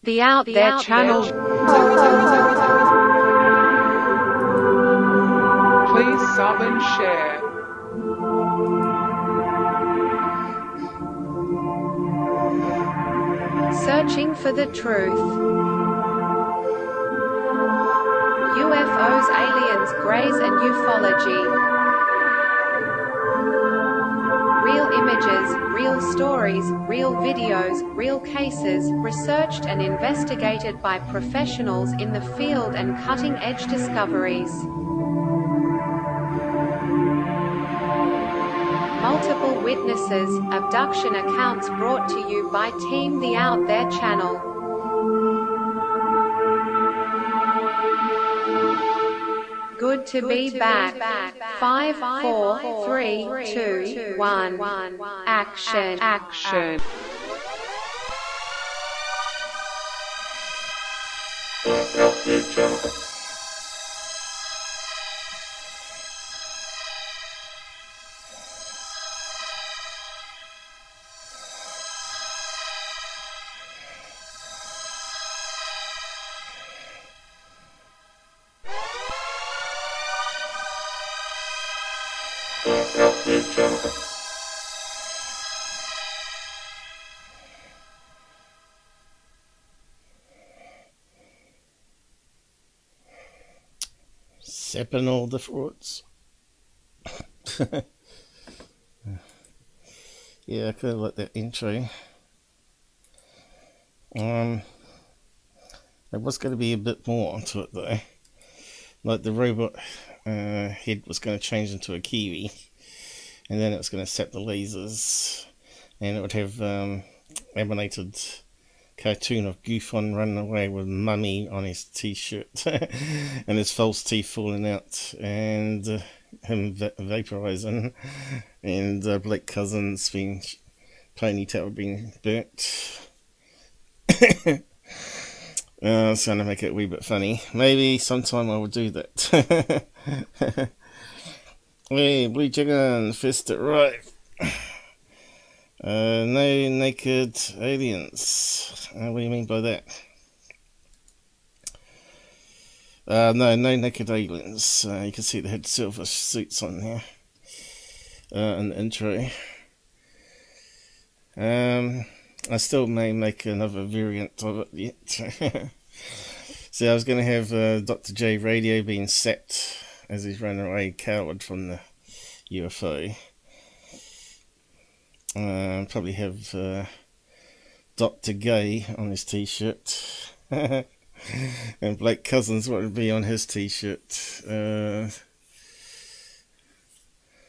The Out There channel. Please sub and share. Searching for the truth. UFOs, aliens, greys and ufology. Real images, real stories, real videos, real cases, researched and investigated by professionals in the field and cutting-edge discoveries. Multiple witnesses, abduction accounts brought to you by Team The Out There channel. Good to be back. 5, 4, 3, 2, 1. Action. Sipping all the fruits. Yeah, I kind of like that intro. There was going to be a bit more onto it though. Like the robot head was going to change into a kiwi, and then it was going to set the lasers, and it would have animated cartoon of Goof-on running away with Mummy on his t-shirt and his false teeth falling out, and him vaporizing, and Blake Cousins being ponytail being burnt. It's going to make it a wee bit funny. Maybe sometime I will do that. Hey, Blue Chicken, fist it right. No naked aliens. What do you mean by that? No naked aliens. You can see they had silver suits on here in the intro. I still may make another variant of it yet. See, I was going to have Dr. J Radio being set as he's running away coward from the UFO. Probably have Dr. Gay on his t-shirt. And Blake Cousins would be on his t-shirt.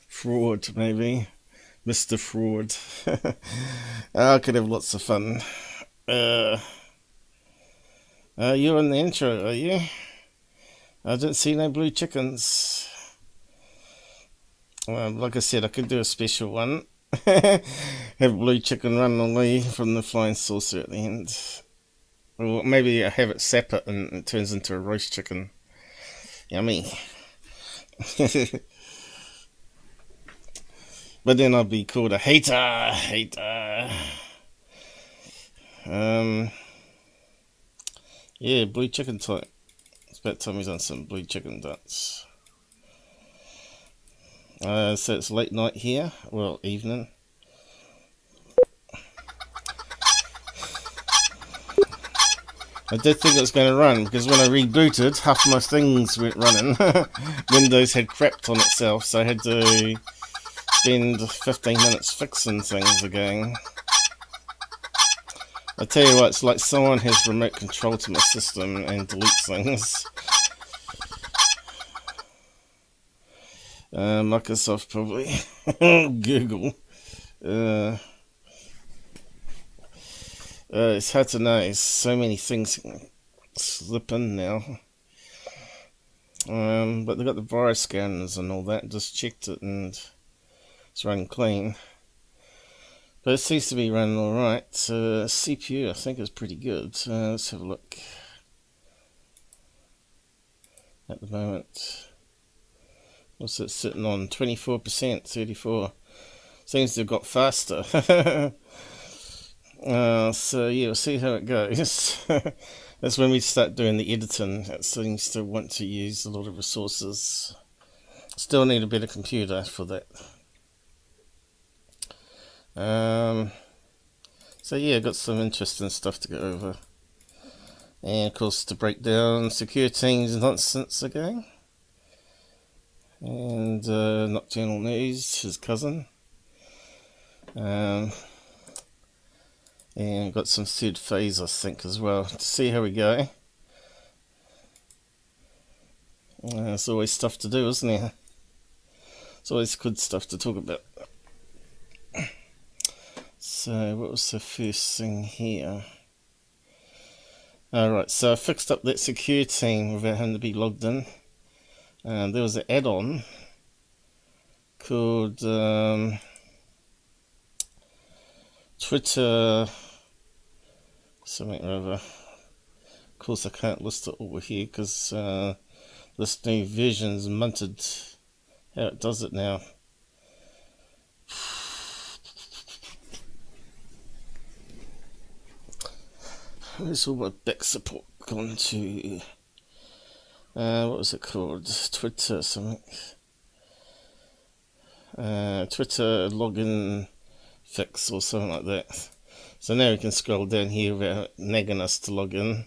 Fraud, maybe. Mr. Fraud. I could have lots of fun. You're in the intro, are you? I didn't see no blue chickens. Like I said, I could do a special one. Have blue chicken run away from the flying saucer at the end. Or maybe I have it separate and it turns into a roast chicken. Yummy. But then I'll be called a hater. Yeah, blue chicken type. It's about time he's on some blue chicken dance. So it's late night here. Well, evening. I did think it was going to run, because when I rebooted, half my things went running. Windows had crapped on itself, so I had to spend 15 minutes fixing things again. I tell you what, it's like someone has remote control to my system and deletes things. Microsoft probably. Google. It's hard to know. So many things slip in now. But they've got the virus scanners and all that. Just checked it and it's running clean. But it seems to be running alright. CPU I think is pretty good. Let's have a look. At the moment. What's it sitting on? 24%, 34. Seems to have got faster. So yeah, we'll see how it goes. That's when we start doing the editing. It seems to want to use a lot of resources. Still need a better computer for that. So yeah, got some interesting stuff to go over. And of course to break down Secureteam10 nonsense again. And Nocturnal News, his cousin. And got some third phase, I think, as well, to see how we go. There's always stuff to do, isn't there? It's always good stuff to talk about. So, what was the first thing here? Alright, so I fixed up that Secureteam without having to be logged in. There was an add-on called Twitter something or other. Of course I can't list it over here because this new version's minted how it does it now. Where's all my back support gone to? What was it called? Twitter something. Twitter login fix or something like that. So now we can scroll down here without nagging us to log in.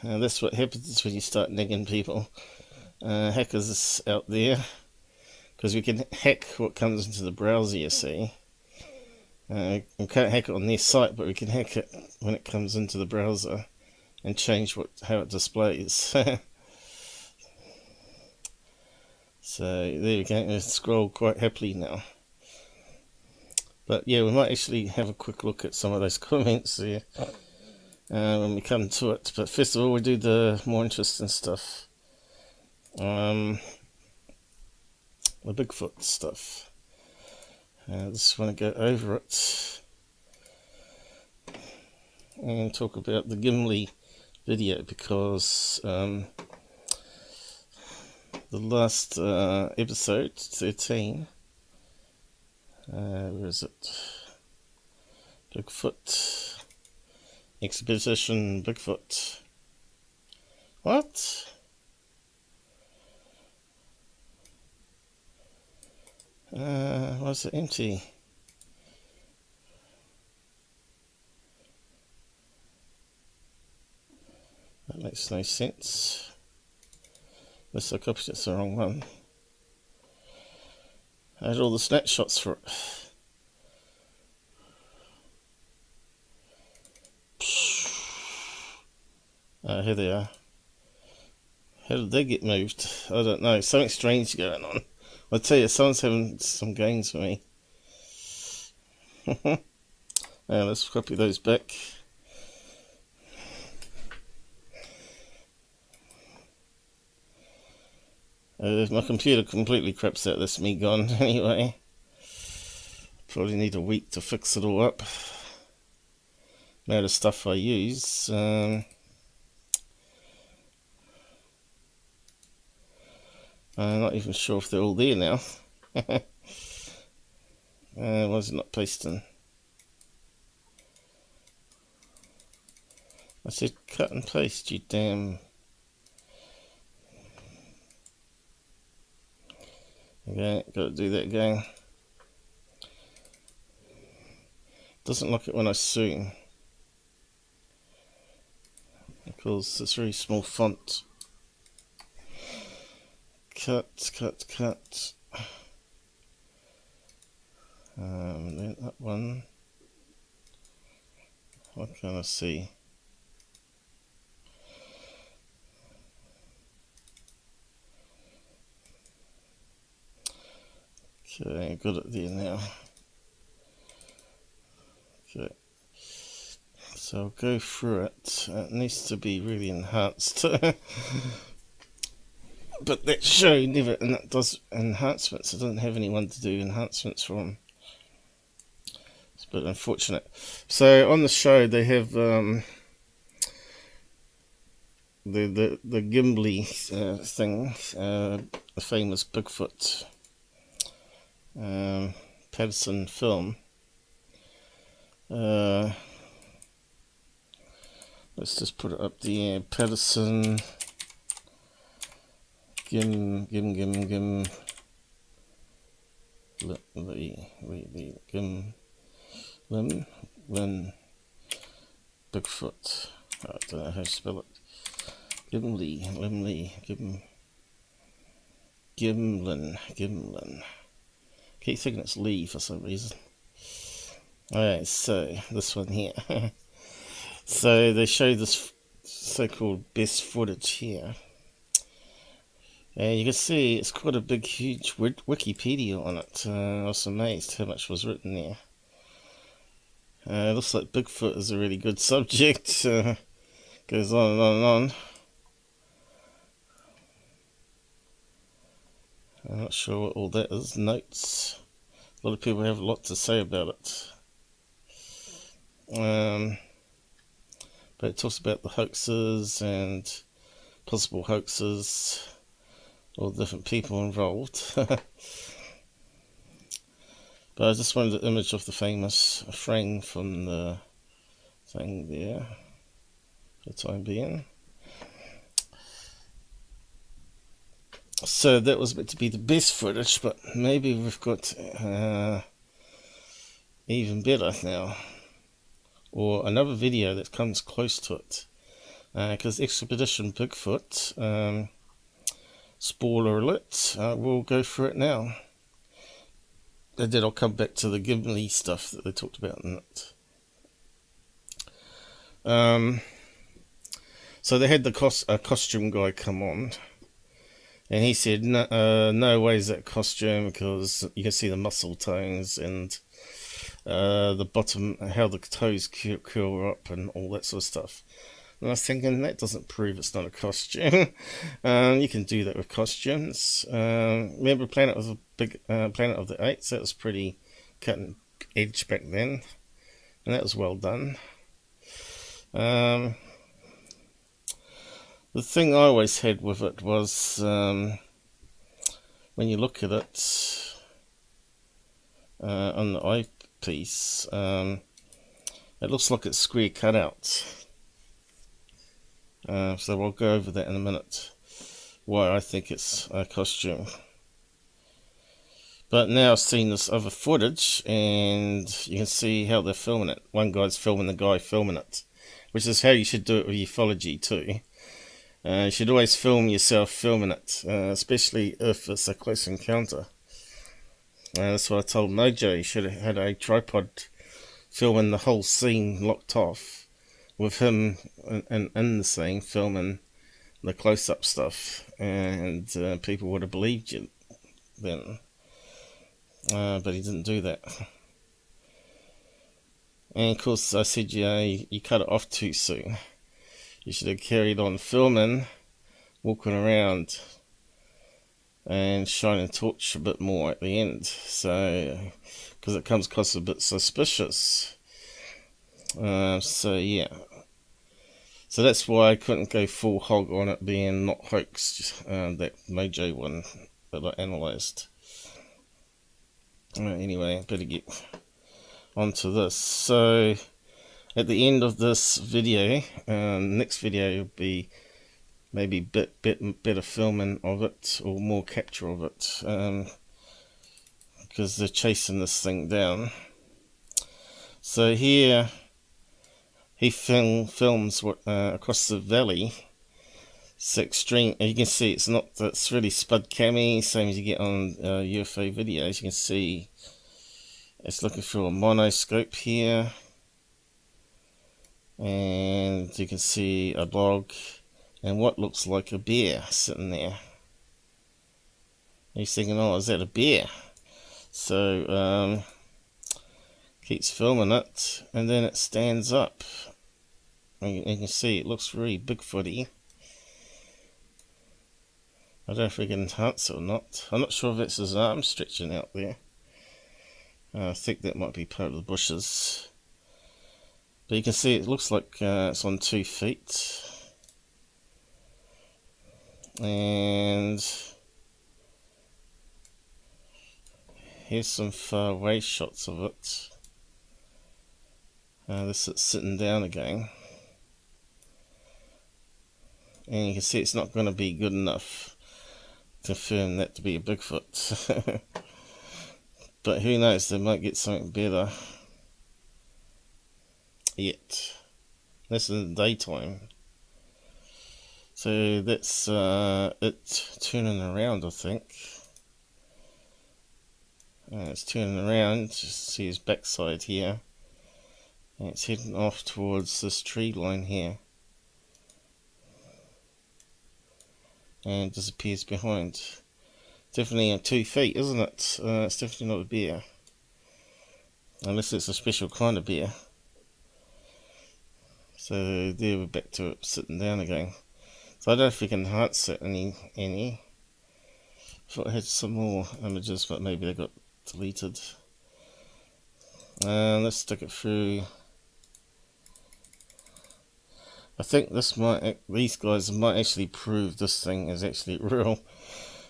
That's what happens when you start nagging people. Hackers out there. Because we can hack what comes into the browser, you see. We can't hack it on their site, but we can hack it when it comes into the browser and change how it displays. So there we go, we scroll quite happily now. But yeah, we might actually have a quick look at some of those comments there when we come to it. But first of all, we do the more interesting stuff. The Bigfoot stuff. I just want to go over it and talk about the Gimli video because the last episode, 13, where is it? Bigfoot. Expedition Bigfoot. What? Why is it empty? That makes no sense. Unless I copied it, the wrong one. I had all the snapshots for it. Here they are. How did they get moved? I don't know. Something strange going on. I'll tell you, someone's having some games for me. Let's copy those back. My computer completely craps out. That's me gone anyway. Probably need a week to fix it all up. Amount of stuff I use. I'm not even sure if they're all there now. Why is it not pasting? I said cut and paste, you damn. Okay, gotta do that again. Doesn't like it when I zoom. Because it's very small font. Cut. Then that one. What can I see? Okay, got it there now. Okay. So I'll go through it. It needs to be really enhanced. But that show never does enhancements. It doesn't have anyone to do enhancements for them. It's a bit unfortunate. So on the show they have the Gimli thing, the famous Bigfoot Patterson film. Let's just put it up there. Patterson, Gimlin, Bigfoot. I don't know how to spell it. Gimlin. Keep thinking it's Lee for some reason. Alright, so this one here. So they show this so-called best footage here. And you can see it's quite a big, huge Wikipedia on it. I was amazed how much was written there. It looks like Bigfoot is a really good subject. Goes on and on and on. I'm not sure what all that is. Notes. A lot of people have a lot to say about it. But it talks about the hoaxes and possible hoaxes, all the different people involved. But I just wanted the image of the famous frame from the thing there for the time being. So that was meant to be the best footage, but maybe we've got even better now, or another video that comes close to it, because Expedition Bigfoot, spoiler alert, we'll go through it now, and then I'll come back to the Gimli stuff that they talked about in it. So they had the costume guy come on, and he said no way is that costume, because you can see the muscle tones and the bottom, how the toes curl up and all that sort of stuff. And I was thinking, that doesn't prove it's not a costume. You can do that with costumes. Remember Planet of the Apes? That was pretty cutting edge back then, and that was well done. The thing I always had with it was, when you look at it on the eyepiece, it looks like it's square cut out. So we'll go over that in a minute, why I think it's a costume. But now I've seen this other footage, and you can see how they're filming it. One guy's filming the guy filming it, which is how you should do it with ufology too. You should always film yourself filming it, especially if it's a close encounter. That's what I told Mojo. He should have had a tripod filming the whole scene locked off, with him in the scene filming the close-up stuff, and people would have believed you then. But he didn't do that. And of course I said, you cut it off too soon. You should have carried on filming, walking around and shining torch a bit more at the end, so because it comes across a bit suspicious. So yeah, so that's why I couldn't go full hog on it being not hoaxed, that Mojo one that I analysed. Anyway, I better get onto this. So at the end of this video, next video will be maybe better filming of it, or more capture of it, because they're chasing this thing down. So here he films across the valley. It's extreme. You can see it's really spud cammy, same as you get on UFO videos. You can see it's looking through a monoscope here, and you can see a log and what looks like a bear sitting there. He's thinking, oh, is that a bear? So keeps filming it, and then it stands up, and you can see it looks really Bigfooty. I don't know if we can enhance it or not. I'm not sure if it's his arm stretching out there. I think that might be part of the bushes. But you can see it looks like it's on 2 feet. And here's some far away shots of it. This is sitting down again. And you can see it's not going to be good enough to confirm that to be a Bigfoot. But who knows, they might get something better yet. This is in the daytime. So that's it turning around, I think. It's turning around, just see his backside here. And it's heading off towards this tree line here. And disappears behind. Definitely at 2 feet, isn't it? It's definitely not a bear. Unless it's a special kind of bear. So there we're back to it sitting down again. So I don't know if we can enhance it any. Thought I had some more images, but maybe they got deleted. Let's stick it through. I think these guys might actually prove this thing is actually real.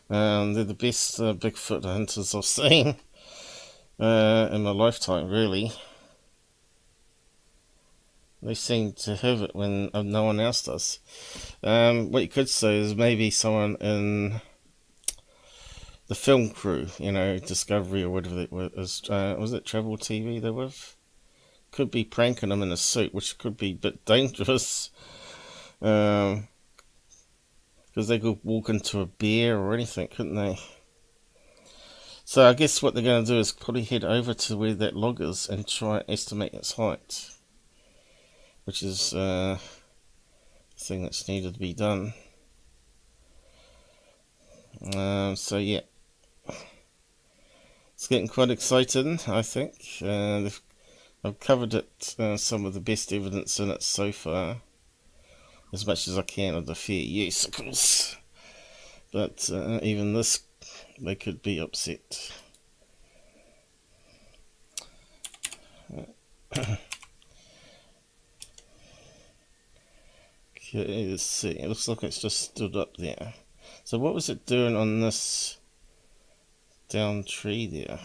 They're the best Bigfoot hunters I've seen in my lifetime, really. They seem to have it when no one else does. What you could say is maybe someone in the film crew, you know, Discovery or whatever it was. Was it Travel TV they were with? Could be pranking them in a suit, which could be a bit dangerous. Because they could walk into a bear or anything, couldn't they? So I guess what they're going to do is probably head over to where that log is and try and estimate its height. Which is the thing that's needed to be done. So yeah. It's getting quite exciting, I think. I've covered it, some of the best evidence in it so far, as much as I can of the fair use, of course. But even this, they could be upset. Okay, let's see. It looks like it's just stood up there. So what was it doing on this down tree there?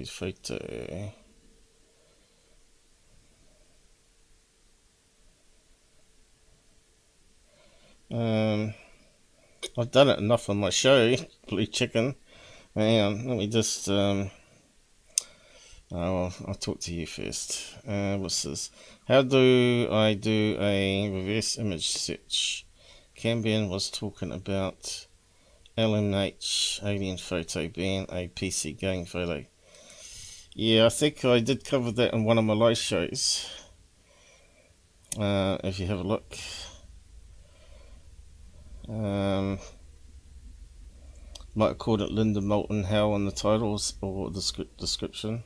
Photo. I've done it enough on my show, Blue Chicken. Hang on, let me just I'll talk to you first. What's this? How do I do a reverse image search? Cambian was talking about LMH, alien photo, being a PC game photo. Yeah, I think I did cover that in one of my live shows. If you have a look. Might have called it Linda Moulton Howe on the titles or the description.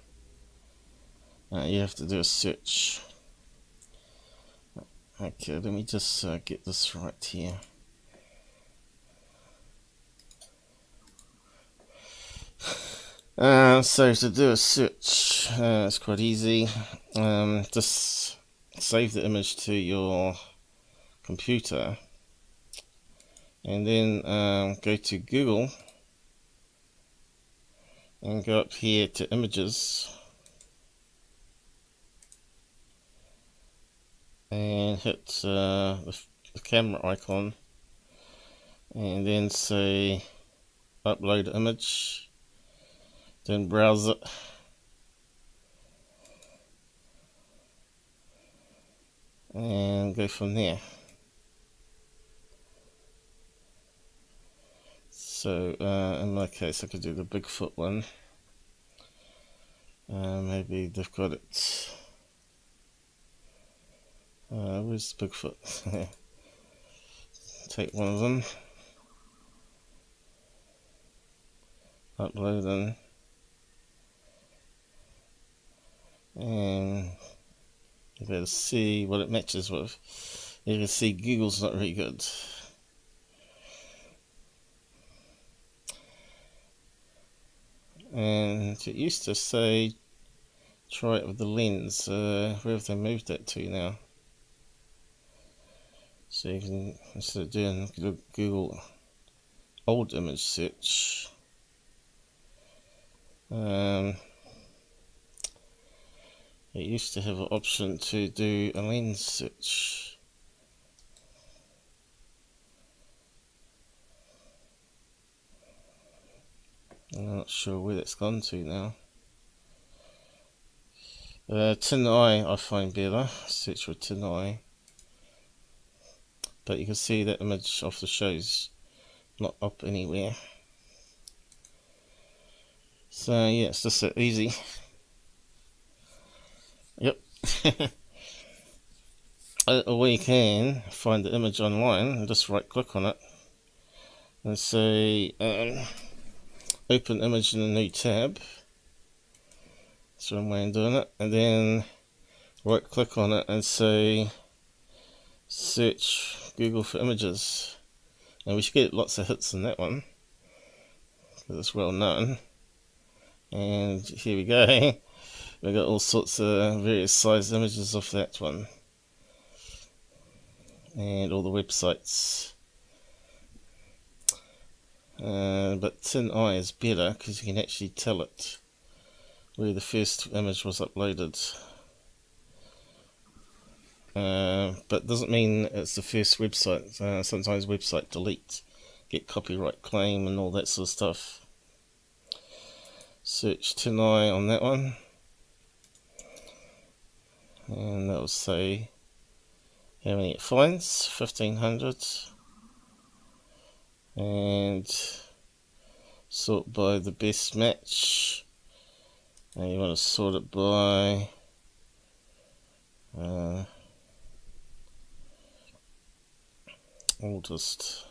You have to do a search. Okay, let me just get this right here. So to do a search, it's quite easy. Just save the image to your computer and then go to Google and go up here to images and hit the camera icon and then say upload image, then browse it and go from there. So in my case I could do the Bigfoot one. Maybe they've got it. Where's Bigfoot? Take one of them. Upload them. And you better see what it matches with. You can see Google's not very good. And it used to say try it with the lens. Where have they moved that to now? So you can, instead of doing Google old image search, it used to have an option to do a lens search. I'm not sure where that's gone to now. Tin eye I find better. Search for tin eye. But you can see that image off the show's not up anywhere. So yeah, it's just that easy. Yep. Or you can find the image online and just right click on it and say open image in a new tab. That's one way of doing it. And then right click on it and say search Google for images. And we should get lots of hits in that one because it's well known. And here we go. We've got all sorts of various size images of that one. And all the websites. But tin eye is better because you can actually tell it where the first image was uploaded. But doesn't mean it's the first website. Sometimes website delete, get copyright claim and all that sort of stuff. Search tin eye on that one, and that will say how many it finds, 1500, and sort by the best match, and you want to sort it by oldest.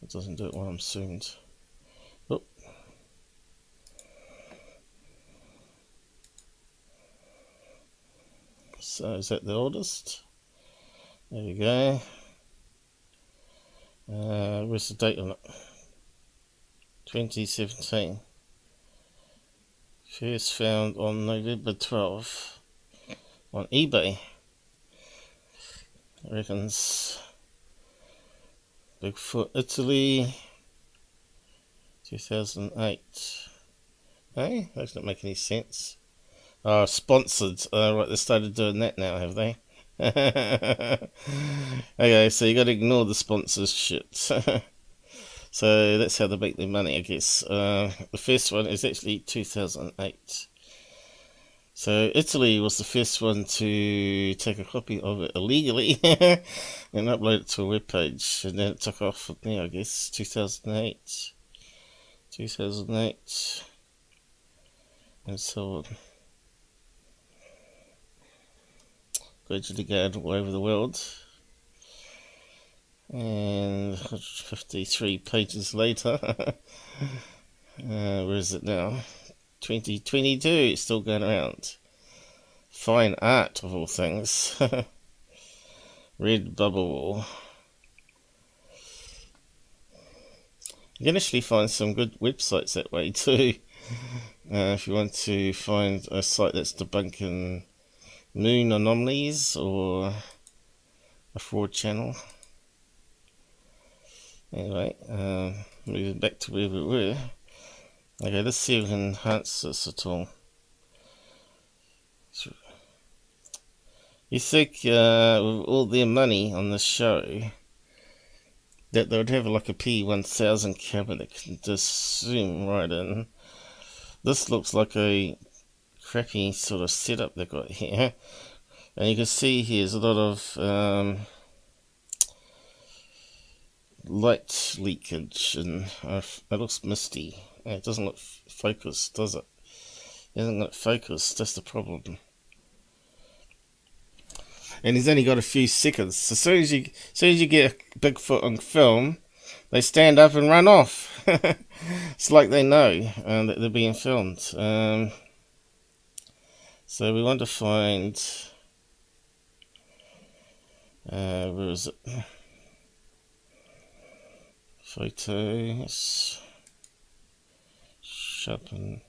It doesn't do it while I'm zoomed. Oh. So is that the oldest? There we go. Where's the date on it? 2017. First found on November 12 on eBay. It reckons Bigfoot, Italy, 2008. Hey, that doesn't make any sense. Sponsored. Right, they started doing that now, have they? Okay, so you got to ignore the sponsors shit. So that's how they make their money, I guess. The first one is actually 2008. So Italy was the first one to take a copy of it illegally and upload it to a web page, and then it took off from there, I guess. 2008, and so on. Gradually going all over the world. And 53 pages later, where is it now? 2022, it's still going around. Fine art, of all things. Red bubble. You can actually find some good websites that way too. If you want to find a site that's debunking moon anomalies or a fraud channel. Anyway, moving back to where we were. Okay, let's see if we can enhance this at all. You think with all their money on this show that they would have like a P1000 camera that can just zoom right in. This looks like a crappy sort of setup they've got here. And you can see here's a lot of light leakage, and it looks misty. It doesn't look focused, does it? It doesn't look focused, that's the problem. And he's only got a few seconds. So as soon as you get a Bigfoot on film, they stand up and run off. It's like they know that they're being filmed. So we want to find where is it? Photos. Sharpen.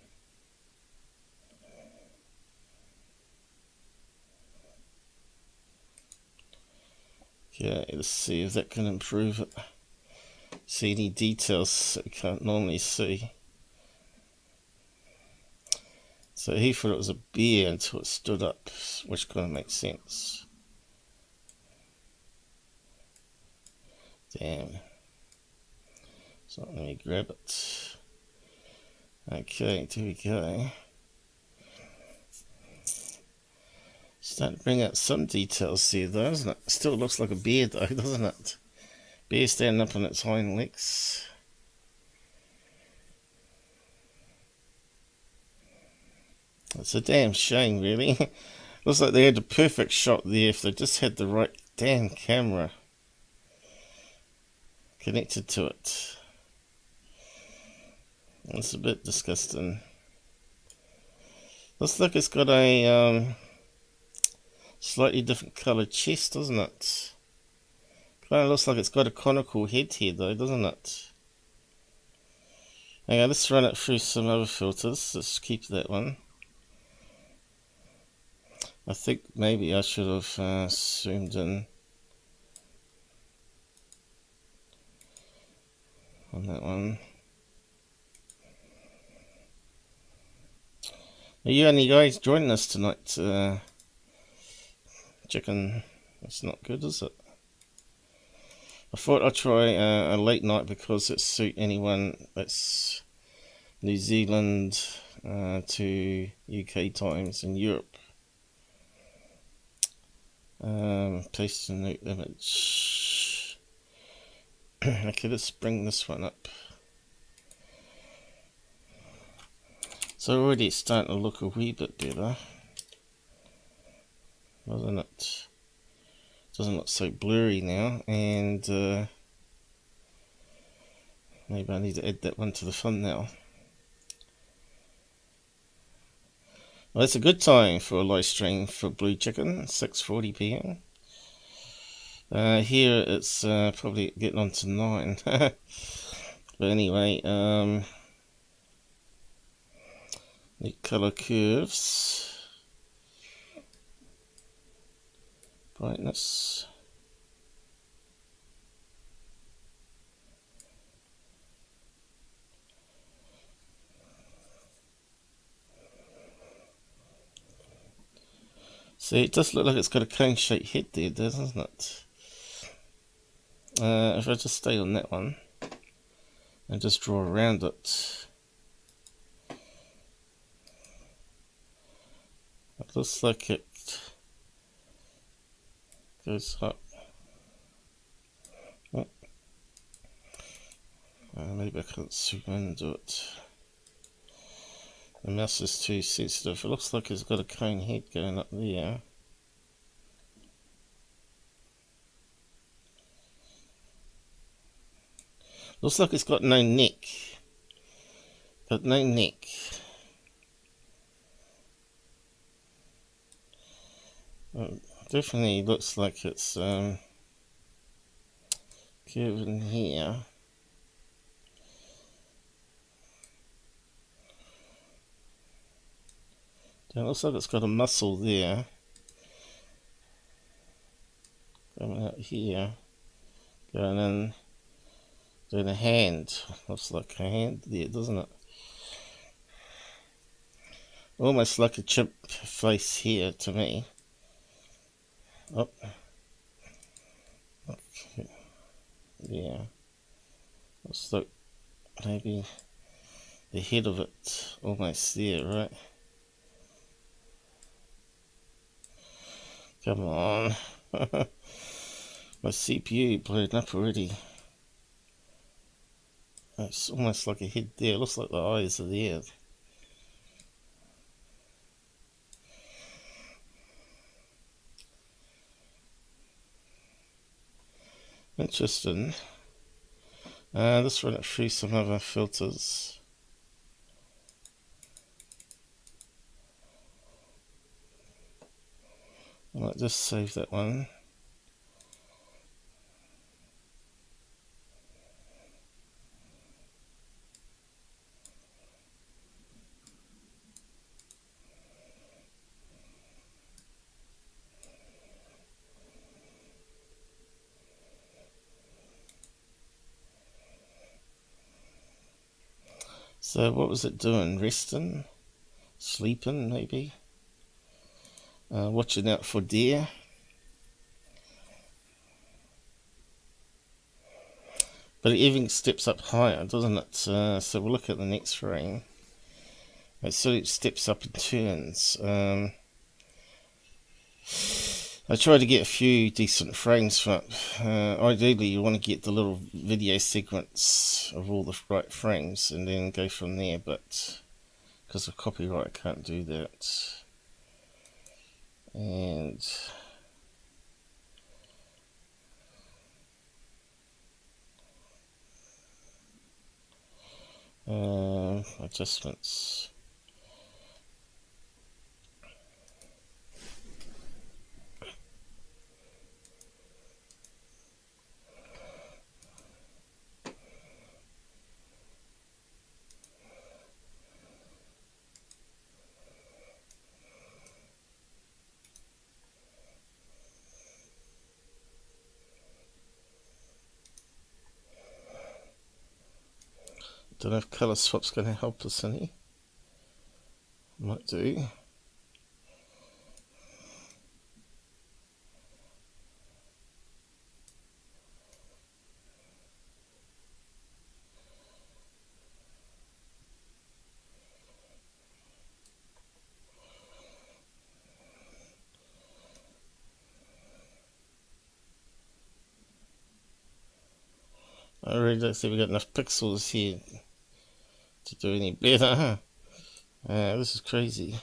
Okay, let's see if that can improve it. See any details that we can't normally see. So he thought it was a bear until it stood up, which kind of makes sense. Damn. So let me grab it. Okay, here we go. Starting to bring out some details here though, doesn't it? Still looks like a bear though, doesn't it? Bear standing up on its hind legs. It's a damn shame, really. Looks like they had the perfect shot there if they just had the right damn camera connected to it. It's a bit disgusting. Looks like it's got a slightly different coloured chest, doesn't it? Kind of looks like it's got a conical head here though, doesn't it? Okay, let's run it through some other filters. Let's keep that one. I think maybe I should have zoomed in on that one. Are you any guys joining us tonight? Chicken, that's not good, is it? I thought I'd try a late night because it suit anyone that's New Zealand to UK times in Europe. Paste a new image. Okay, let's bring this one up. So already it's starting to look a wee bit better, doesn't it? Doesn't look so blurry now, and maybe I need to add that one to the thumbnail. Well, it's a good time for a live stream for Blue Chicken, 6:40 PM. Here it's probably getting on to 9. But anyway, the color curves, brightness. See, it does look like it's got a cone-shaped head there, doesn't it? If I just stay on that one and just draw around it, it looks like it goes up. Oh. Maybe I can't zoom in and do it. The mouse is too sensitive. It looks like it's got a cone head going up there. Looks like it's got no neck. But no neck. Definitely looks like it's curving here. It looks like it's got a muscle there. Coming out here. Going in. Doing a hand. Looks like a hand there, doesn't it? Almost like a chimp face here to me. Oh. Okay. Yeah. Looks like maybe the head of it almost there, right? Come on. My CPU blowing up already. It's almost like a head there. It looks like the eyes are there. Interesting. Let's run it through some other filters. I might just save that one. So what was it doing? Resting? Sleeping, maybe? Watching out for deer? But it even steps up higher, doesn't it? So we'll look at the next frame. It sort of steps up and turns. I tried to get a few decent frames for it. Ideally, you want to get the little video sequence of all the right frames and then go from there, but because of copyright, I can't do that. And adjustments. Don't know if colour swap's going to help us any. Might do. I really don't think we've got enough pixels here to do any better. This is crazy.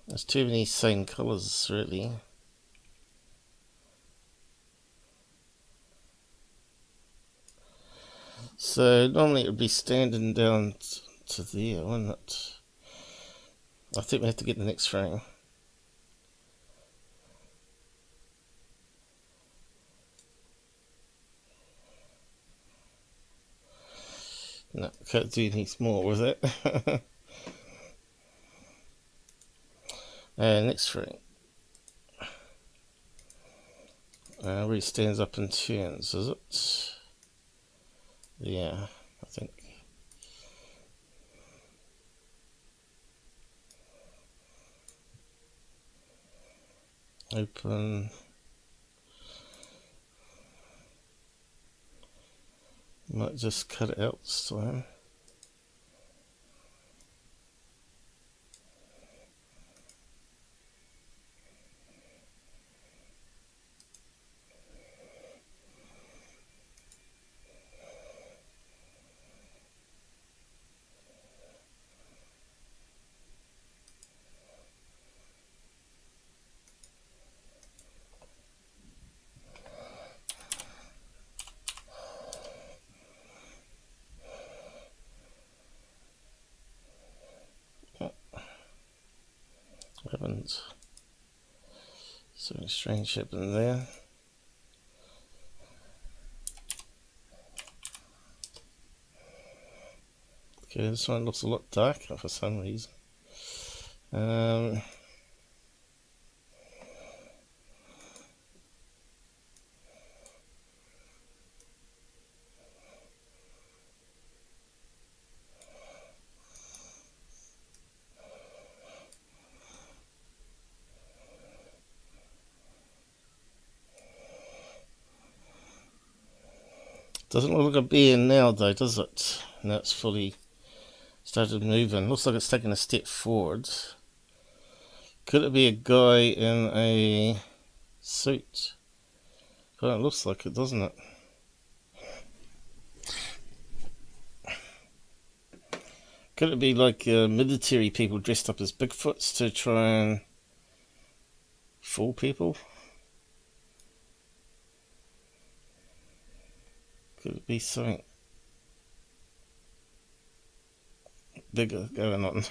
There's too many same colours, really. So normally it would be standing down to there, wouldn't it? I think we have to get the next frame. No, can't do anything more with it. Next frame. Where he stands up and turns, is it? Yeah, I think. Open. Might just cut it out this time. Happens. Something strange happened there. Okay, this one looks a lot darker for some reason. Doesn't look like a bear now though, does it? Now it's fully started moving. Looks like it's taking a step forward. Could it be a guy in a suit? Kind of looks like it, doesn't it? Could it be like military people dressed up as Bigfoots to try and fool people? Could it be something bigger going on?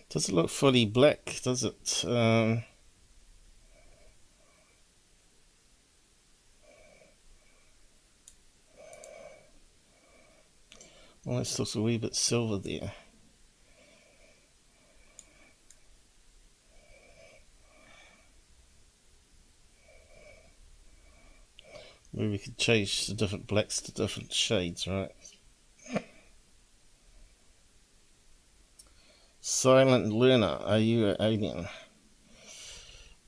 Doesn't look fully black, does it? Almost looks a wee bit silver there. Maybe we could change the different blacks to different shades, right? Silent learner, are you an alien?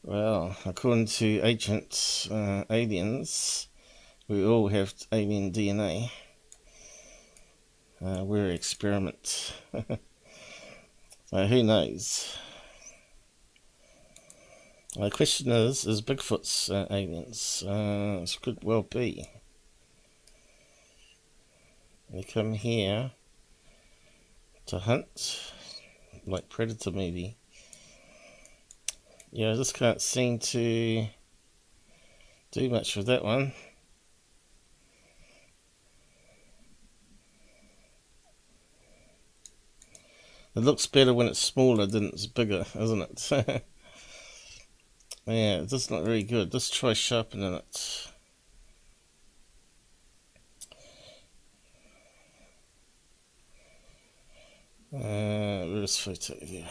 Well, according to ancient aliens, we all have alien DNA. We're an experiment. So who knows? The question is Bigfoot's aliens? This could well be. They come here to hunt, like Predator maybe. Yeah, I just can't seem to do much with that one. It looks better when it's smaller than it's bigger, isn't it? Yeah, it does not very good. Let's try sharpening it. Where's photo here?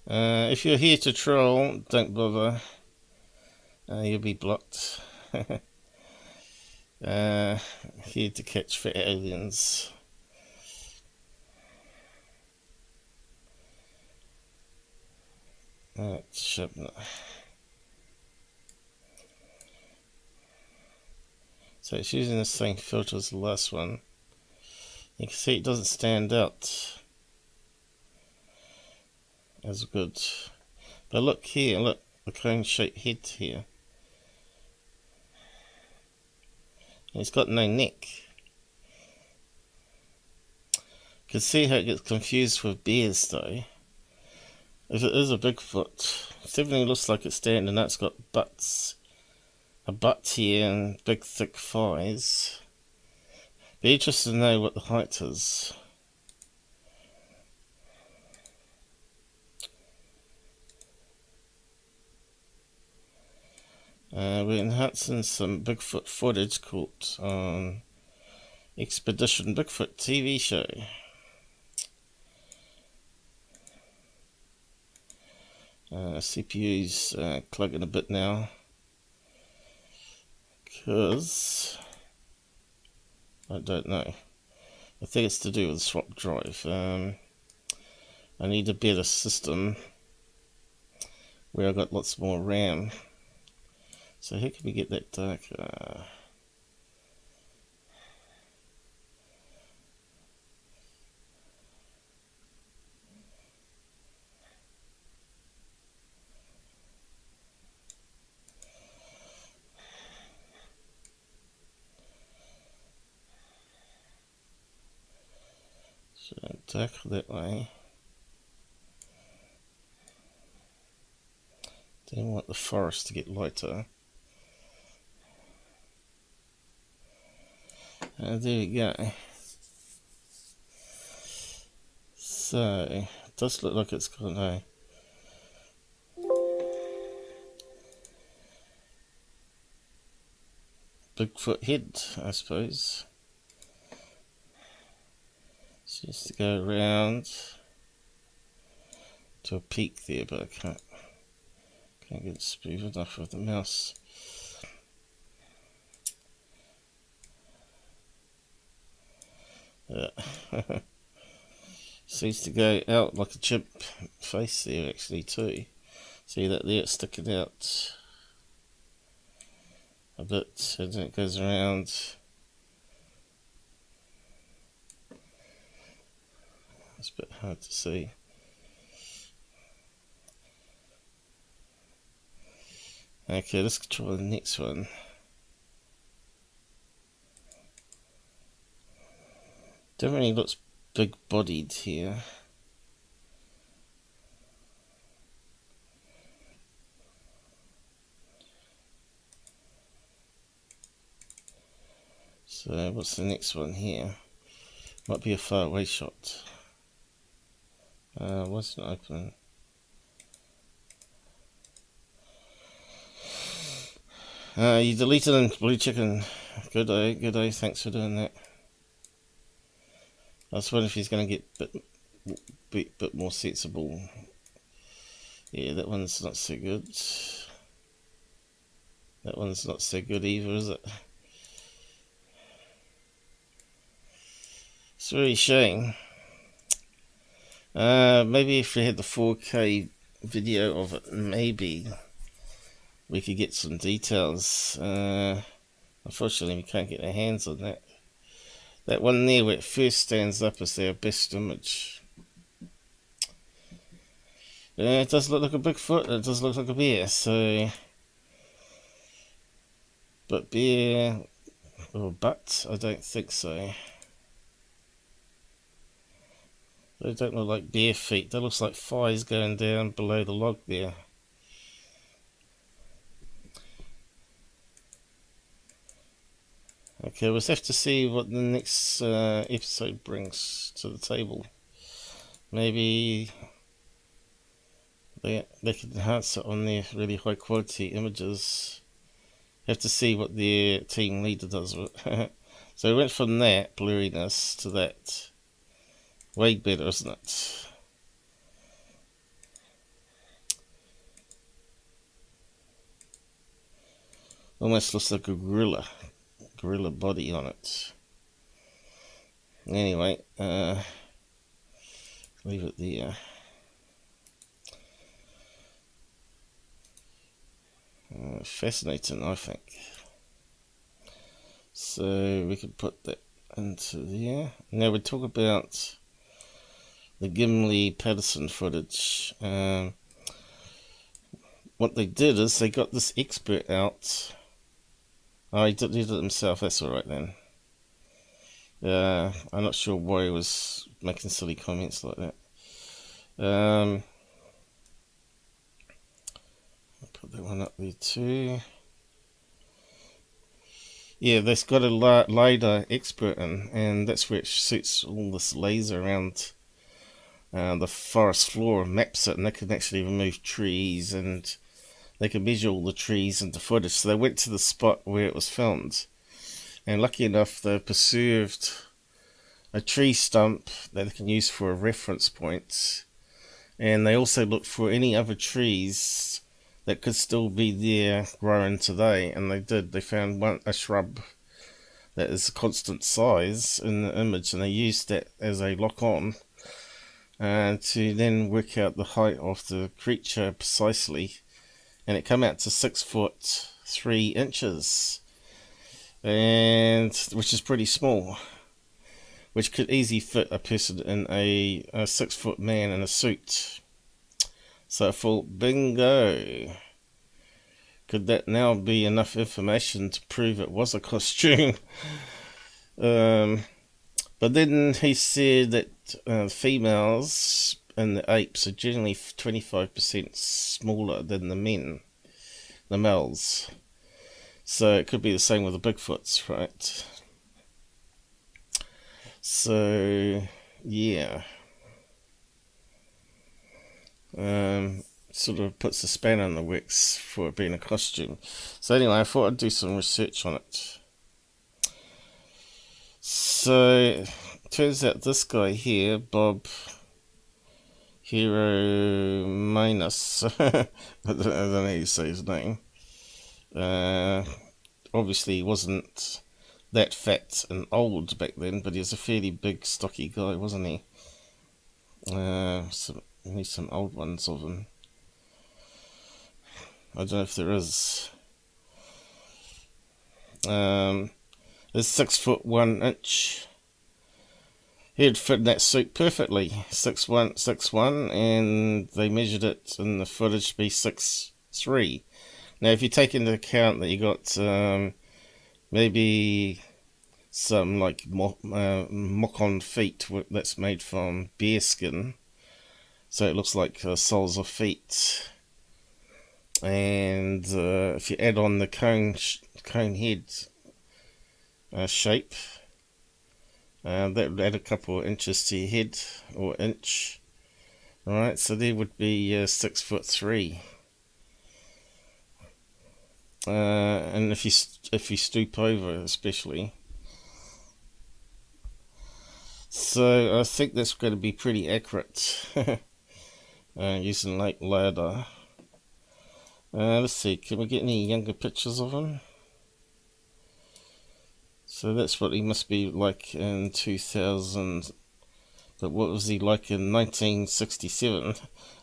If you're here to troll, don't bother. You'll be blocked. Here to catch for aliens. Sharpen it. So it's using the same filter as the last one. You can see it doesn't stand out as good. But look here, look, the cone-shaped head here. And it's got no neck. You can see how it gets confused with bears though. If it is a Bigfoot, it definitely looks like it's standing up. It's got butts. A butt here and big thick thighs. Be interested to know what the height is. We're enhancing some Bigfoot footage caught on Expedition Bigfoot TV show. CPU's clugging a bit now because I don't know. I think it's to do with the swap drive. I need a better system where I got lots more RAM. So how can we get that darker? So darker that way. Then want the forest to get lighter. There we go. So it does look like it's got a Bigfoot head, I suppose. So just to go around to a peak there, but I can't get it smooth enough with the mouse. Yeah. Seems to go out like a chimp face there actually too. See that there, it's sticking out a bit, and then it goes around. It's a bit hard to see. Okay, let's try the next one. Definitely looks big bodied here. So what's the next one here? Might be a far away shot. What's not open? You deleted them, Blue Chicken. Good day, thanks for doing that. I was wondering if he's going to get bit more sensible. Yeah, that one's not so good. That one's not so good either, is it? It's very shame. Maybe if we had the 4K video of it, maybe we could get some details. Unfortunately, we can't get our hands on that. That one there where it first stands up is their best image. It does look like a Bigfoot, it does look like a bear, so... But bear... or butt? I don't think so. They don't look like bare feet, that looks like thighs going down below the log there. Okay, we'll have to see what the next episode brings to the table. Maybe they can enhance it on their really high quality images. Have to see what their team leader does with it. So we went from that blurriness to that. Way better, isn't it? Almost looks like a gorilla body on it. Anyway, leave it there. Fascinating, I think. So we could put that into there. Now we talk about the Gimli Patterson footage. What they did is they got this expert out. Oh, he did it himself, that's alright then. I'm not sure why he was making silly comments like that. I'll put that one up there too. Yeah, they've got a LiDAR expert in, and that's where it shoots all this laser around the forest floor, maps it, and they can actually remove trees, and they can measure all the trees into footage. So they went to the spot where it was filmed, and lucky enough they preserved a tree stump that they can use for a reference point, and they also looked for any other trees that could still be there growing today, and they did. They found a shrub that is a constant size in the image, and they used that as a lock-on to then work out the height of the creature precisely, and it came out to 6 foot 3 inches, and which is pretty small, which could easily fit a person in a 6 foot man in a suit. So I thought, bingo! Could that now be enough information to prove it was a costume? But then he said that females and the apes are generally 25% smaller than the males. So it could be the same with the Bigfoots, right? So, yeah. Sort of puts a span on the works for it being a costume. So anyway, I thought I'd do some research on it. So, turns out this guy here, Bob Hero Minus, I don't know how you say his name. Obviously he wasn't that fat and old back then, but he was a fairly big, stocky guy, wasn't he? Need some old ones of him. I don't know if there is. There's 6 foot 1 inch. He'd fit in that suit perfectly. 6'1", and they measured it in the footage to be 6'3". Now, if you take into account that you got maybe some like mock-on feet that's made from bear skin, so it looks like soles of feet. And if you add on the cone head shape, that would add a couple of inches to your head, or inch. Alright, so there would be 6'3". And if you stoop over, especially. So I think that's going to be pretty accurate. Using late ladder. Let's see, can we get any younger pictures of him? So that's what he must be like in 2000. But what was he like in 1967?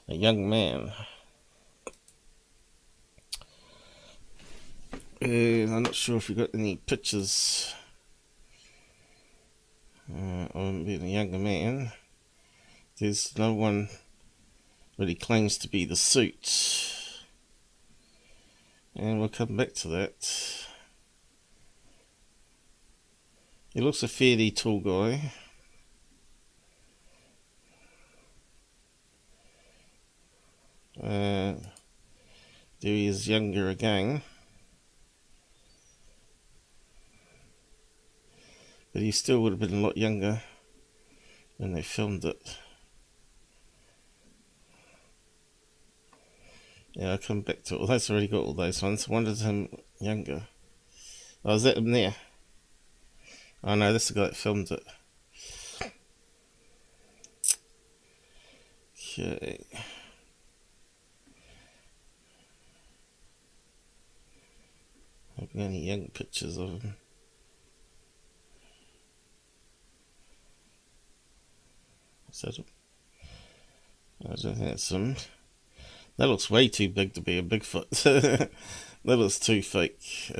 A young man. I'm not sure if we got any pictures of him being a younger man. There's no one really claims to be the suit. And we'll come back to that. He looks a fairly tall guy. There he is younger again. But he still would have been a lot younger when they filmed it. Yeah, I'll come back to it. Well, that's already got all those ones. I wanted him younger. Oh, is that him there? Oh no, that's the guy that filmed it. Okay. Have we got any young pictures of him? Is that him? I don't think that's him. That looks way too big to be a Bigfoot. That looks too fake.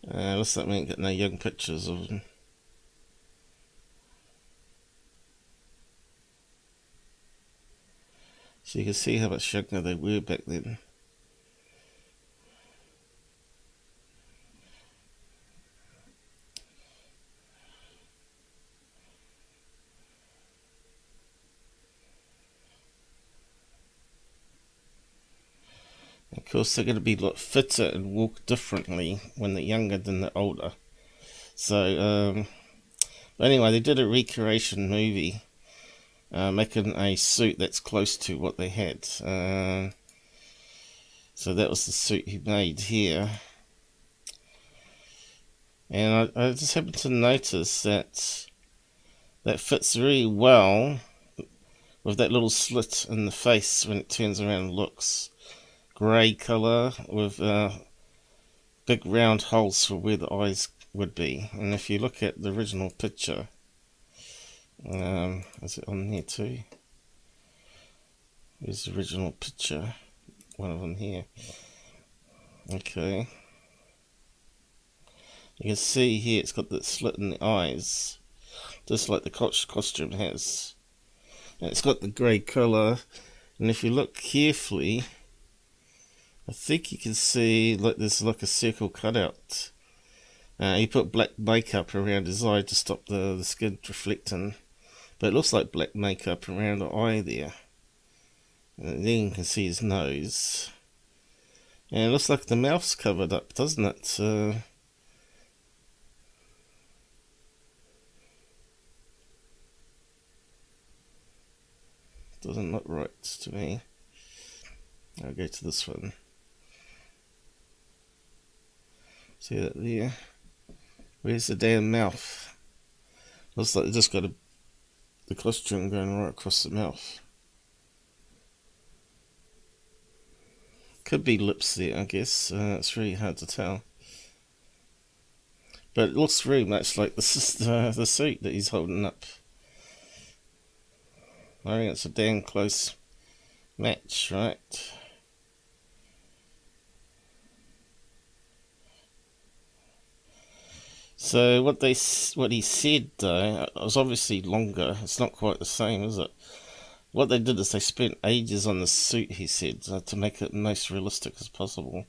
Looks like we ain't got no young pictures of him. So you can see how much younger they were back then. Of course, they're going to be a lot fitter and walk differently when they're younger than they're older. So, but anyway, they did a recreation movie, making a suit that's close to what they had. So that was the suit he made here. And I just happened to notice that fits very well with that little slit in the face when it turns around and looks. Grey colour with big round holes for where the eyes would be. And if you look at the original picture, is it on there too? Here's the original picture, one of them here. Okay. You can see here it's got the slit in the eyes, just like the costume has. And it's got the grey colour, and if you look carefully, I think you can see like there's like a circle cut out. He put black makeup around his eye to stop the skin reflecting, but it looks like black makeup around the eye there. And then you can see his nose, and it looks like the mouth's covered up, doesn't it? Doesn't look right to me. I'll go to this one. See that there? Where's the damn mouth? Looks like they just got the costume going right across the mouth. Could be lips there, I guess. It's really hard to tell. But it looks very much like the suit that he's holding up. I think it's a damn close match, right? So what he said though, it was obviously longer. It's not quite the same, is it? What they did is they spent ages on the suit, he said, to make it most realistic as possible.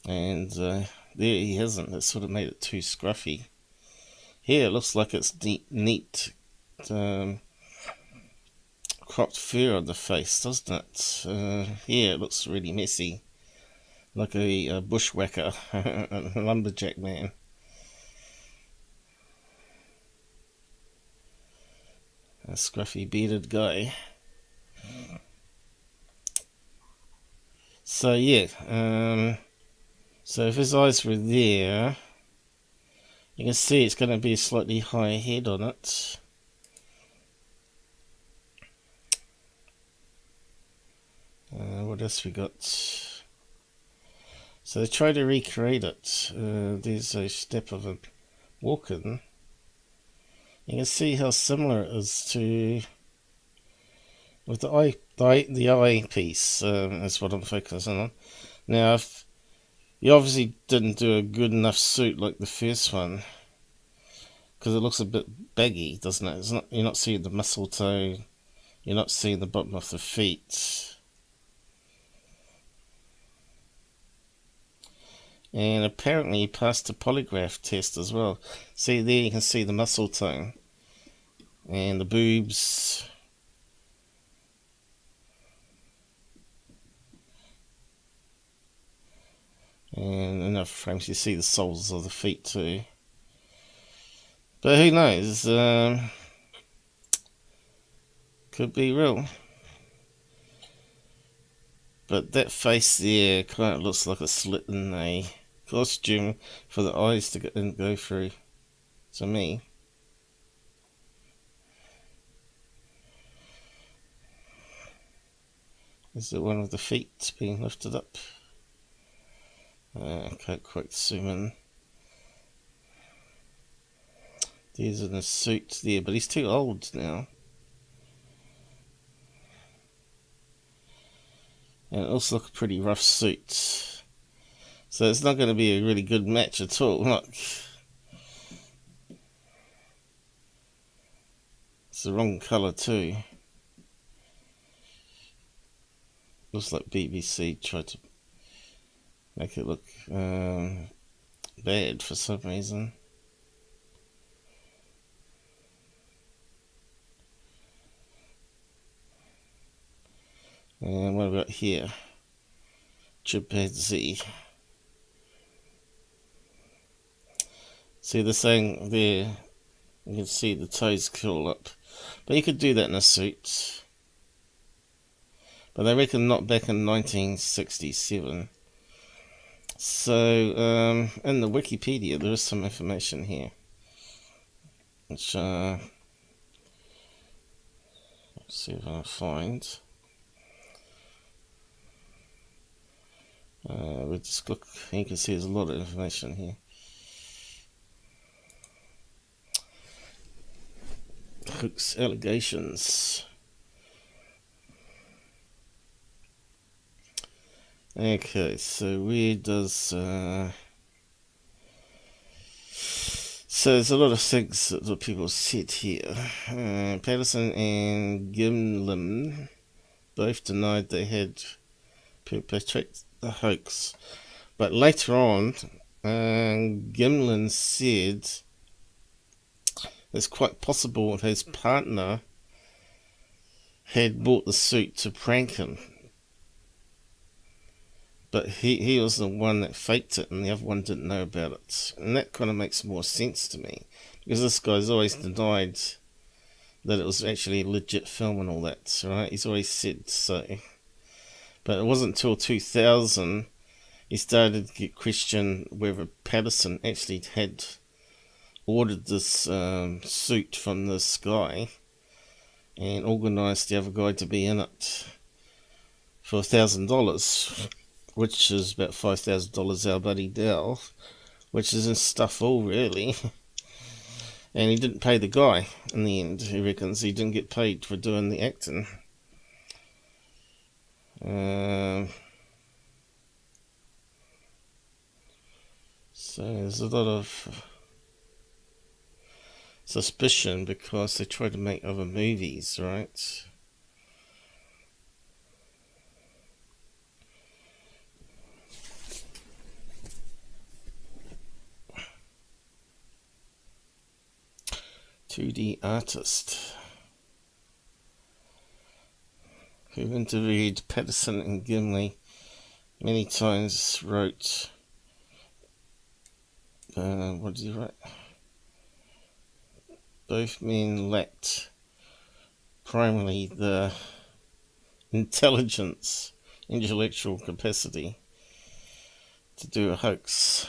And there he hasn't. It sort of made it too scruffy. Here it looks like it's neat cropped fur on the face, doesn't it? Here it looks really messy, like a bushwhacker, a lumberjack man. A scruffy bearded guy. So yeah, So if his eyes were there, you can see it's going to be a slightly higher head on it. What else we got? So they try to recreate it. There's a step of a walking. You can see how similar it is to with the eye piece. That's what I'm focusing on. Now, if you obviously didn't do a good enough suit like the first one, because it looks a bit baggy, doesn't it? It's not. You're not seeing the mistletoe. You're not seeing the bottom of the feet. And apparently he passed the polygraph test as well. See there, you can see the mistletoe and the boobs. And in other frames you see the soles of the feet too. But who knows? Could be real. But that face there kind of looks like a slit in a costume for the eyes to go through, to me. Is it one of the feet being lifted up? I can't quite zoom in. There's in a suit there, but he's too old now. And it looks like a pretty rough suit. So it's not going to be a really good match at all. Look. It's the wrong colour too. Looks like BBC tried to make it look bad for some reason. And what about here? Chimpanzee. See the saying there, you can see the toes curl up. But you could do that in a suit. But I reckon not back in 1967. So, in the Wikipedia there is some information here. Which, let's see if I can find. We just look, you can see there's a lot of information here. Hoax allegations. Okay, so where does so there's a lot of things that people said here. Patterson and Gimlin both denied they had perpetrated the hoax, but later on Gimlin said it's quite possible his partner had bought the suit to prank him, but he was the one that faked it and the other one didn't know about it. And that kind of makes more sense to me, because this guy's always denied that it was actually a legit film and all that, right? He's always said so. But it wasn't until 2000 he started to get questioned whether Patterson actually had ordered this suit from this guy and organised the other guy to be in it for $1,000, which is about $5,000 our buddy Dell, which is in stuff all really. And he didn't pay the guy in the end. He reckons he didn't get paid for doing the acting. So there's a lot of suspicion because they try to make other movies, right? "2D artist who interviewed Patterson and Gimlin many times wrote, what did he write? Both men lacked primarily the intellectual capacity to do a hoax.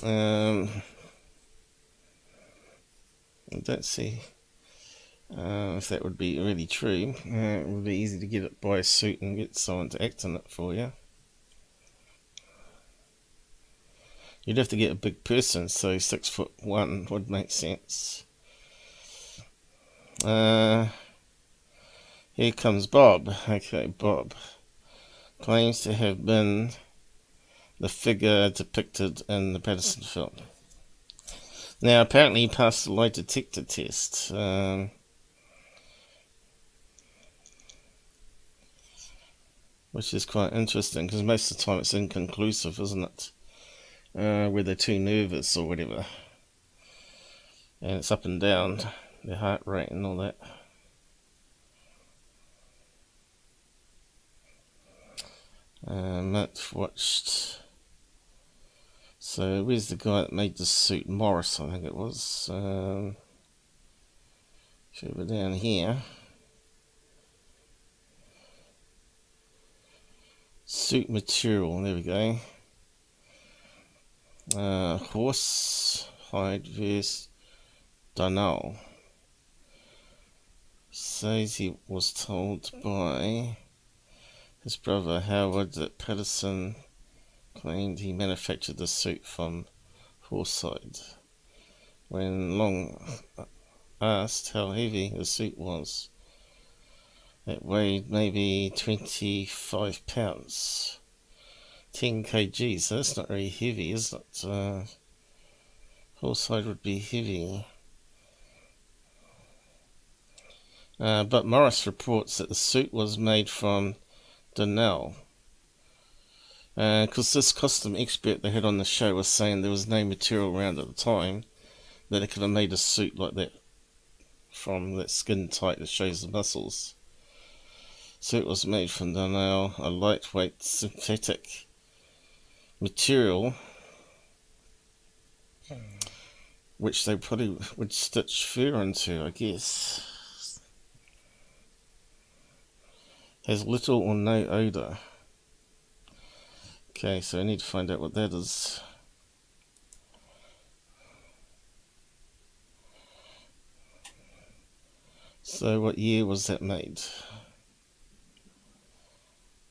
I don't see if that would be really true. It would be easy to get it by a suit and get someone to act on it for you. You'd have to get a big person, so 6'1" would make sense. Here comes Bob. Okay, Bob claims to have been the figure depicted in the Patterson film. Now, apparently he passed the lie detector test. Which is quite interesting, because most of the time it's inconclusive, isn't it? Where they're too nervous or whatever. And it's up and down, their heart rate and all that. Matt watched. So where's the guy that made the suit? Morris, I think it was. Over down here. Suit material, there we go. Horse hide vest, Dunno. Says he was told by his brother Howard that Patterson claimed he manufactured the suit from horsehide. When Long asked how heavy the suit was, it weighed maybe 25 pounds. 10 kg, so that's not very heavy, is it? Horsehide would be heavy. But Morris reports that the suit was made from Donnell. Because this costume expert they had on the show was saying there was no material around at the time that they could have made a suit like that from that skin tight that shows the muscles. So it was made from Donnell, a lightweight synthetic material which they probably would stitch fur into, I guess. Has little or no odour. Okay, so I need to find out what that is. So what year was that made?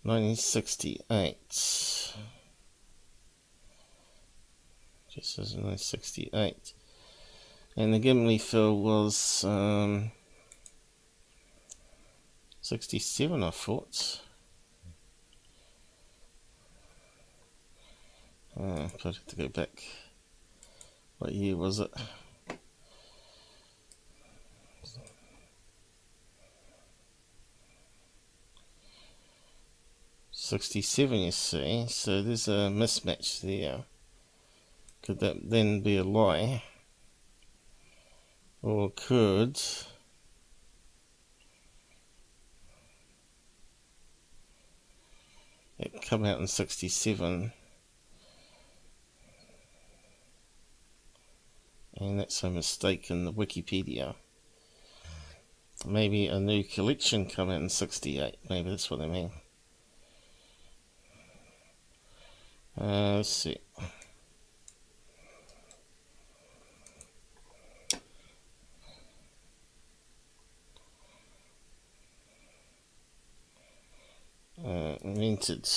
1968. Just says 1968. And the Gimli film was 67, I thought. I'd have to go back. What year was it? '67, you see. So there's a mismatch there. Could that then be a lie? Or could it come out in 67? And that's a mistake in the Wikipedia. Maybe a new collection come out in 68. Maybe that's what I mean. Let's see. Invented.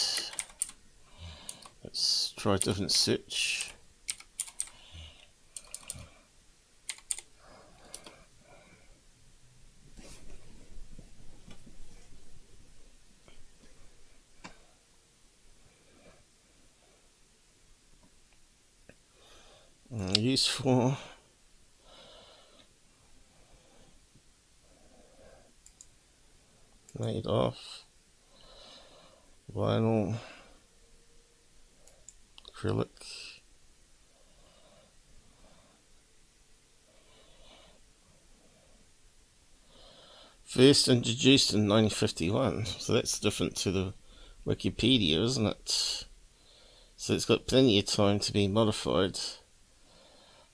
Let's try a different search. Useful. Made off. Vinyl. Acrylic. First introduced in 1951, so that's different to the Wikipedia, isn't it? So it's got plenty of time to be modified.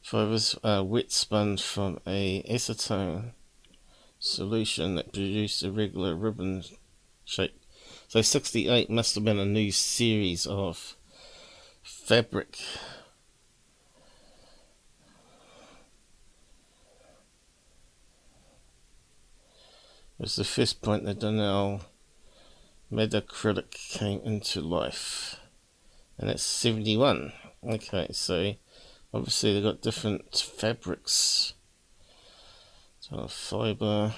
Fibers are wet spun from a acetone solution that produced a regular ribbon-shaped So 68 must have been a new series of fabric. It's the first point that Donnell Metacritic came into life. And it's 71. Okay, so obviously they've got different fabrics. So fiber.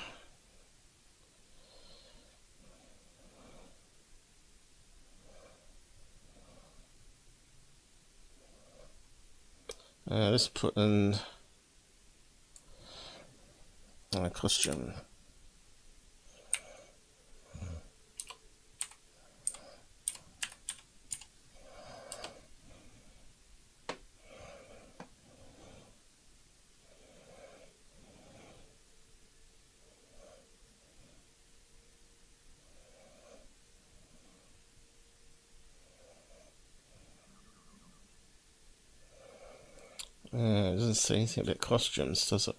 Let's put in a costume. It doesn't say anything about costumes, does it?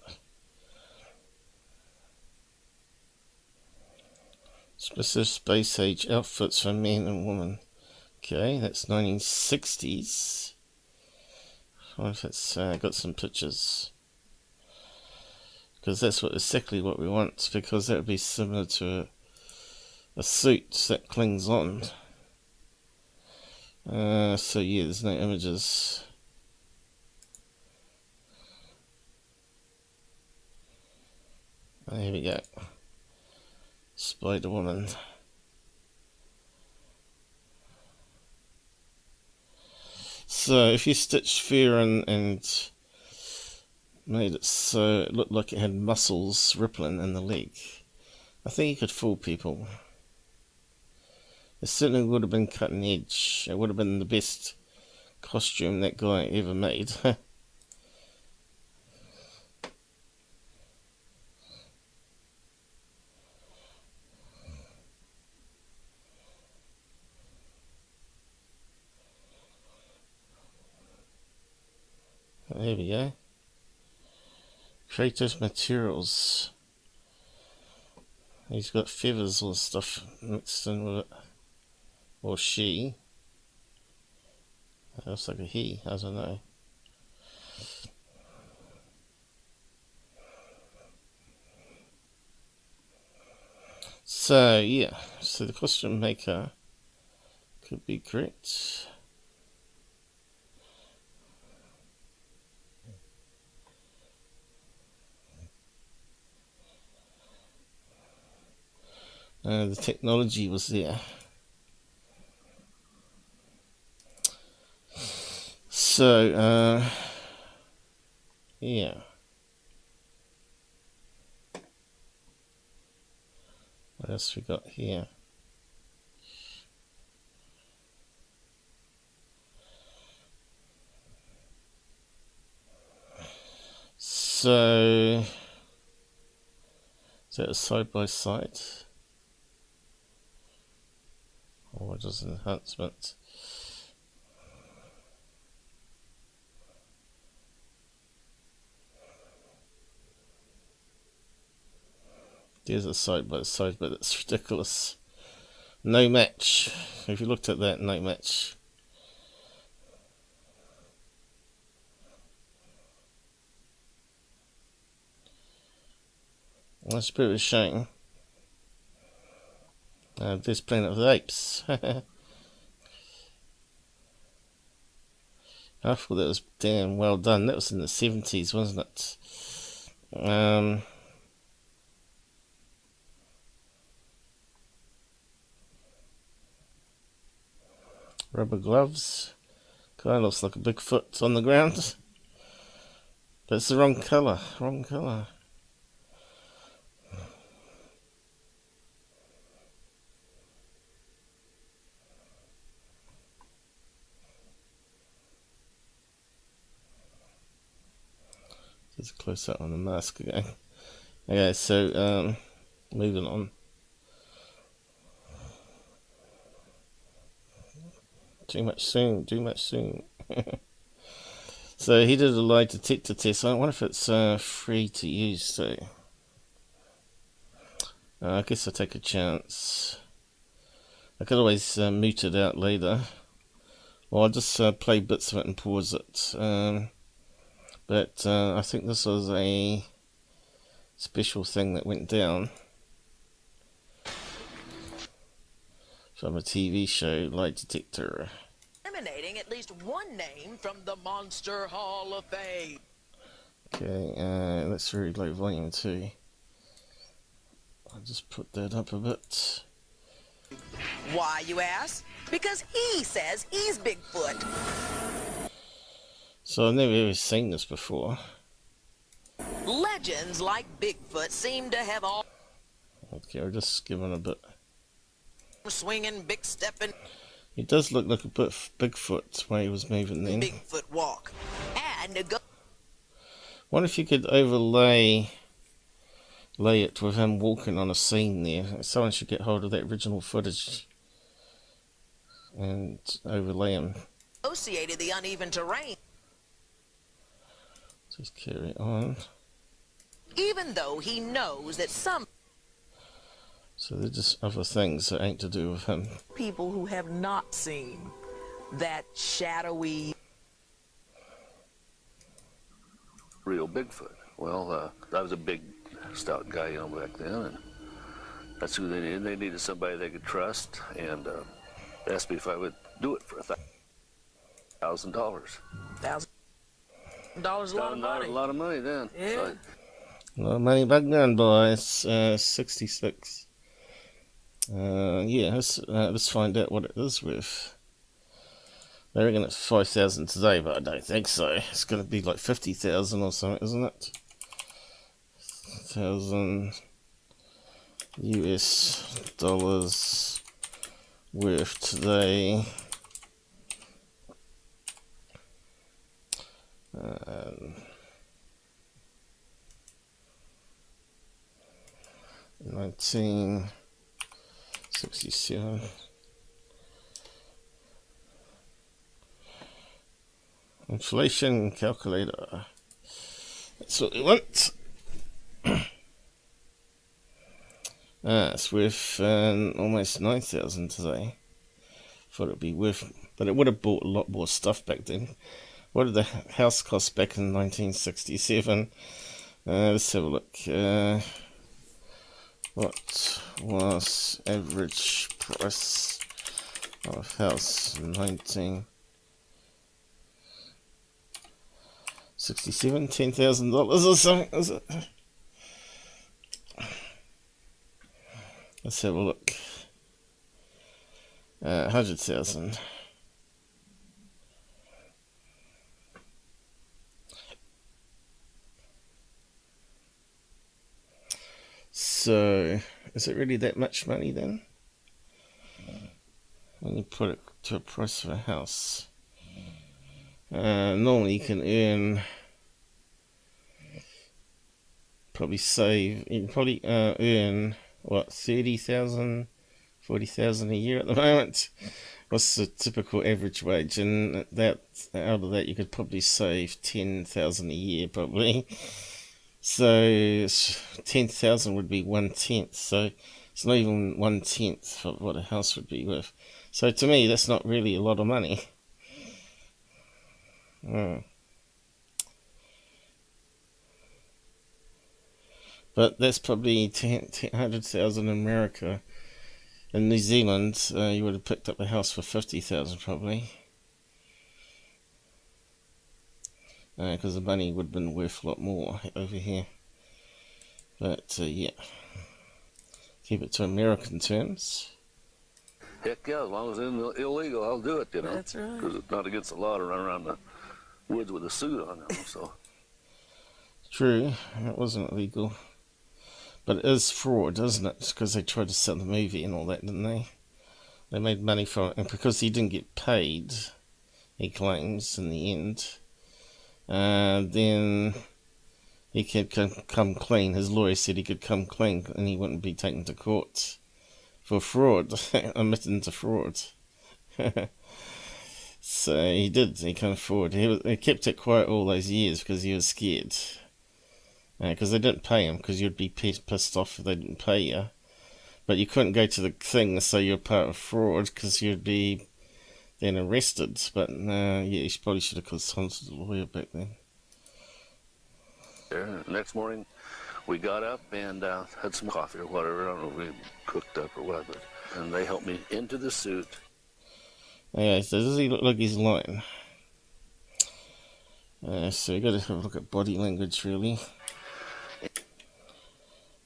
Specific space age outfits for men and women. Okay, that's 1960s. I wonder if it's got some pictures. Because that's exactly what we want, because that would be similar to a suit that clings on. So yeah, there's no images. Oh, here we go. Spider Woman. So if you stitched fur and made it so it looked like it had muscles rippling in the leg, I think you could fool people. It certainly would have been cutting edge. It would have been the best costume that guy ever made. There we go. Creative materials. He's got feathers or stuff mixed in with it. Or she. It looks like a he, I don't know. So yeah, so the costume maker could be correct. The technology was there. So, yeah. What else we got here? So, is that a side by side? Or just an enhancement? There's a side by side, but it's ridiculous. No match. If you looked at that, no match. That's a bit of a shame. This Planet of the Apes. I thought that was damn well done. That was in the 70s, wasn't it? Rubber gloves. Kind of looks like a Bigfoot on the ground. But it's the wrong colour. Wrong colour. Just a close up on the mask again. Okay, so moving on. Too much soon. So he did a lie detector test. I wonder if it's free to use. So I guess I'll take a chance. I could always mute it out later. Or I'll just play bits of it and pause it. But I think this was a special thing that went down from a TV show, Lie Detector. Eliminating at least one name from the Monster Hall of Fame. Okay, that's very low volume too. I'll just put that up a bit. Why, you ask? Because he says he's Bigfoot. So I've never ever seen this before. Legends like Bigfoot seem to have all Okay, I'll just give it a bit. swinging, big stepping, He does look like a bit Bigfoot when he was moving then. Bigfoot walk. And a Wonder if you could overlay it with him walking on a scene there. Someone should get hold of that original footage and overlay him. associated the uneven terrain. Just carry on. Even though he knows that some So they're just other things that ain't to do with him. people who have not seen that shadowy real Bigfoot. Well, I was a big, stout guy, you know, back then, and that's who they needed. They needed somebody they could trust, and they asked me if I would do it for $1,000. $1,000 a lot of money. A lot of money then. Yeah. So Well, money back then, boys. 66. Yeah, let's find out what it is worth. They reckon it's 5,000 today, but I don't think so. It's going to be like 50,000 or something, isn't it? 1,000 US dollars worth today. 1967. Inflation calculator. That's what we want. It's worth almost 9,000 today. Thought it'd be worth, but it would have bought a lot more stuff back then. What did the house cost back in 1967? Let's have a look. What was average price of house in 1967? $10,000 or something, is it? Let's have a look. 100,000. So, is it really that much money then? When you put it to a price of a house. Normally you can earn, you can probably earn, what, 30,000, 40,000 a year at the moment? What's the typical average wage? And that out of that you could probably save 10,000 a year probably. So 10,000 would be 1/10. So it's not even 1/10 of what a house would be worth. So to me, that's not really a lot of money. But that's probably 100,000 in America. In New Zealand, you would have picked up a house for 50,000 probably. Because the money would have been worth a lot more over here. But yeah, keep it to American terms. heck yeah, as long as it's illegal, I'll do it, you know. That's right. Because it's not against the law to run around the woods with a suit on, you know, so. True, it wasn't illegal. But it is fraud, isn't it? Because they tried to sell the movie and all that, didn't they? They made money from it, and because he didn't get paid, he claims, in the end, then he could come clean. His lawyer said he could come clean and he wouldn't be taken to court for fraud, admitting to fraud. So he did, he came forward. He kept it quiet all those years because he was scared. Because they didn't pay him, because you'd be pissed off if they didn't pay you. But you couldn't go to the thing and say you're part of fraud because you'd be then arrested. But yeah, you probably should have consulted a lawyer back then. Next morning, we got up and had some coffee or whatever. I don't know if we cooked up or what, but and they helped me into the suit. Yeah, so does he look like he's lying? So you got to have a look at body language, really.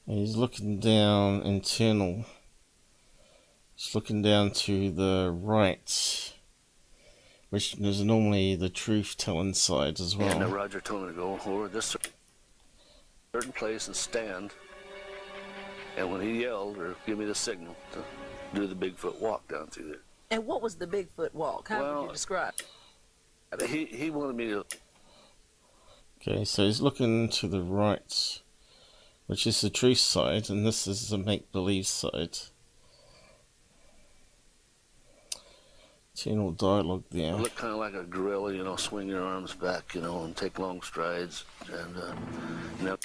And he's looking down internal. He's looking down to the right, which is normally the truth-telling side as well. And Roger told me to go over this certain place and stand. And when he yelled or give me the signal to do the Bigfoot walk down through there. And what was the Bigfoot walk? How would you describe it? He wanted me to... Okay, so he's looking to the right, which is the truth side, and this is the make-believe side. Internal dialogue there. Look kind of like a gorilla, you know, swing your arms back, you know, and take long strides. And, you know...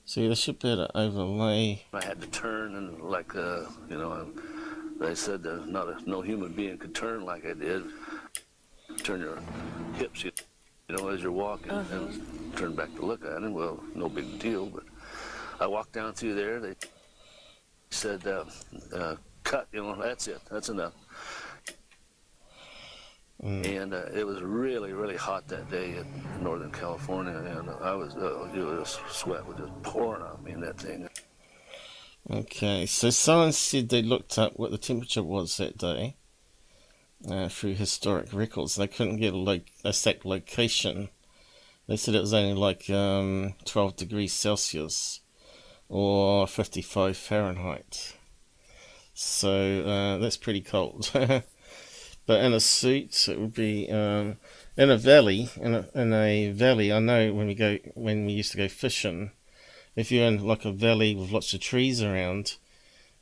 See, they should be able to overlay. I had to turn and like, you know, they said that no human being could turn like I did. Turn your hips, you know, as you're walking, and turn back to look at him. Well, no big deal, but I walked down through there. They said, cut, you know, that's it, that's enough. And it was really, really hot that day in Northern California, and I was, sweat was just pouring on me in that thing. Okay, so someone said they looked up what the temperature was that day through historic records. They couldn't get a exact location. They said it was only like 12 degrees Celsius or 55 Fahrenheit. So that's pretty cold. But in a suit, it would be in a valley. In a valley, I know when we used to go fishing, if you're in like a valley with lots of trees around,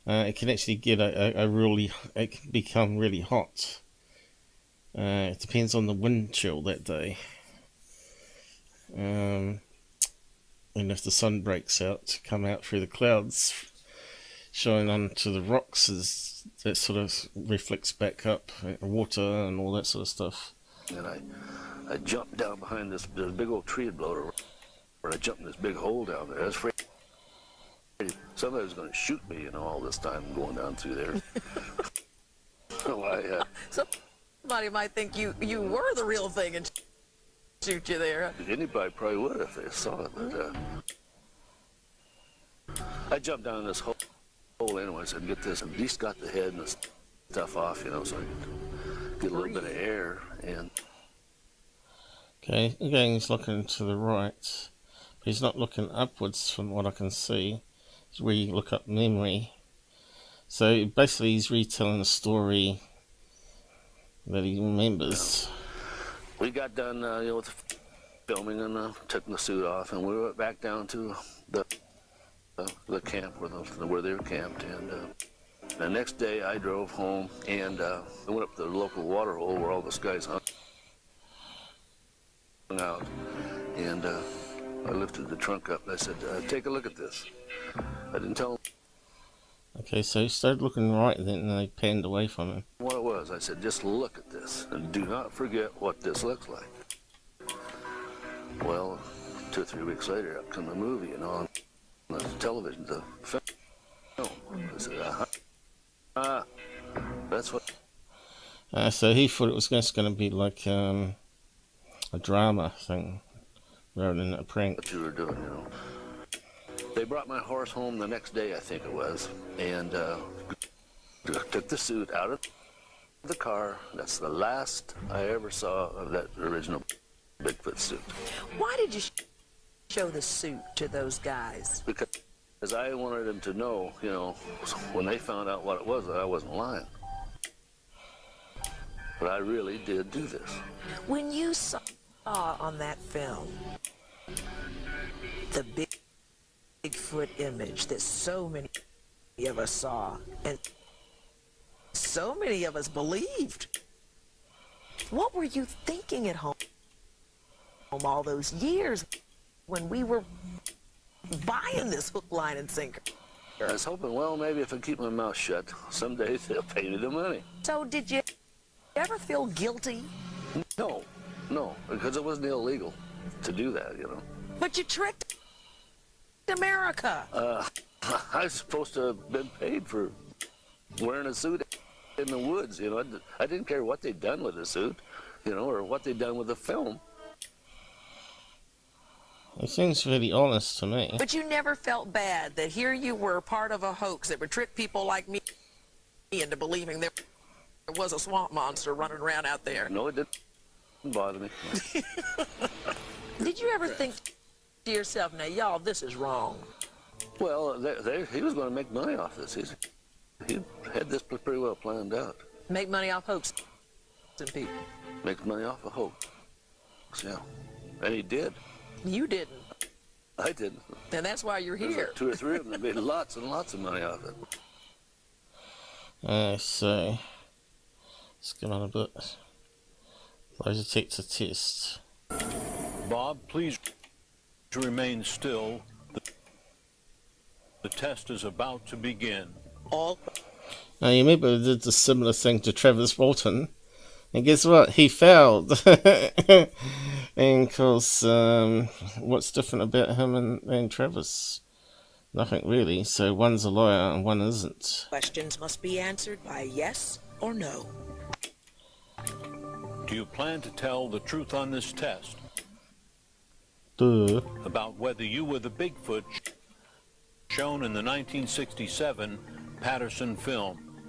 it can actually get it can become really hot. It depends on the wind chill that day, and if the sun breaks out to come out through the clouds, showing onto the rocks, that sort of reflects back up water and all that sort of stuff. And I jumped down behind this big old tree had blown over, where I jumped in this big hole down there. I was afraid somebody was going to shoot me, you know, all this time going down through there. So somebody might think you were the real thing and shoot you there. Anybody probably would if they saw it, but I jumped down in this hole anyway, so I could get this, at least got the head and the stuff off, you know, so I could get a little bit of air. And okay, again, he's looking to the right. He's not looking upwards from what I can see. It's where you look up memory. So basically he's retelling a story that he remembers. We got done, you know, with the filming and took the suit off, and we went back down to the camp where they were camped. And the next day I drove home and I went up to the local water hole where all the guys hung out. And I lifted the trunk up and I said, take a look at this. I didn't tell them Okay, so he started looking right then, and they panned away from him. what it was. I said, just look at this and do not forget what this looks like. Well, 2 or 3 weeks later, up come the movie, you know, on the television, the film. I said, that's what. So he thought it was just going to be like a drama thing rather than a prank. What you were doing, you know. They brought my horse home the next day, I think it was, and took the suit out of the car. That's the last I ever saw of that original Bigfoot suit. Why did you show the suit to those guys? Because I wanted them to know, you know, when they found out what it was, that I wasn't lying. But I really did do this. When you saw on that film the Bigfoot image that so many of us saw and so many of us believed, what were you thinking at home all those years when we were buying this hook, line, and sinker? I was hoping, well, maybe if I keep my mouth shut, someday they'll pay me the money. So did you ever feel guilty? No, because it wasn't illegal to do that, you know. But you tricked America. I was supposed to have been paid for wearing a suit in the woods, you know. I didn't care what they'd done with the suit, you know, or what they'd done with the film. It seems really honest to me. But you never felt bad that here you were part of a hoax that would trick people like me into believing there was a swamp monster running around out there. No, it didn't bother me. Did you ever think to yourself, now, y'all, this is wrong? Well, he was going to make money off this. He had this pretty well planned out. Make money off hoaxing people. Make money off a hoax. Yeah. And he did. You didn't. I didn't. And that's why you're There's here. like 2 or 3 of them that made lots and lots of money off it. So let's go on a bit. Lie detector test. Bob, please remain still. The test is about to begin. All Now you remember I did the similar thing to Travis Walton, and guess what? He failed. And of course, what's different about him and Travis? Nothing really. So one's a liar and one isn't. questions must be answered by yes or no. Do you plan to tell the truth on this test Duh. about whether you were the Bigfoot shown in the 1967 Patterson film?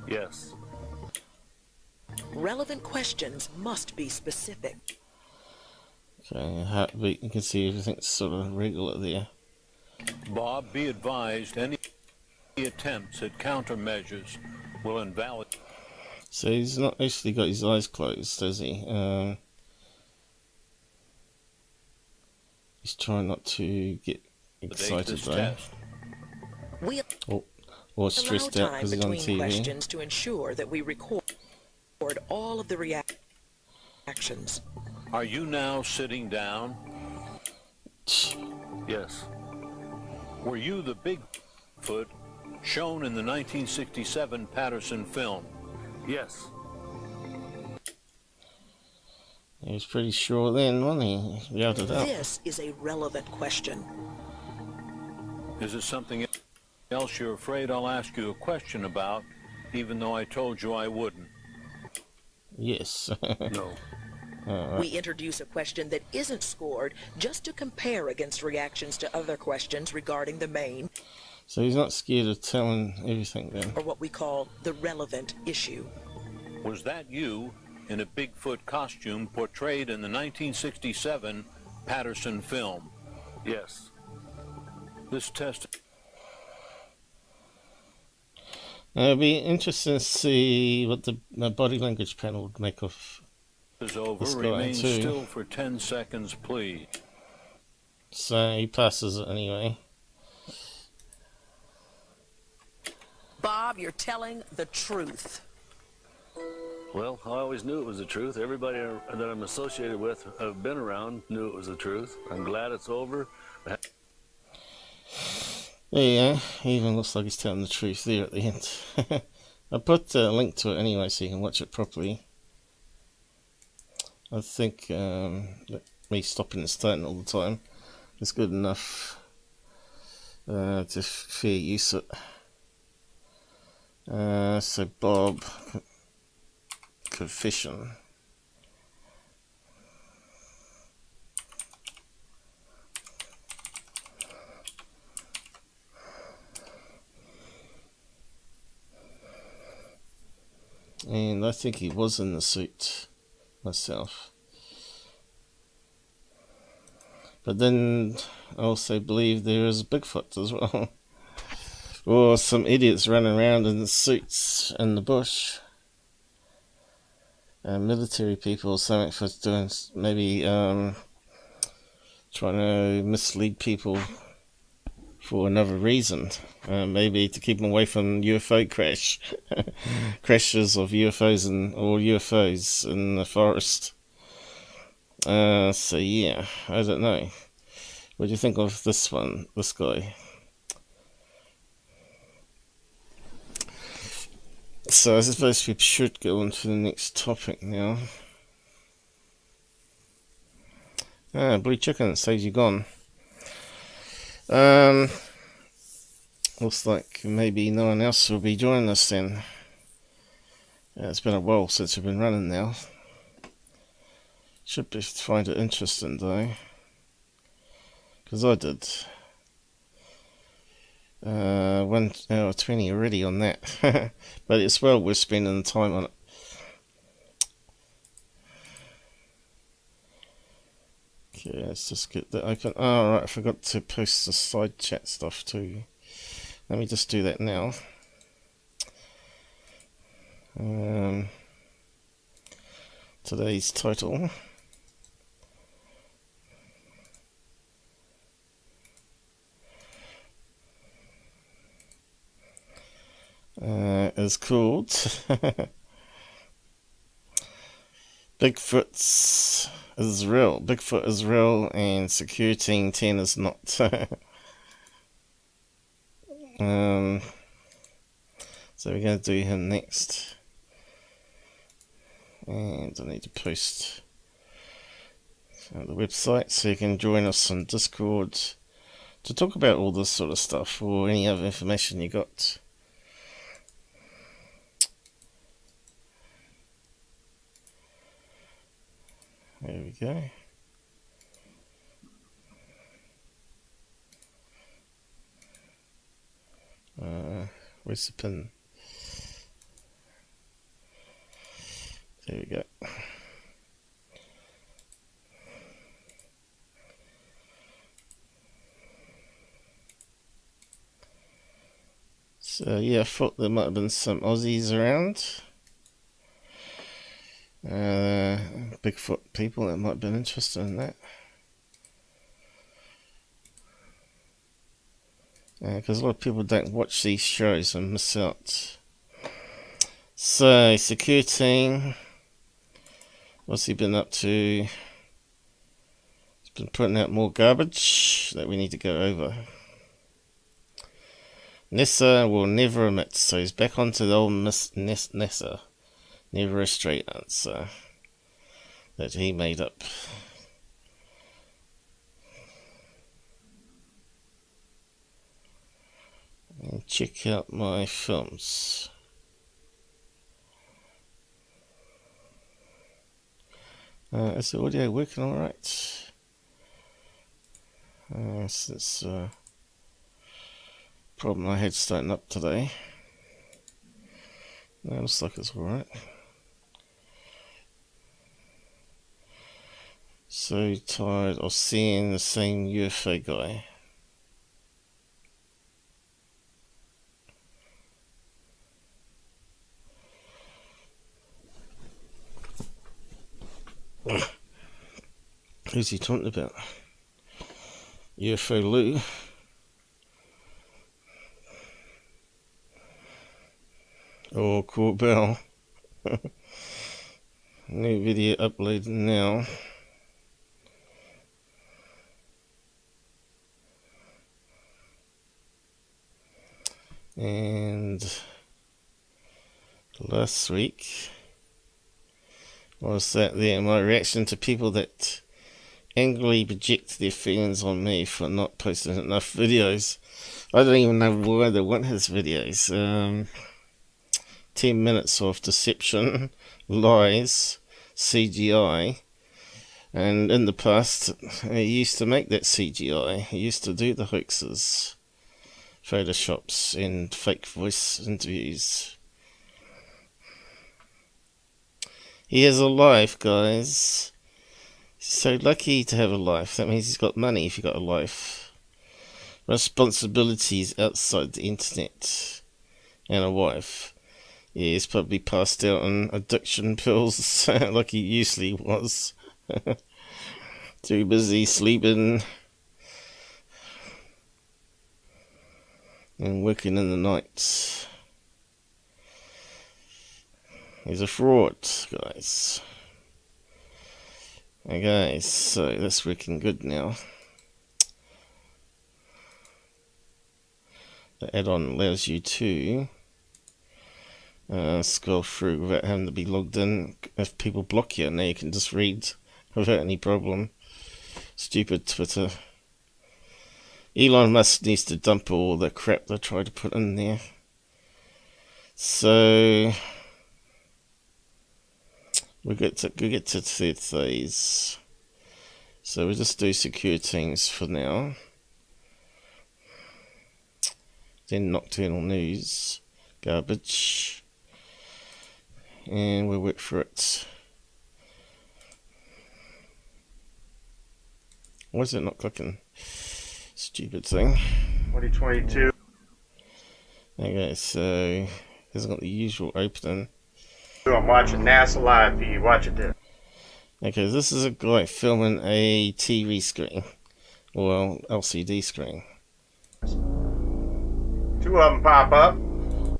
Yes. Relevant questions must be specific. Okay, heartbeat. You can see everything's sort of regular there. Bob, be advised any attempts at countermeasures will invalidate. So he's not actually got his eyes closed, does he? He's trying not to get excited this though. test. We Or stressed allow out time because he's on between TV. questions to ensure that we record all of the reactions. Are you now sitting down? Yes. Were you the Bigfoot shown in the 1967 Patterson film? Yes. He was pretty sure then, wasn't he? He yelled it out. This is a relevant question. Is it something else you're afraid I'll ask you a question about, even though I told you I wouldn't? Yes. No. We introduce a question that isn't scored just to compare against reactions to other questions regarding the main, So he's not scared of telling everything then. or what we call the relevant issue. Was that you in a Bigfoot costume portrayed in the 1967 Patterson film? Yes. This test It'll be interesting to see what the body language panel would make of. is over. This guy Remain too. still for 10 seconds, please. So he passes it anyway. Bob, you're telling the truth. Well, I always knew it was the truth. Everybody that I'm associated with, I've been around, knew it was the truth. I'm glad it's over. There you go. He even looks like he's telling the truth there at the end. I put a link to it anyway so you can watch it properly. I think that me stopping and starting all the time is good enough to fair use it. So Bob, confession. And I think he was in the suit myself. But then I also believe there is Bigfoot as well. Or some idiots running around in suits in the bush. Military people or something for doing, maybe trying to mislead people for another reason. Maybe to keep them away from UFO crashes of UFOs or UFOs in the forest. So yeah, I don't know. What do you think of this one, this guy? So I suppose we should go on to the next topic now. Blue chicken says you're gone. Looks like maybe no one else will be joining us then. It's been a while since we've been running now. Should be find it interesting though, because I did. 1 hour 20 already on that, but it's well worth spending the time on it. Okay, let's just get that open. Oh, right, I forgot to post the side chat stuff too. Let me just do that now. Today's title. Is called Bigfoot is real. Bigfoot is real and Secureteam10 is not. So we're going to do him next. And I need to post the website so you can join us on Discord to talk about all this sort of stuff or any other information you got. There we go. Where's the pin? There we go. So yeah, I thought there might have been some Aussies around. Bigfoot people that might have been interested in that. Because a lot of people don't watch these shows and miss out. So, Secureteam, what's he been up to? He's been putting out more garbage that we need to go over. NASA will never admit, so he's back onto the old NASA. Never a straight answer that he made up. And check out my films. Is the audio working alright? Since problem I had starting up today. No, looks like it's alright. So tired of seeing the same UFO guy. Who's he talking about? UFO Lou? Or Court Bell? New video uploaded now. And last week was that there my reaction to people that angrily project their feelings on me for not posting enough videos. I don't even know why they want his videos. 10 minutes of deception, lies, CGI, and in the past he used to make that CGI. He used to do the hoaxes, photoshops and fake voice interviews. He has a life, guys. He's so lucky to have a life. That means he's got money if you've got a life. Responsibilities outside the internet. And a wife. Yeah, he's probably passed out on addiction pills like he usually was. Too busy sleeping and working in the nights. He's a fraud, guys. Okay, so that's working good now. The add-on allows you to scroll through without having to be logged in. If people block you, now you can just read without any problem. Stupid Twitter. Elon Musk needs to dump all the crap they tried to put in there. So we get to third phase. So we'll just do secure teams for now. Then nocturnal news, garbage, and we'll wait for it. Why is it not clicking? Stupid thing. 2022. Okay, so it hasn't got the usual opening. I'm watching NASA Live feed. Watch it there. Okay, this is a guy filming a TV screen, well, LCD screen. Two of them pop up.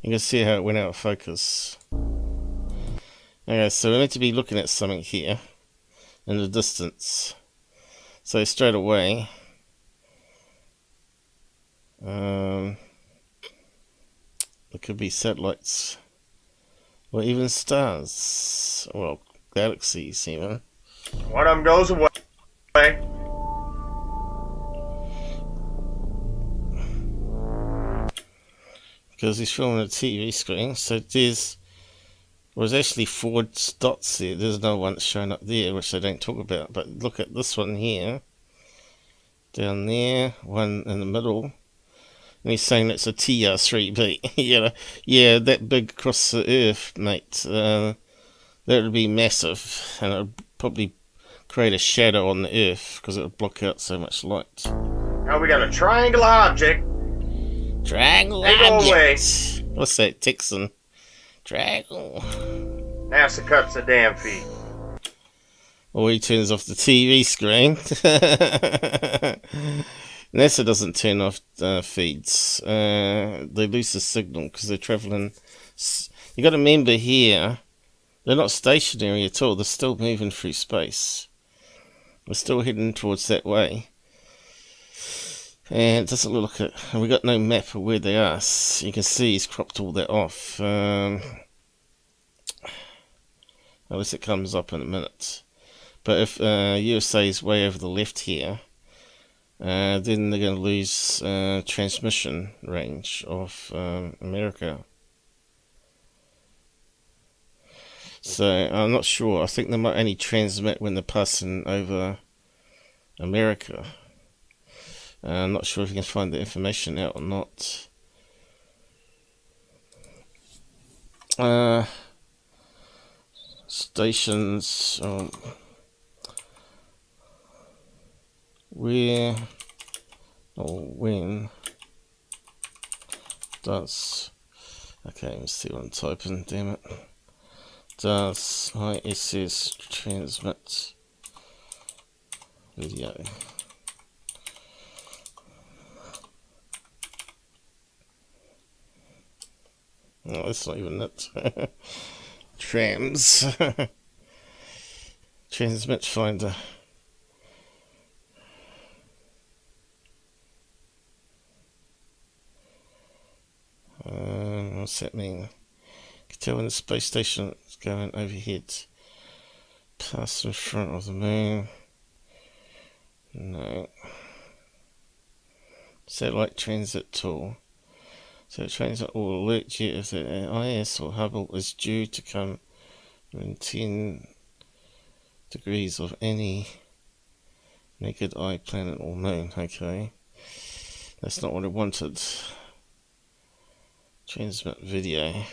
You can see how it went out of focus. Okay, so we're meant to be looking at something here in the distance. So straight away, there could be satellites, or even stars, well, galaxies even. One of them goes away. Because he's filming a TV screen, so there's actually 4 dots there. There's no one showing up there, which they don't talk about. But look at this one here, down there, one in the middle, and he's saying it's a TR3B. yeah, that big across the Earth, mate. That would be massive, and it would probably create a shadow on the Earth because it would block out so much light. Now we got a triangular object. Triangle They go away. object. What's that, Texan? Triangle. NASA cuts the damn feed. Or he turns off the TV screen. NASA doesn't turn off feeds. They lose the signal because they're traveling. You got to remember here, they're not stationary at all. They're still moving through space. We're still heading towards that way. And it doesn't look at. And we got no map of where they are. So you can see he's cropped all that off. Unless it comes up in a minute. But if USA is way over the left here, then they're going to lose transmission range of America. So I'm not sure. I think they might only transmit when they're passing over America. I'm not sure if you can find the information out or not. Stations. Where or when does. Okay, let's see what I'm typing, damn it. Does ISS transmit video? No, that's not even it. Trams. Transmit finder. What's that mean? You can tell when the space station is going overhead. Pass in front of the moon. No. Satellite transit tool. So transit will alert you if the IS or Hubble is due to come within 10 degrees of any naked eye planet or moon. Okay. That's not what I wanted. Transmit video.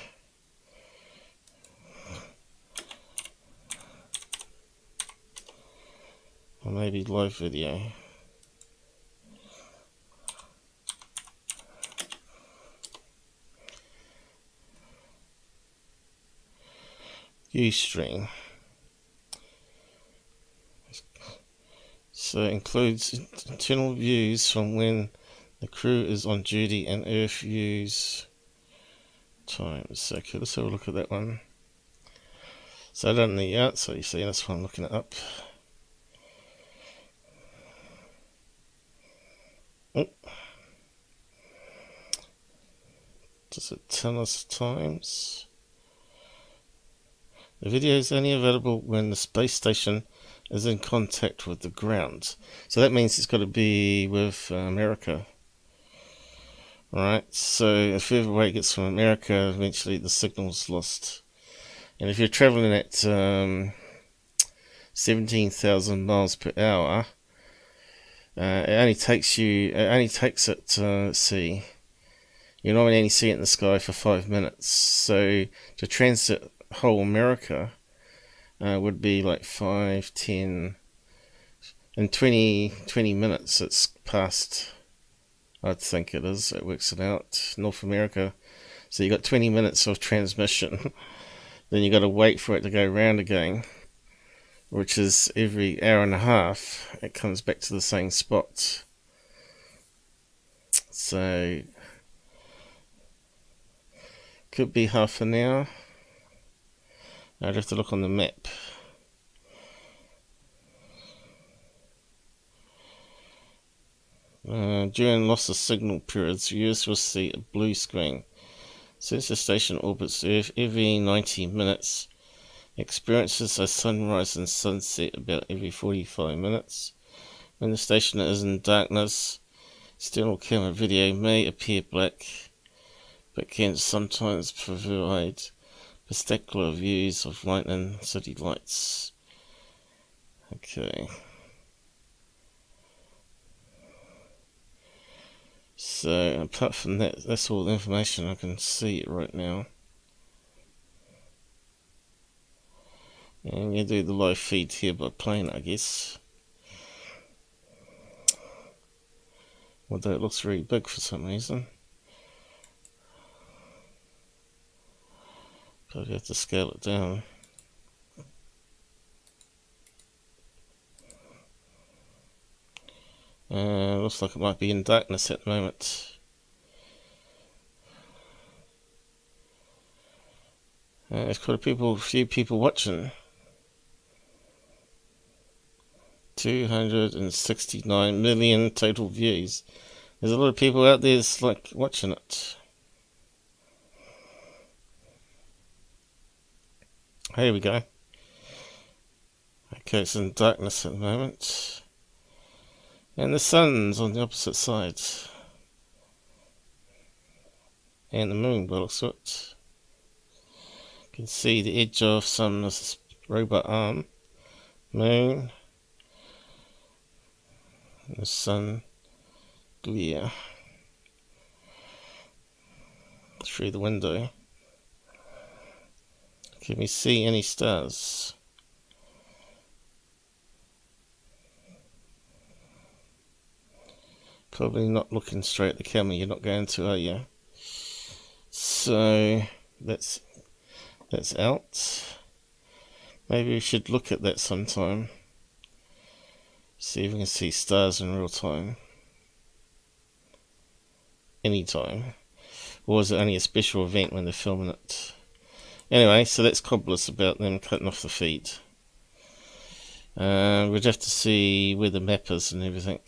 Or maybe live video. Ustream. So it includes internal views from when the crew is on duty and Earth views times. So okay, let's have a look at that one. So I don't need that, so you see that's why I'm looking it up. Oh. Does it tell us times? The video is only available when the space station is in contact with the ground. So that means it's got to be with America. Alright, so if further away it gets from America, eventually the signal's lost. And if you're travelling at 17,000 miles per hour, it only takes it, let's see, you normally only see it in the sky for 5 minutes. So to transit whole America would be like 5, 10, and 20 minutes. It's past, I'd think it is. It works it out. North America. So you got 20 minutes of transmission. Then you got to wait for it to go round again, which is every hour and a half. It comes back to the same spot. So could be half an hour. I'd have to look on the map. During loss of signal periods, viewers will see a blue screen. Since the station orbits Earth every 90 minutes, experiences a sunrise and sunset about every 45 minutes. When the station is in darkness, external camera video may appear black, but can sometimes provide spectacular views of lightning city lights. Okay. So apart from that, that's all the information I can see right now. And you do the live feed here by plane, I guess. Although it looks very big for some reason. Probably have to scale it down. Looks like it might be in darkness at the moment. There's quite a few people watching. 269 million total views. There's a lot of people out there that's like watching it. Here we go. Okay, it's in darkness at the moment. And the sun's on the opposite side. And the moon, by the looks of it. You can see the edge of some robot arm. Moon. And the sun glare through the window. Can we see any stars? Probably not looking straight at the camera, you're not going to, are you? So that's out. Maybe we should look at that sometime. See if we can see stars in real time. Anytime. Or is it only a special event when they're filming it? Anyway, so that's Cobblers about them cutting off the feed. We'd have to see where the map is and everything.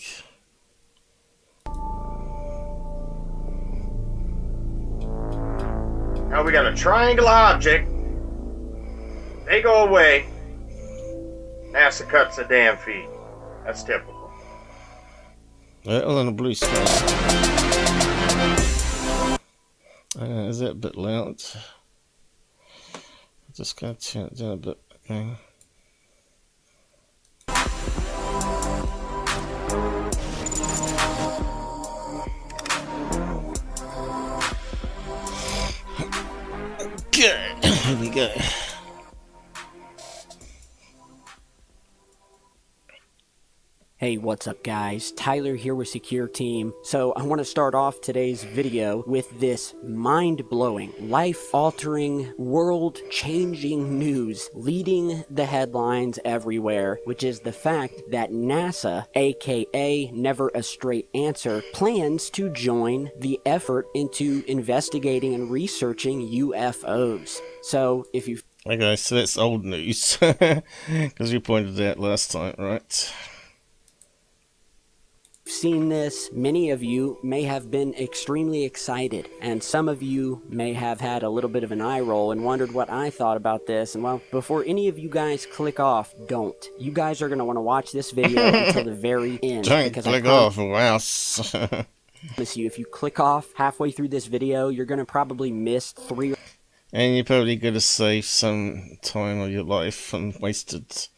Now we got a triangular object. They go away. NASA cuts the damn feed. That's typical. All on a blue screen. Is that a bit loud? I'm just going to turn it down a bit. Okay. Good. Here we go. Hey, what's up guys? Tyler here with Secure Team. So I want to start off today's video with this mind-blowing, life-altering, world-changing news leading the headlines everywhere, which is the fact that NASA, aka Never a Straight Answer, plans to join the effort into investigating and researching UFOs. So if you... Okay, so that's old news, because we pointed it out last time, right? seen this, many of you may have been extremely excited, and some of you may have had a little bit of an eye roll and wondered what I thought about this. And well, before any of you guys click off, don't. You guys are going to want to watch this video until the very end. Don't because click off, or else. promise you, if you click off halfway through this video, you're going to probably miss 3 And you're probably going to save some time of your life from wasted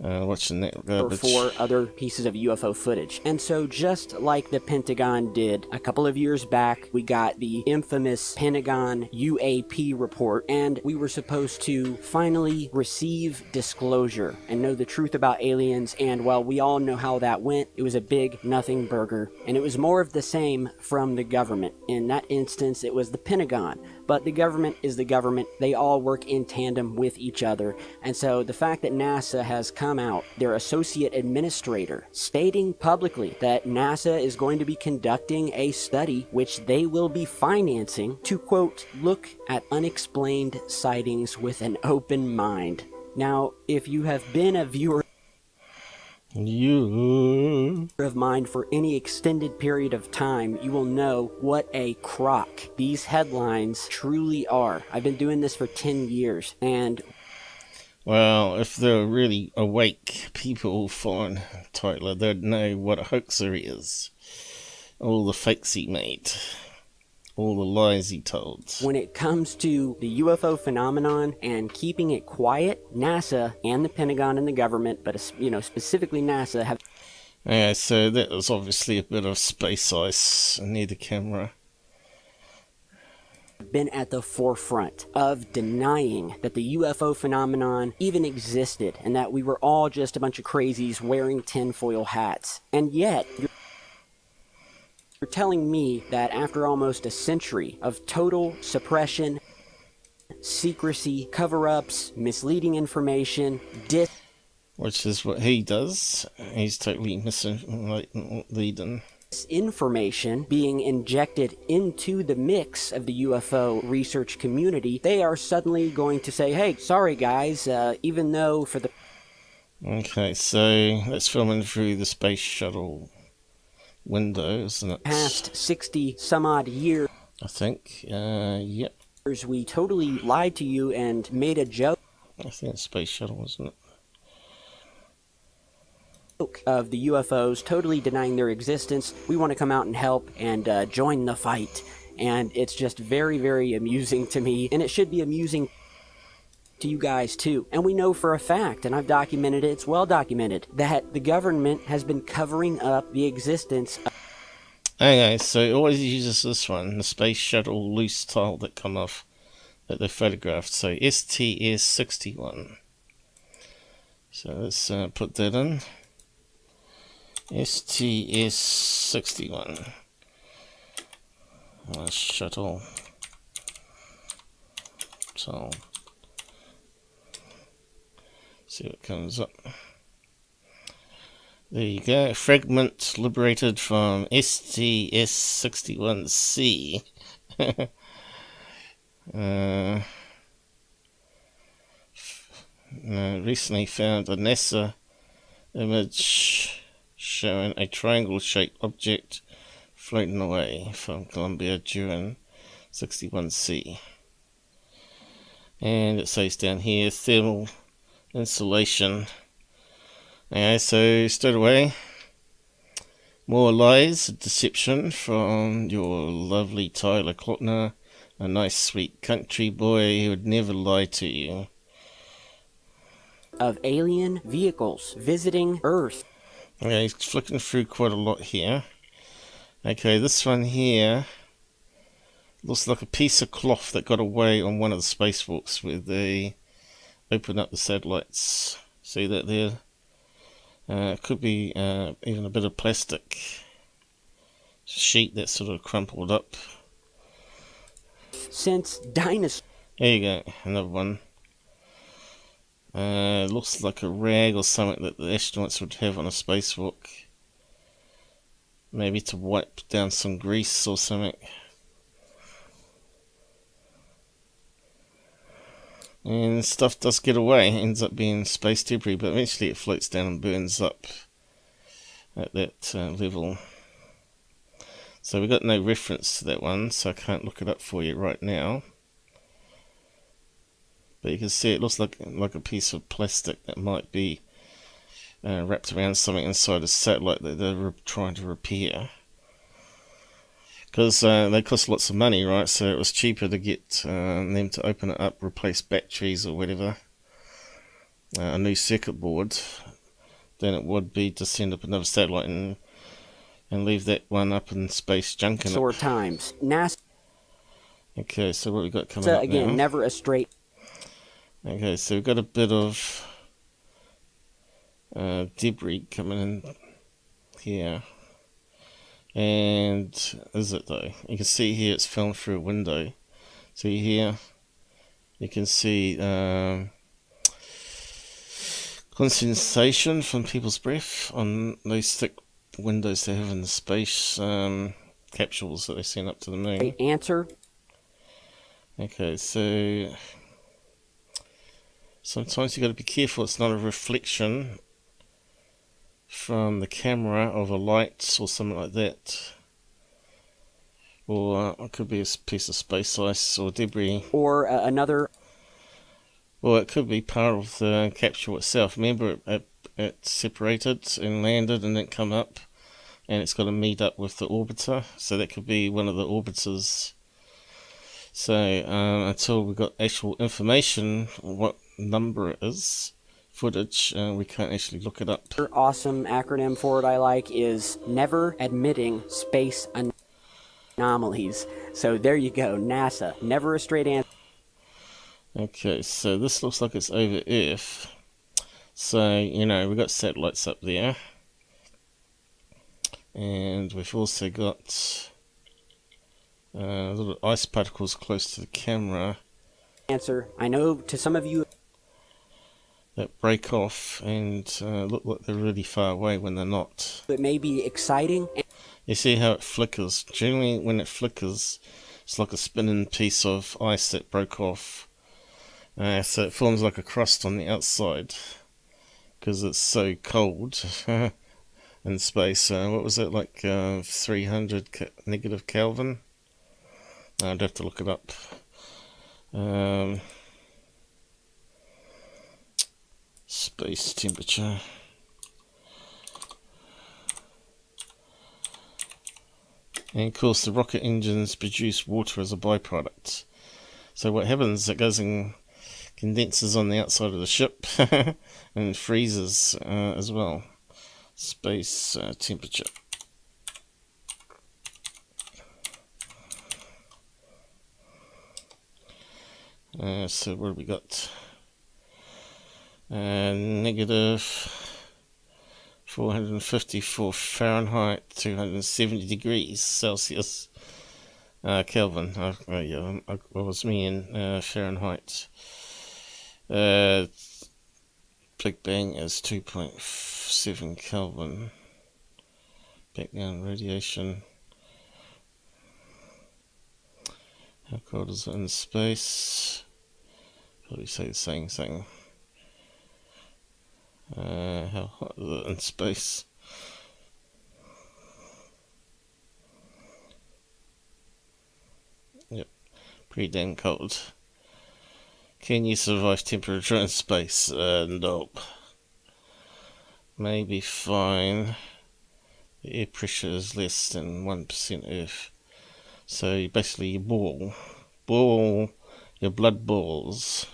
watching that or garbage. 4 other pieces of UFO footage. And so just like the Pentagon did a couple of years back, we got the infamous Pentagon UAP report, and we were supposed to finally receive disclosure and know the truth about aliens. And well, we all know how that went. It was a big nothing burger, and it was more of the same from the government. In that instance, it was the Pentagon. But the government is the government. They all work in tandem with each other. And so the fact that NASA has come out, their associate administrator, stating publicly that NASA is going to be conducting a study which they will be financing to, quote, look at unexplained sightings with an open mind. Now, if you have been a viewer of mine for any extended period of time, you will know what a crock these headlines truly are. I've been doing this for 10 years, and well, if they're really awake people following Tyler, they'd know what a hoaxer he is. All the fakes he made. All the lies he told. when it comes to the UFO phenomenon and keeping it quiet, NASA and the Pentagon and the government, but specifically NASA, have Yeah, so that was obviously a bit of space ice near the camera. been at the forefront of denying that the UFO phenomenon even existed and that we were all just a bunch of crazies wearing tinfoil hats. And yet, you're telling me that after almost a century of total suppression, secrecy, cover-ups, misleading information, Which is what he does. He's totally misleading. disinformation being injected into the mix of the UFO research community, they are suddenly going to say, hey, sorry guys, even though for the Okay, so let's film in through the space shuttle window, isn't it? past 60 some odd years, I think. Yep. we totally lied to you and made a joke I think it's space shuttle, wasn't it? of the UFOs, totally denying their existence. We want to come out and help and join the fight. And it's just very, very amusing to me, and it should be amusing to you guys too. And we know for a fact, and I've documented it, it's well documented, that the government has been covering up the existence of Okay, so it always uses this one, the space shuttle loose tile that come off that they photographed. So STS-61. So let's put that in. STS-61. Shuttle. So see what comes up. There you go. Fragment liberated from STS-61C. Recently found a NASA image showing a triangle-shaped object floating away from Columbia during 61C. And it says down here, thermal insulation. Okay, so straight away, more lies, deception from your lovely Tyler Klotner, a nice sweet country boy who would never lie to you. of alien vehicles visiting Earth. Okay, he's flicking through quite a lot here. Okay, this one here looks like a piece of cloth that got away on one of the spacewalks where they opened up the satellites. See that there? Could be even a bit of plastic sheet that's sort of crumpled up. Since dinosaurs There you go, another one. Looks like a rag or something that the astronauts would have on a spacewalk. Maybe to wipe down some grease or something. And stuff does get away, ends up being space debris, but eventually it floats down and burns up. at that level. So we've got no reference to that one, so I can't look it up for you right now. But you can see it looks like a piece of plastic that might be wrapped around something inside a satellite that they're trying to repair. Because they cost lots of money, right? So it was cheaper to get them to open it up, replace batteries or whatever, a new circuit board, than it would be to send up another satellite and leave that one up in space junking it. Sore times. NASA. Okay, so what we got coming up again, now? never a straight. Okay, so we've got a bit of debris coming in here. And is it though? You can see here it's filmed through a window. See here, you can see condensation from people's breath on those thick windows they have in the space capsules that they send up to the moon. Great answer. Okay, so sometimes you got to be careful it's not a reflection from the camera of a light or something like that, or it could be a piece of space ice or debris, or another. Well, it could be part of the capsule itself. Remember, it separated and landed and then come up, and it's got to meet up with the orbiter, so that could be one of the orbiters. So until we got actual information what number it is, footage, we can't actually look it up. Awesome acronym for it I like is never admitting space anomalies. So there you go, NASA, never a straight answer. Okay, so this looks like it's over Earth. So, you know, we've got satellites up there. And we've also got little ice particles close to the camera. Answer, I know to some of you that break off and look like they're really far away when they're not. it may be exciting. You see how it flickers? Generally when it flickers, it's like a spinning piece of ice that broke off. So it forms like a crust on the outside because it's so cold in space. What was it, like 300 negative Kelvin? I'd have to look it up. Space temperature. And of course the rocket engines produce water as a byproduct. So what happens, it goes and condenses on the outside of the ship and freezes as well. Space temperature. So what have we got? Negative 454 Fahrenheit, 270 degrees Celsius. Kelvin. Yeah, I was meaning Fahrenheit. Big Bang is 2.7 Kelvin. Background radiation. How cold is it in space? Probably say the same thing. How hot is it in space? Yep, pretty damn cold. Can you survive temperature in space? Nope. Maybe fine. The air pressure is less than 1% Earth. So basically you boil, your blood boils,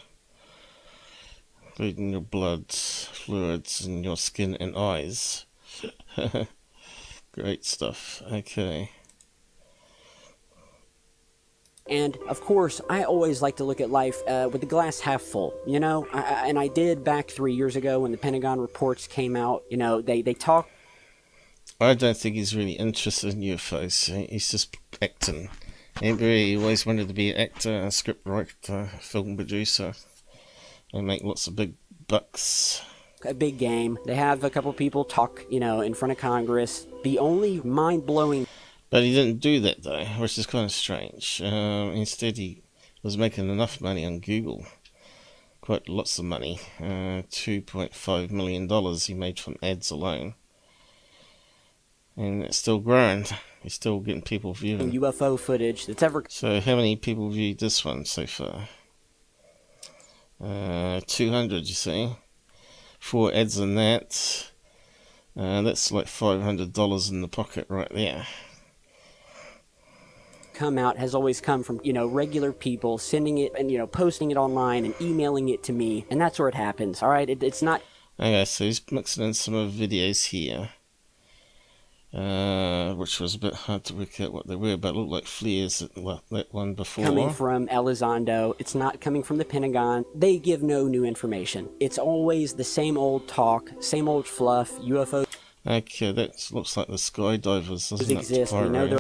including your blood, fluids in your skin and eyes. Great stuff. Okay. And of course, I always like to look at life with the glass half full, you know, and I did back 3 years ago when the Pentagon reports came out. You know, they talk. I don't think he's really interested in UFOs. He's just acting. He always wanted to be an actor, a script writer, film producer, and make lots of big bucks. A big game. They have a couple people talk, you know, in front of Congress. The only mind-blowing. But he didn't do that though, which is kind of strange. Instead, he was making enough money on Google. Quite lots of money. $2.5 million he made from ads alone. and it's still growing. You're still getting people viewing. UFO footage that's ever. So how many people viewed this one so far? 200, you see. 4 ads in that. That's like $500 in the pocket right there. Come out has always come from, you know, regular people sending it and, you know, posting it online and emailing it to me, and that's where it happens. All right, it's not. Okay, so he's mixing in some of the videos here, which was a bit hard to work out what they were, but it looked like flares. That one before. Coming from Elizondo, it's not coming from the Pentagon. They give no new information. It's always the same old talk, same old fluff. UFO. Okay, that looks like the skydivers, doesn't exist. it? We know they're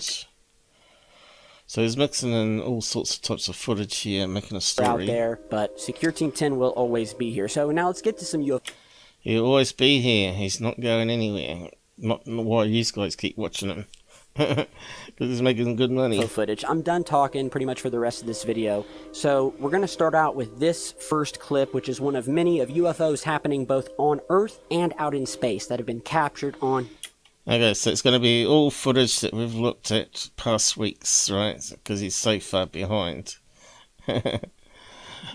So he's mixing in all sorts of types of footage here, making a story. out there, but Secureteam10 will always be here. So now let's get to some UFO. He'll always be here. He's not going anywhere. Not why you guys keep watching him. Because he's making good money. Footage. I'm done talking pretty much for the rest of this video. So we're going to start out with this first clip, which is one of many of UFOs happening both on Earth and out in space that have been captured on. Okay, so it's going to be all footage that we've looked at past weeks, right? Because he's so far behind.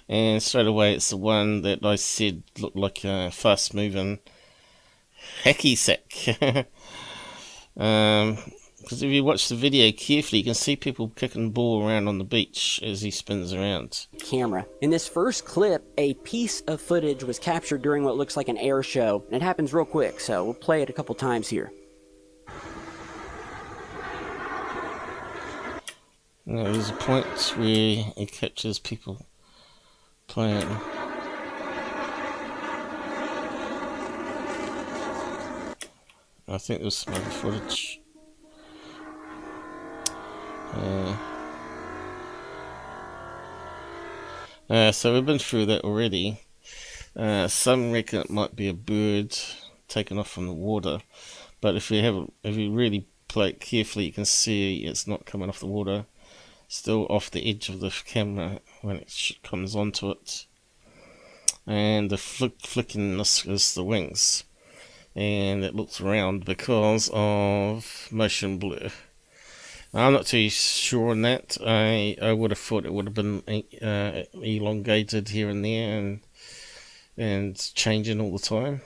And straight away it's the one that I said looked like a fast-moving hacky sack. Because if you watch the video carefully, you can see people kicking the ball around on the beach as he spins around. Camera. In this first clip, a piece of footage was captured during what looks like an air show, and it happens real quick, so we'll play it a couple times here. Now, there's a point where it captures people playing. I think there's some other footage. So we've been through that already. Some reckon it might be a bird taken off from the water, but if you really play it carefully, you can see it's not coming off the water. Still off the edge of the camera when it comes onto it, and the flickiness is the wings, and it looks round because of motion blur. I'm not too sure on that. I would have thought it would have been elongated here and there and changing all the time.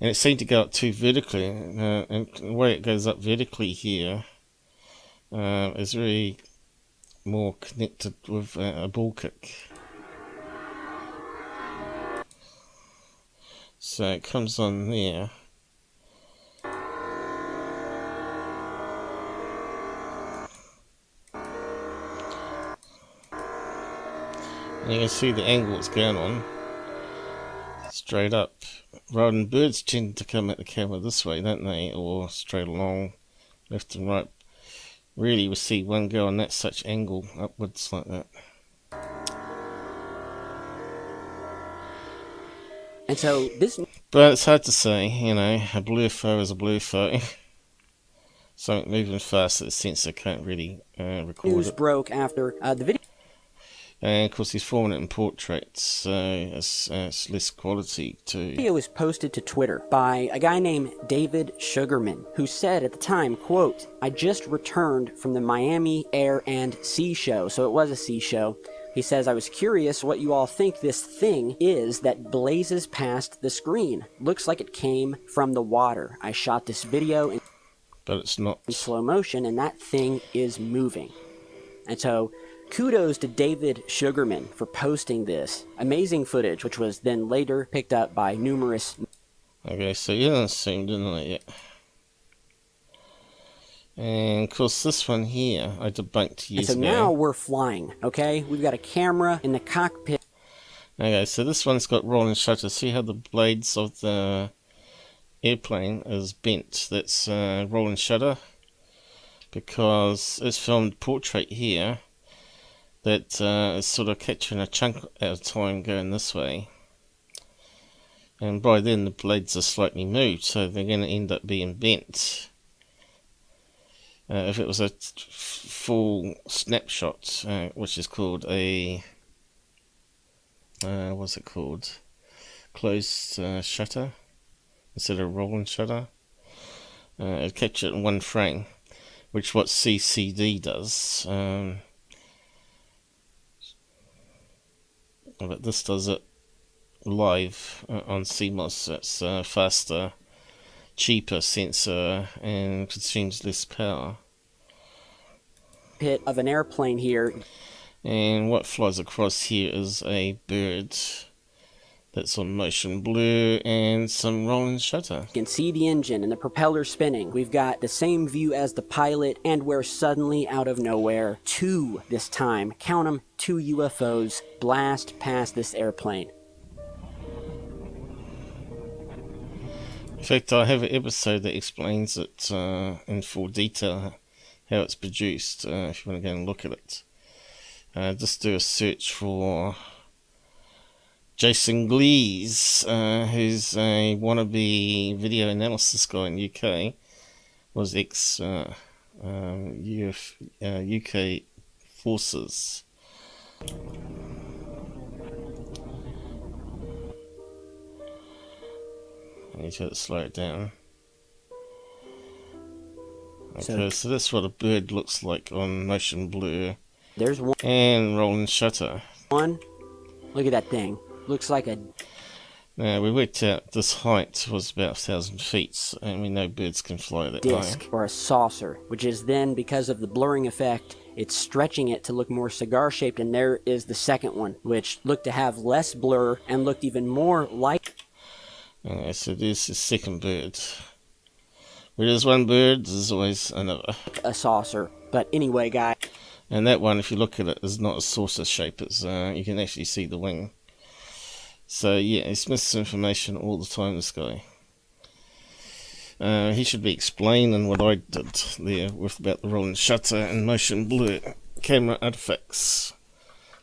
And it seemed to go up too vertically, and the way it goes up vertically here is really more connected with a ball kick. So it comes on there. And you can see the angle it's going on. Straight up. Rather than birds tend to come at the camera this way, don't they? Or straight along, left and right. Really, we see one go on that such angle upwards like that. And so this. But it's hard to say, you know. A blue photo is a blue photo. Something moving fast, the sensor can't really record news it. broke after the video. And of course, he's forming it in portraits, so it's less quality too. The video was posted to Twitter by a guy named David Sugarman, who said at the time, quote, "I just returned from the Miami Air and Sea Show." So it was a sea show. He says, "I was curious what you all think this thing is that blazes past the screen. Looks like it came from the water. I shot this video in But it's not. slow motion, and that thing is moving." And so kudos to David Sugarman for posting this amazing footage, which was then later picked up by numerous. Okay, so you didn't see him, didn't I, yet? And of course, this one here, I debunked years And so ago. now we're flying, okay? We've got a camera in the cockpit. Okay, so this one's got rolling shutter. See how the blades of the airplane is bent? That's rolling shutter. Because it's filmed portrait here. That is sort of catching a chunk at a time going this way, and by then the blades are slightly moved, so they're going to end up being bent. If it was a full snapshot, which is called a what's it called, closed shutter instead of rolling shutter, It captured it in one frame, which what CCD does. But this does it live on CMOS. It's faster, cheaper sensor, and consumes less power. Pit of an airplane here. And what flies across here is a bird that's on motion blur and some rolling shutter. You can see the engine and the propeller spinning. We've got the same view as the pilot, and where suddenly, out of nowhere, two this time, count them, two UFOs blast past this airplane. In fact, I have an episode that explains it in full detail, how it's produced, if you want to go and look at it. Just do a search for Jason Glees, who's a wannabe video analysis guy in UK, was ex UK forces. I need to slow it down. Okay, so that's what a bird looks like on motion blur. There's one. And rolling shutter. Look at that thing. Looks like a... Now, we worked out this height was about 1,000 feet, and we know birds can fly that high. disc or a saucer, which is then, because of the blurring effect, it's stretching it to look more cigar-shaped, and there is the second one, which looked to have less blur and looked even more like... Okay, so there's the second bird. Where there's one bird, there's always another. a saucer. But anyway, guys... And that one, if you look at it, is not a saucer shape. It's you can actually see the wing. So yeah, it's misinformation all the time, this guy. He should be explaining what I did there with about the rolling shutter and motion blur camera artifacts.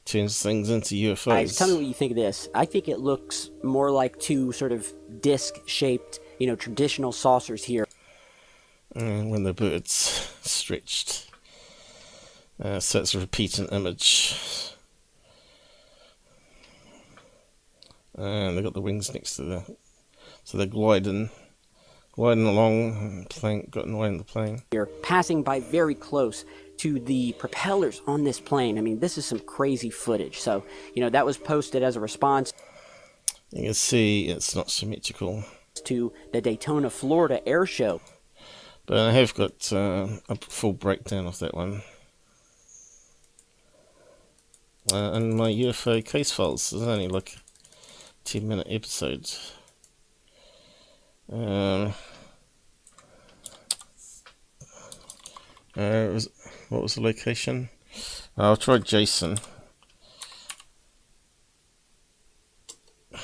Turns things into UFOs. Guys, tell me what you think of this. I think it looks more like two sort of disc-shaped, traditional saucers here. And when the bird's stretched. So it's a repeating image. And they've got the wings next to the... So they're gliding along, getting away in the plane. Here, passing by very close to the propellers on this plane. I mean, this is some crazy footage. So, that was posted as a response. You can see it's not symmetrical. To the Daytona, Florida air show. But I have got a full breakdown of that one. And my UFO case files is only like 10-minute episodes. What was the location? I'll try Jason. I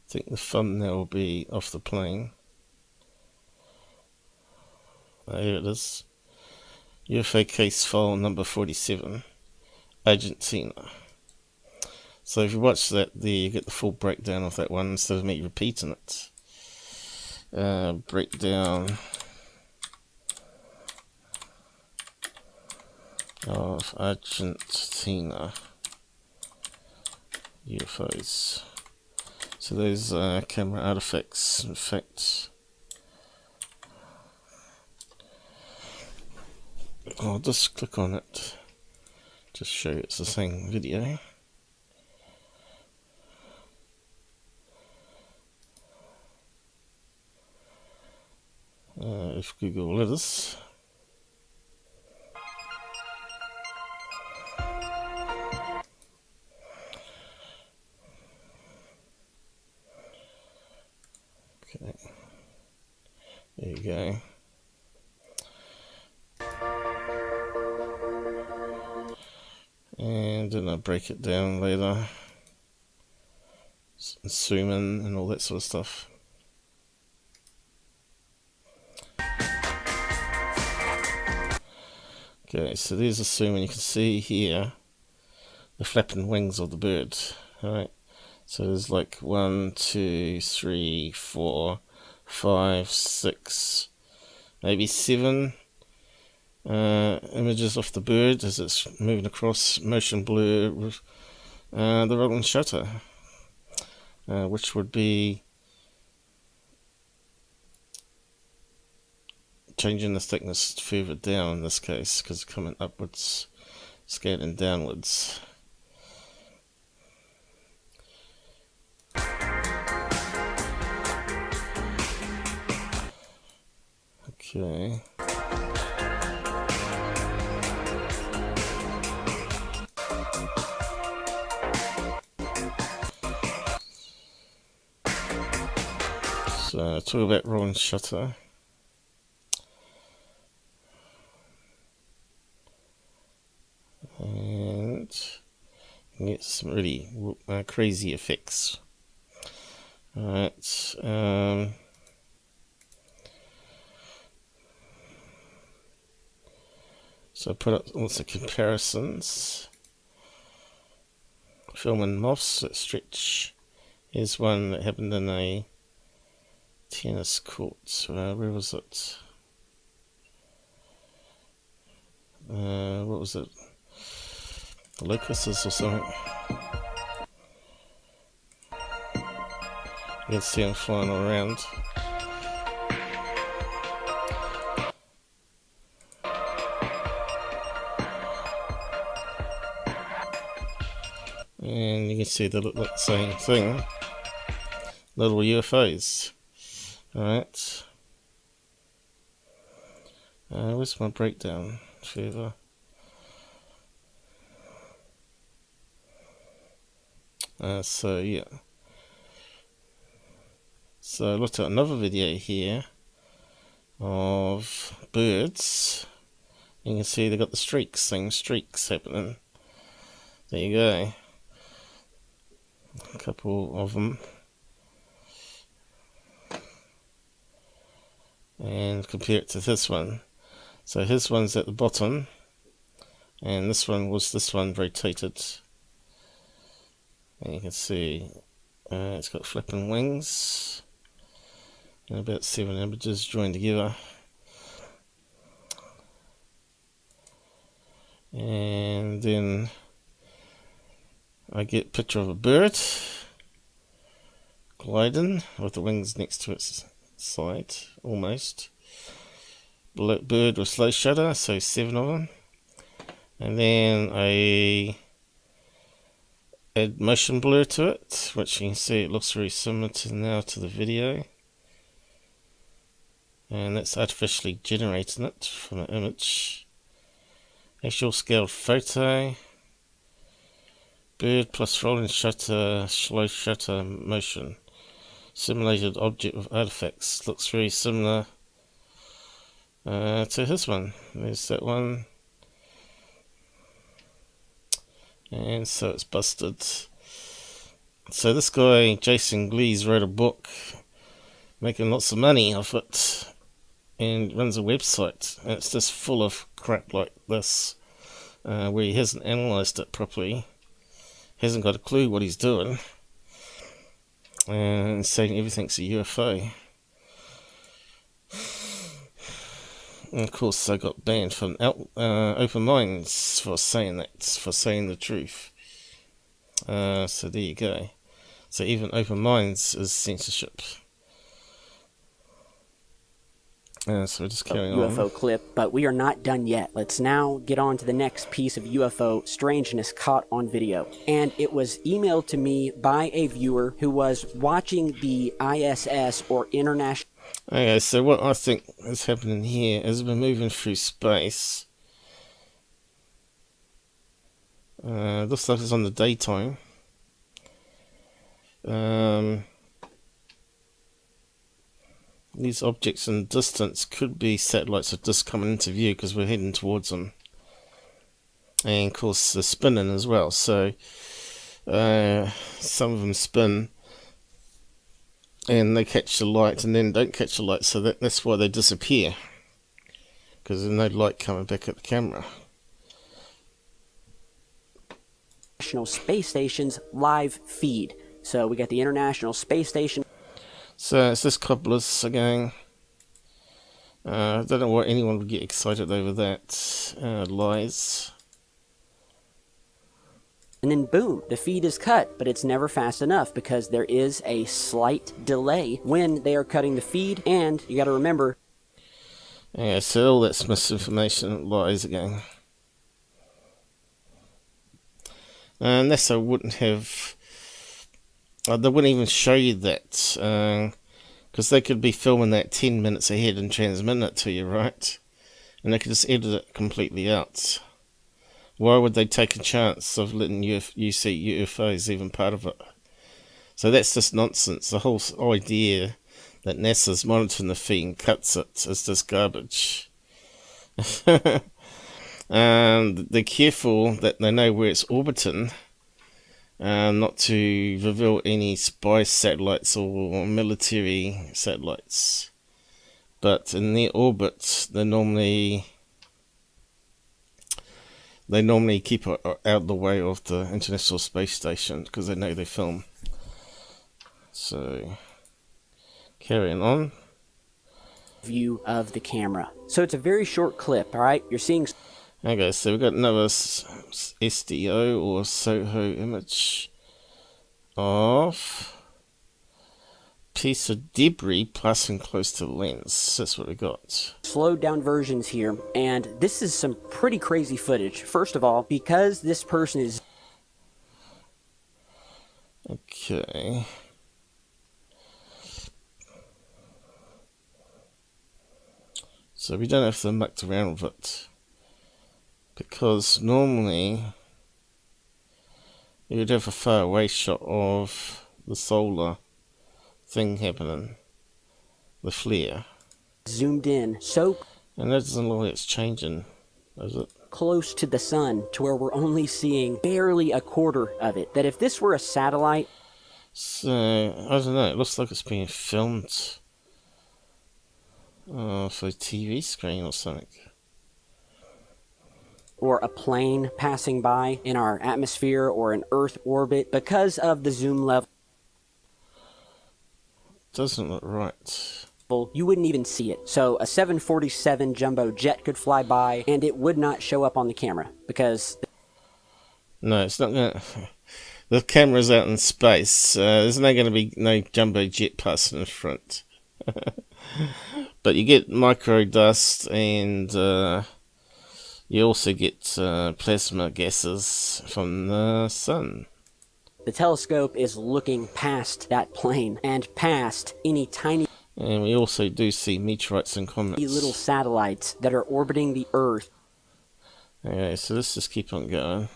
think the thumbnail will be off the plane. Here it is. UFO case file number 47, Argentina. So if you watch that there, you get the full breakdown of that one instead of me repeating it. Breakdown of Argentina UFOs. So there's camera artifacts, in fact. I'll just click on it, just show you it's the same video. If Google let us. Okay, there you go. And then I'll break it down later, zoom in and all that sort of stuff. Okay, so there's a zoom, and you can see here the flapping wings of the bird. Alright, so there's like 1, 2, 3, 4, 5, 6, maybe 7 images of the bird as it's moving across, motion blur, the rolling shutter, which would be changing the thickness further down in this case, because it's coming upwards, scaling downwards. Okay. So talk about rolling shutter. And you can get some really crazy effects. Alright, so I put up also comparisons. Filming moths that stretch. Here's one that happened in a tennis court. Where was it? What was it? The locusts or something. You can see them flying around. And you can see they look like the same thing. Little UFOs. Alright. Where's my breakdown further? So yeah. So I looked at another video here of birds. You can see they got the streaks, same streaks happening. There you go. A couple of them. And compare it to this one. So his one's at the bottom, and this one was this one rotated. And you can see it's got flipping wings. And about 7 images joined together. And then I get a picture of a bird gliding with the wings next to its side, almost. Bird with slow shutter, so 7 of them. And then I add motion blur to it, which you can see it looks very similar to the video. And that's artificially generating it from an image. Actual scaled photo. Bird plus rolling shutter, slow shutter motion. Simulated object with artifacts. Looks very similar to his one. There's that one. And so it's busted. So this guy, Jason Glees, wrote a book making lots of money off it. And runs a website, and it's just full of crap like this, where he hasn't analysed it properly, hasn't got a clue what he's doing, and saying everything's a UFO. And of course I got banned from Open Minds for saying that, for saying the truth. So there you go. So even Open Minds is censorship. So we're just carrying on. UFO clip, but we are not done yet. Let's now get on to the next piece of UFO strangeness caught on video. And it was emailed to me by a viewer who was watching the ISS, or International... Okay, so what I think is happening here is we're moving through space. Looks like it's on the daytime. These objects in distance could be satellites that are just coming into view because we're heading towards them. And of course they're spinning as well, so some of them spin and they catch the light and then don't catch the light, so that's why they disappear, because there's no light coming back at the camera. International Space Station's live feed. So we got the International Space Station. So it's this Cobblers again. I don't know why anyone would get excited over that. Lies. and then boom, the feed is cut, but it's never fast enough because there is a slight delay when they are cutting the feed, and you got to remember. Yeah, so all that's misinformation, lies again. Unless I wouldn't have, they wouldn't even show you that, because they could be filming that 10 minutes ahead and transmitting it to you, right? And they could just edit it completely out. Why would they take a chance of letting you see UFOs even part of it? So that's just nonsense. The whole idea that NASA's monitoring the feed and cuts it is just garbage. And they're careful that they know where it's orbiting, not to reveal any spy satellites or military satellites. But in their orbit, they normally keep it out of the way of the International Space Station because they know they film. So, carrying on. View of the camera. So it's a very short clip, alright? You're seeing. Okay, so we've got another SDO or SOHO image of piece of debris passing close to the lens. That's what we got. Slowed down versions here, and this is some pretty crazy footage. First of all, because this person is. Okay. So we don't have to muck around with it, because normally you would have a far away shot of the solar thing happening, the flare. Zoomed in so. And that doesn't look like it's changing, does it? Close to the sun to where we're only seeing barely a quarter of it. That if this were a satellite. So, I don't know, it looks like it's being filmed for a TV screen or something. Or a plane passing by in our atmosphere or an Earth orbit, because of the zoom level. Doesn't look right. You wouldn't even see it. So a 747 jumbo jet could fly by and it would not show up on the camera because. No, it's not gonna. The camera's out in space. There's not going to be no jumbo jet passing in front. But you get micro dust, and you also get plasma gases from the sun. The telescope is looking past that plane and past any tiny. And we also do see meteorites and comets. Little satellites that are orbiting the Earth. Okay, so let's just keep on going.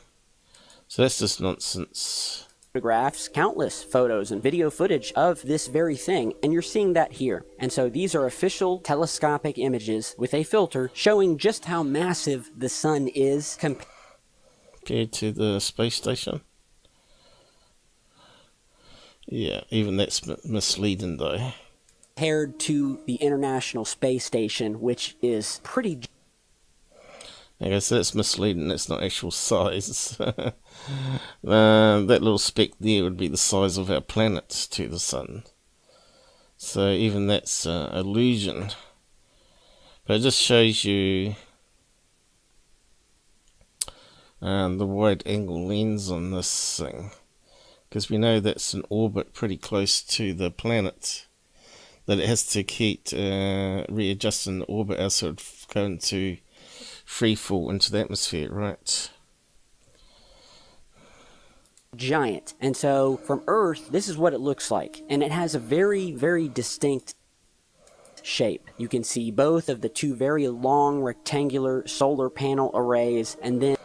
So that's just nonsense. Photographs, countless photos and video footage of this very thing, and you're seeing that here. And so these are official telescopic images with a filter showing just how massive the sun is compared to the space station. Yeah, even that's misleading though. Compared to the International Space Station, which is pretty. Okay, so that's misleading. That's not actual size. That little speck there would be the size of our planet to the sun. So even that's illusion. But it just shows you the wide angle lens on this thing, because we know that's an orbit pretty close to the planet, that it has to keep readjusting the orbit as it would go into free fall into the atmosphere, right? Giant. And so from Earth, this is what it looks like, and it has a very, very distinct shape. You can see both of the two very long rectangular solar panel arrays, and then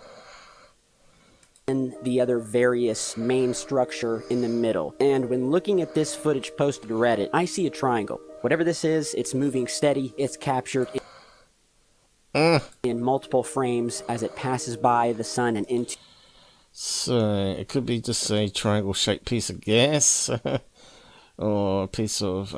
the other various main structure in the middle. And when looking at this footage posted to Reddit, I see a triangle. Whatever this is, it's moving steady, it's captured in multiple frames as it passes by the sun and into. So it could be just a triangle shaped piece of gas or a piece of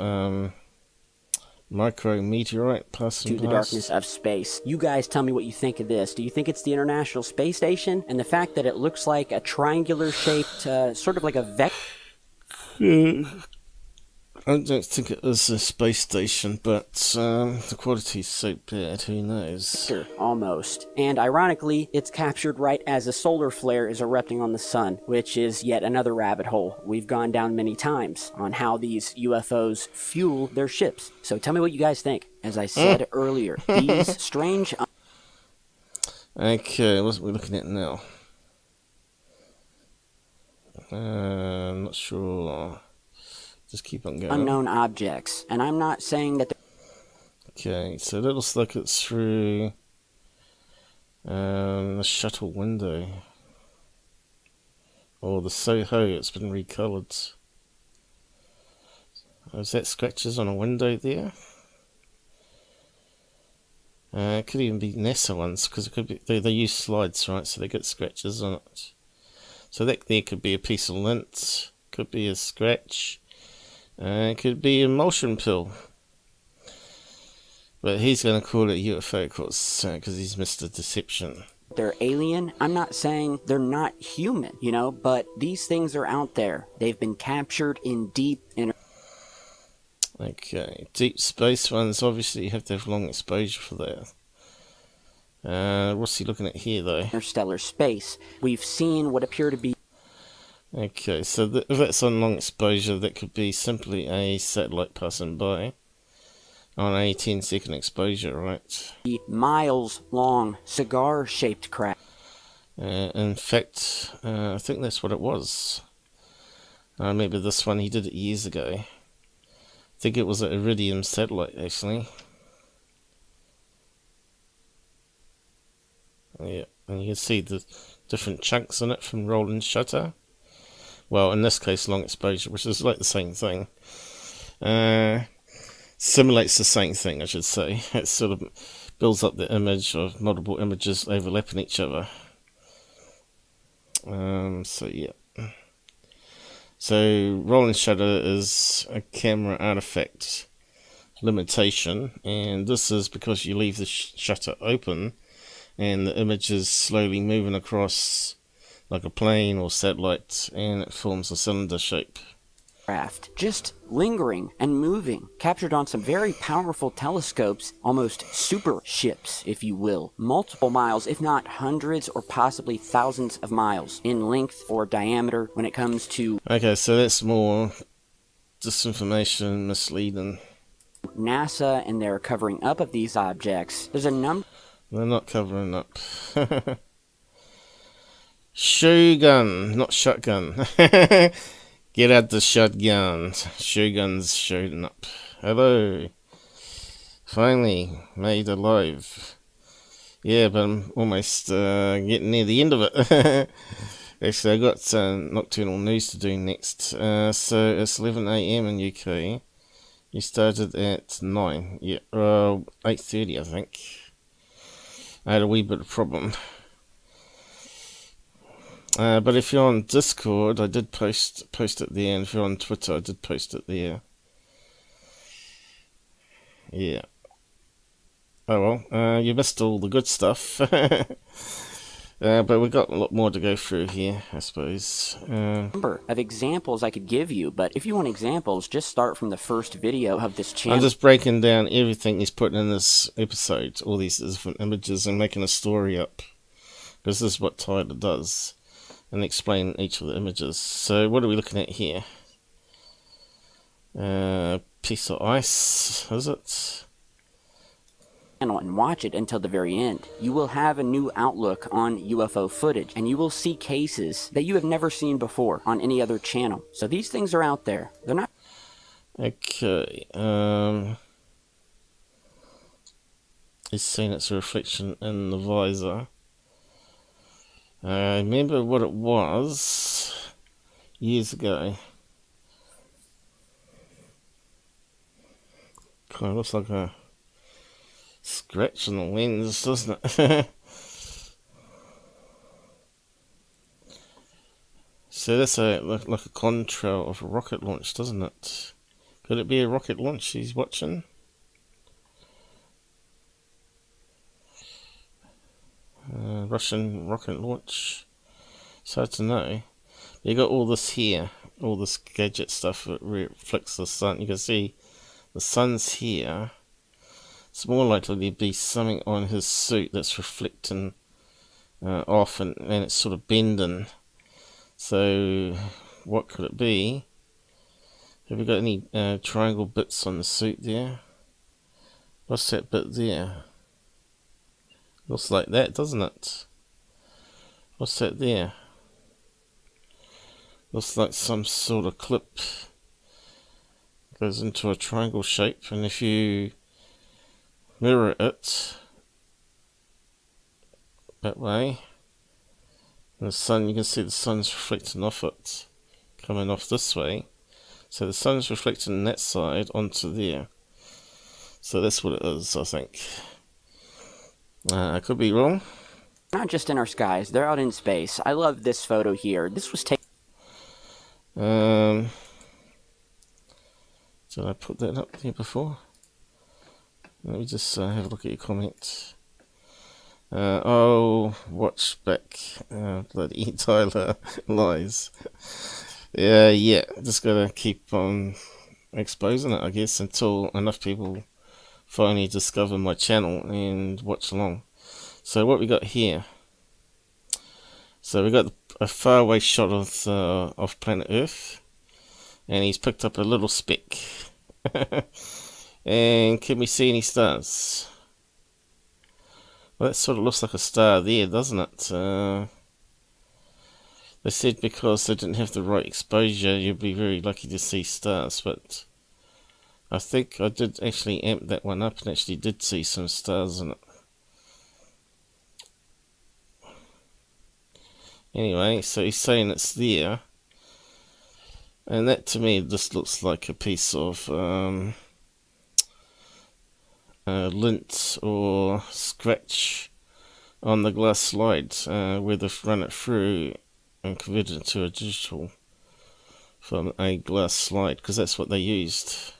micro meteorite passing to the darkness of space. You guys tell me what you think of this. Do you think it's the International Space Station? And the fact that it looks like a triangular shaped, sort of like a vector. I don't think it was a space station, but the quality's so bad, who knows? Almost. And ironically, it's captured right as a solar flare is erupting on the sun, which is yet another rabbit hole we've gone down many times on how these UFOs fuel their ships. So tell me what you guys think. As I said earlier, these strange... Okay, what are we looking at now? Not sure. Just keep on going. Unknown objects. And I'm not saying that... Okay, so that looks like it's through the shuttle window. Or the Soho, it's been recolored. Is that scratches on a window there? It could even be NASA ones, because it could be they use slides, right? So they get scratches on it. So that there could be a piece of lint, could be a scratch, it could be a emulsion pill. But he's going to call it UFO, of course, because he's Mr. Deception. They're alien. I'm not saying they're not human, you know, but these things are out there. They've been captured in deep inner... Okay, deep space ones, obviously you have to have long exposure for that. What's he looking at here, though? Interstellar space. We've seen what appear to be... Okay, so if that's on long exposure, that could be simply a satellite passing by on a 10-second exposure, right? miles long, cigar-shaped craft. In fact, I think that's what it was. I remember this one, he did it years ago. I think it was an Iridium satellite, actually. Yeah, and you can see the different chunks in it from roll and shutter. Well, in this case, long exposure, which is like the same thing. Simulates the same thing, I should say. It sort of builds up the image of multiple images overlapping each other. So yeah. So roll and shutter is a camera artifact limitation, and this is because you leave the shutter open and the image is slowly moving across like a plane or satellite, and it forms a cylinder shape. Craft, just lingering and moving, captured on some very powerful telescopes, almost super ships, if you will, multiple miles, if not hundreds or possibly thousands of miles in length or diameter when it comes to... Okay, so that's more disinformation, misleading. NASA and their covering up of these objects. There's a number... They're not covering up. Shogun, not shotgun. Get out the shotgun. Shogun's showing up. Hello. Finally made alive. Yeah, but I'm almost getting near the end of it. Actually, I got nocturnal news to do next. So it's 11 AM in UK. You started at 9. Yeah, 8:30, I think. I had a wee bit of problem. But if you're on Discord, I did post it there, and if you're on Twitter, I did post it there. Yeah. Oh well, you missed all the good stuff. But we've got a lot more to go through here, I suppose. Number of examples I could give you, but if you want examples, just start from the first video of this channel. I'm just breaking down everything he's putting in this episode, all these different images, and making a story up. Because this is what Tyler does. And explain each of the images. So what are we looking at here? Piece of ice, is it? And watch it until the very end. You will have a new outlook on UFO footage, and you will see cases that you have never seen before on any other channel. So these things are out there. They're not... Okay, he's saying it's a reflection in the visor. I remember what it was years ago. Kind of looks like a scratch on the lens, doesn't it? So that's like a contrail of a rocket launch, doesn't it? Could it be a rocket launch he's watching? Russian rocket launch. It's hard to know. You got all this here, all this gadget stuff that reflects the sun. You can see the sun's here. It's more likely to be something on his suit that's reflecting off, and it's sort of bending. So what could it be? Have we got any triangle bits on the suit there? What's that bit there? Looks like that, doesn't it? What's that there? Looks like some sort of clip. Goes into a triangle shape, and if you mirror it that way, and the sun, you can see the sun's reflecting off it, coming off this way. So the sun's reflecting that side onto there. So that's what it is, I think. I could be wrong. Not just in our skies, they're out in space. I love this photo here. This was taken. Did I put that up there before? Let me just have a look at your comments. Oh, watch back. Bloody Tyler lies. Yeah, just gotta keep on exposing it, I guess, until enough people finally discover my channel and watch along. So what we got here? So we got a faraway shot of planet Earth, and he's picked up a little speck. And can we see any stars? Well, that sort of looks like a star there, doesn't it? They said because they didn't have the right exposure, you'd be very lucky to see stars, but I think I did actually amp that one up and actually did see some stars in it. Anyway, so he's saying it's there, and that to me just looks like a piece of lint or scratch on the glass slide where they've run it through and converted it to a digital from a glass slide, because that's what they used.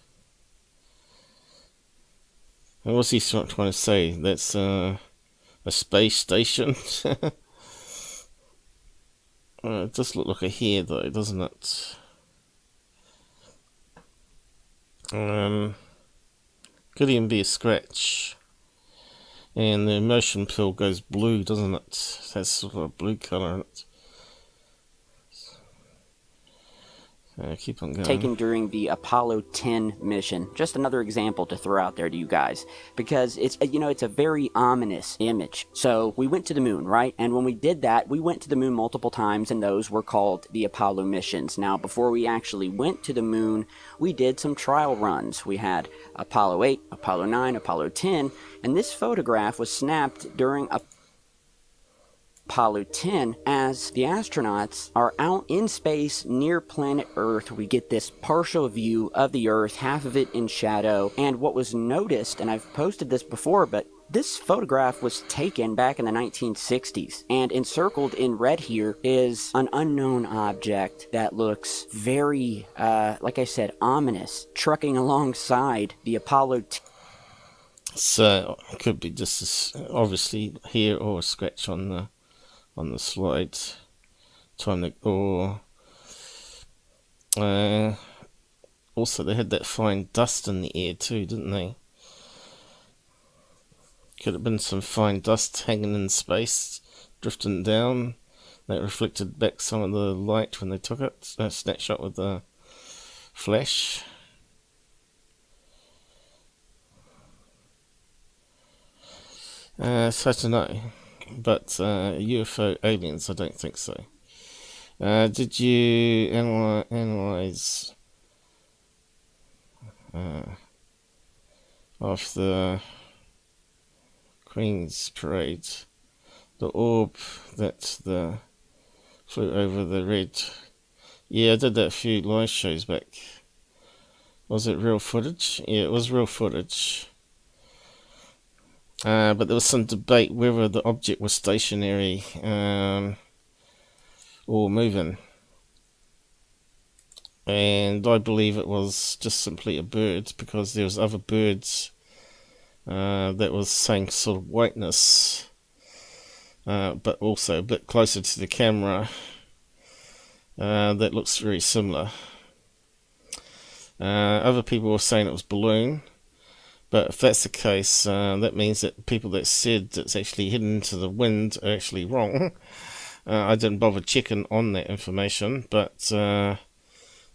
And what's he trying to say? That's a space station? It does look like a hair though, doesn't it? Could even be a scratch. And the immersion pill goes blue, doesn't it? It has sort of a blue colour in it. Keep on going. Taken during the Apollo 10 mission. Just another example to throw out there to you guys, because it's, you know, it's a very ominous image. So we went to the moon, right? And when we did that, we went to the moon multiple times, and those were called the Apollo missions. Now, before we actually went to the moon, we did some trial runs. We had Apollo 8, Apollo 9, Apollo 10, and this photograph was snapped during Apollo 10, as the astronauts are out in space near planet Earth. We get this partial view of the Earth, half of it in shadow, and what was noticed, and I've posted this before, but this photograph was taken back in the 1960s, and encircled in red here is an unknown object that looks very, like I said, ominous, trucking alongside the Apollo 10. So it could be just obviously here or a scratch on the slide. Also they had that fine dust in the air too, didn't they? Could have been some fine dust hanging in space, drifting down, that reflected back some of the light when they took it, a snapshot with the flash. So to know. But UFO aliens, I don't think so. Did you analyze of the Queen's Parade, the orb that flew over the red? Yeah, I did that a few live shows back. Was it real footage? Yeah, it was real footage. But there was some debate whether the object was stationary or moving. And I believe it was just simply a bird, because there was other birds that was saying sort of whiteness, but also a bit closer to the camera. that looks very similar. Other people were saying it was balloon, but if that's the case, that means that people that said it's actually hidden into the wind are actually wrong. I didn't bother checking on that information, but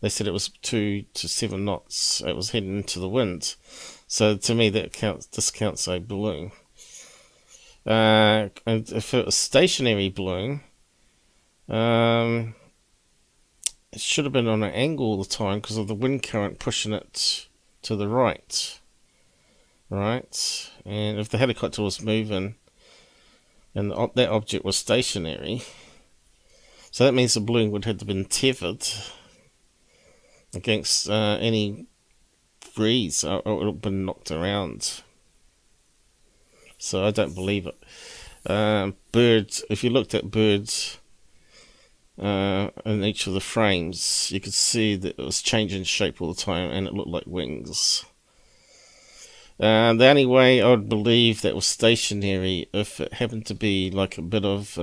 they said it was 2 to 7 knots. It was heading into the wind. So to me, that discounts a balloon. And if it was stationary balloon, it should have been on an angle all the time because of the wind current pushing it to the right. Right? And if the helicopter was moving and that object was stationary, so that means the balloon would have been tethered against any breeze, or it would have been knocked around. So I don't believe it. Birds, if you looked at birds in each of the frames, you could see that it was changing shape all the time and it looked like wings. The only way I would believe that was stationary if it happened to be like a bit of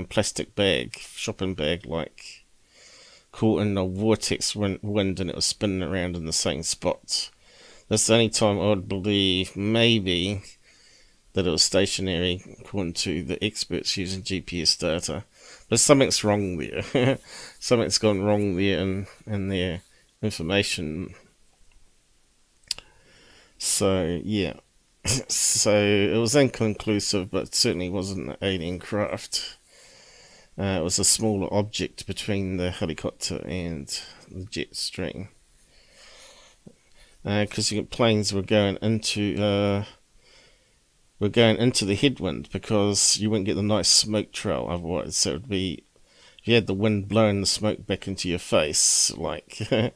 plastic bag, shopping bag, like caught in a vortex wind and it was spinning around in the same spot. That's the only time I would believe maybe that it was stationary according to the experts using GPS data. But something's wrong there. Something's gone wrong there in their information. So yeah, so it was inconclusive, but certainly wasn't an alien craft. It was a smaller object between the helicopter and the jet stream. Because planes were going into the headwind because you wouldn't get the nice smoke trail otherwise. So it would be, if you had the wind blowing the smoke back into your face, like it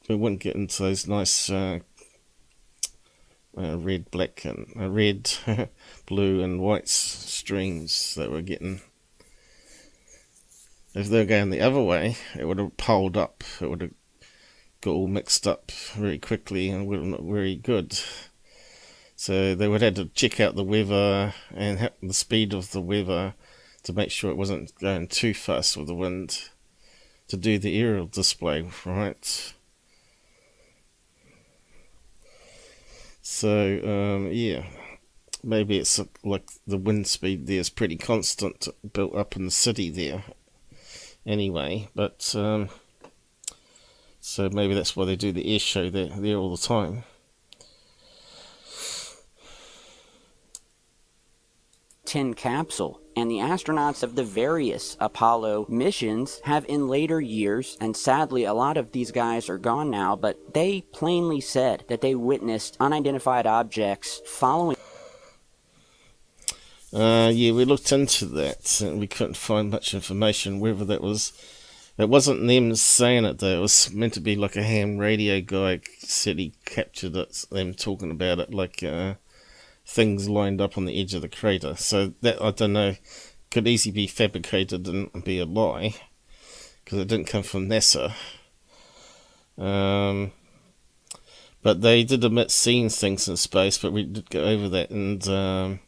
wouldn't get into those nice red, black, and red, blue, and white streams that we're getting. If they were going the other way, it would have piled up. It would have got all mixed up very quickly and would not very good. So they would have to check out the weather and the speed of the weather to make sure it wasn't going too fast with the wind to do the aerial display, right? So yeah, maybe it's like the wind speed there is pretty constant, built up in the city there anyway, but so maybe that's why they do the air show there all the time. Capsule, and the astronauts of the various Apollo missions have in later years, and sadly a lot of these guys are gone now, but they plainly said that they witnessed unidentified objects following. Yeah, we looked into that and we couldn't find much information whether that was. It wasn't them saying it though. It was meant to be like a ham radio guy said he captured it. Them talking about it like things lined up on the edge of the crater. So that, I don't know, could easily be fabricated and be a lie because it didn't come from NASA. But they did admit seeing things in space, but we did go over that. And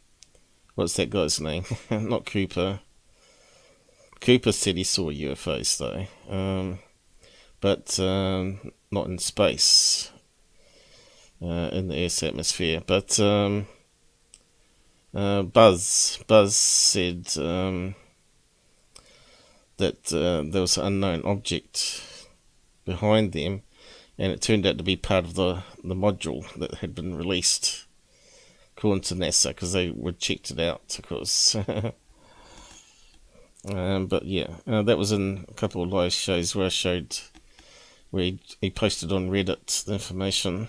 what's that guy's name? Not Cooper. Cooper said he saw UFOs though, but not in space, in the Earth's atmosphere. But Buzz said that there was an unknown object behind them, and it turned out to be part of the module that had been released, according to NASA, because they would checked it out, of course. But yeah, that was in a couple of live shows where I showed, where he posted on Reddit the information.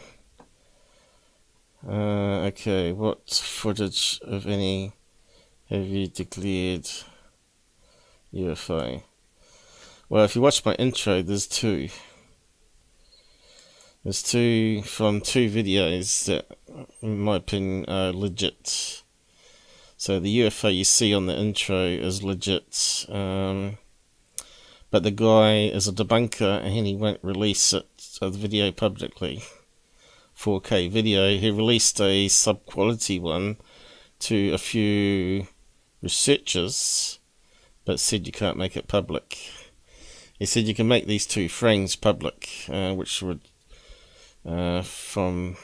Okay, what footage, if any, have you declared UFO? Well, if you watch my intro, there's two. There's two from two videos that, in my opinion, are legit. So the UFO you see on the intro is legit, but the guy is a debunker and he won't release it, the video publicly. 4K video. He released a sub-quality one to a few researchers, but said you can't make it public. He said you can make these 2 frames public, which would, from